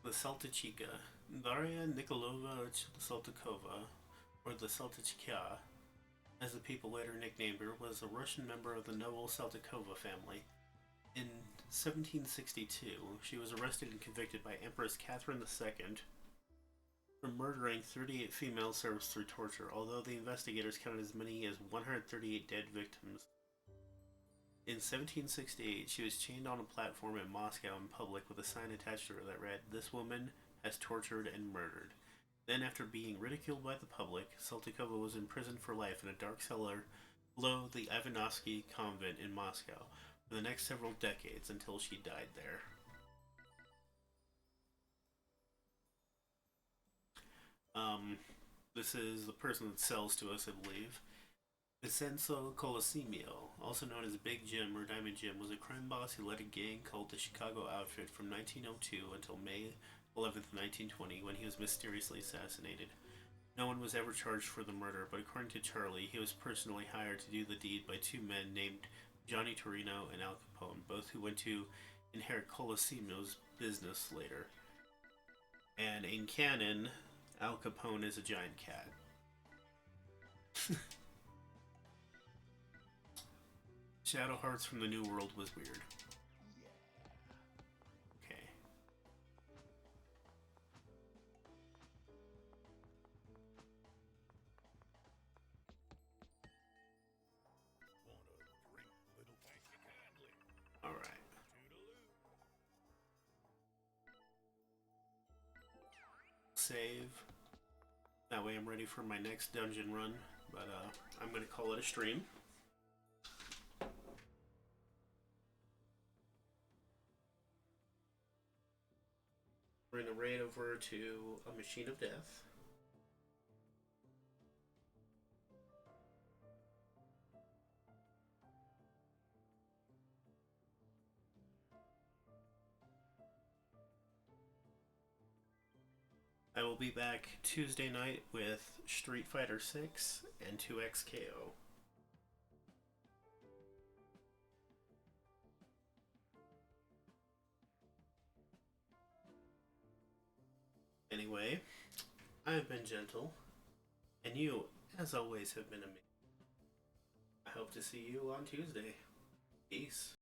The Saltichika. Daria Nikolova Saltikova, or the Saltichka, as the people later nicknamed her, was a Russian member of the noble Saltikova family. In 1762, she was arrested and convicted by Empress Catherine II for murdering 38 female serfs through torture, although the investigators counted as many as 138 dead victims. In 1768, she was chained on a platform in Moscow in public with a sign attached to her that read, "This woman has tortured and murdered." Then, after being ridiculed by the public, Saltikova was imprisoned for life in a dark cellar below the Ivanovsky convent in Moscow for the next several decades until she died there. This is the person that sells to us, I believe. Vincenzo Colosimio, also known as Big Jim or Diamond Jim, was a crime boss who led a gang called the Chicago Outfit from 1902 until May 11th, 1920, when he was mysteriously assassinated. No one was ever charged for the murder, but according to Charlie, he was personally hired to do the deed by two men named Johnny Torino and Al Capone, both who went to inherit Colosimio's business later. And in canon, Al Capone is a giant cat. Shadow Hearts from the New World was weird. Okay. Alright. Save. That way I'm ready for my next dungeon run, but I'm going to call it a stream. We're going to raid over to a Machine of Death. I will be back Tuesday night with Street Fighter 6 and 2XKO. Anyway, I've been gentle, and you, as always, have been amazing. I hope to see you on Tuesday. Peace.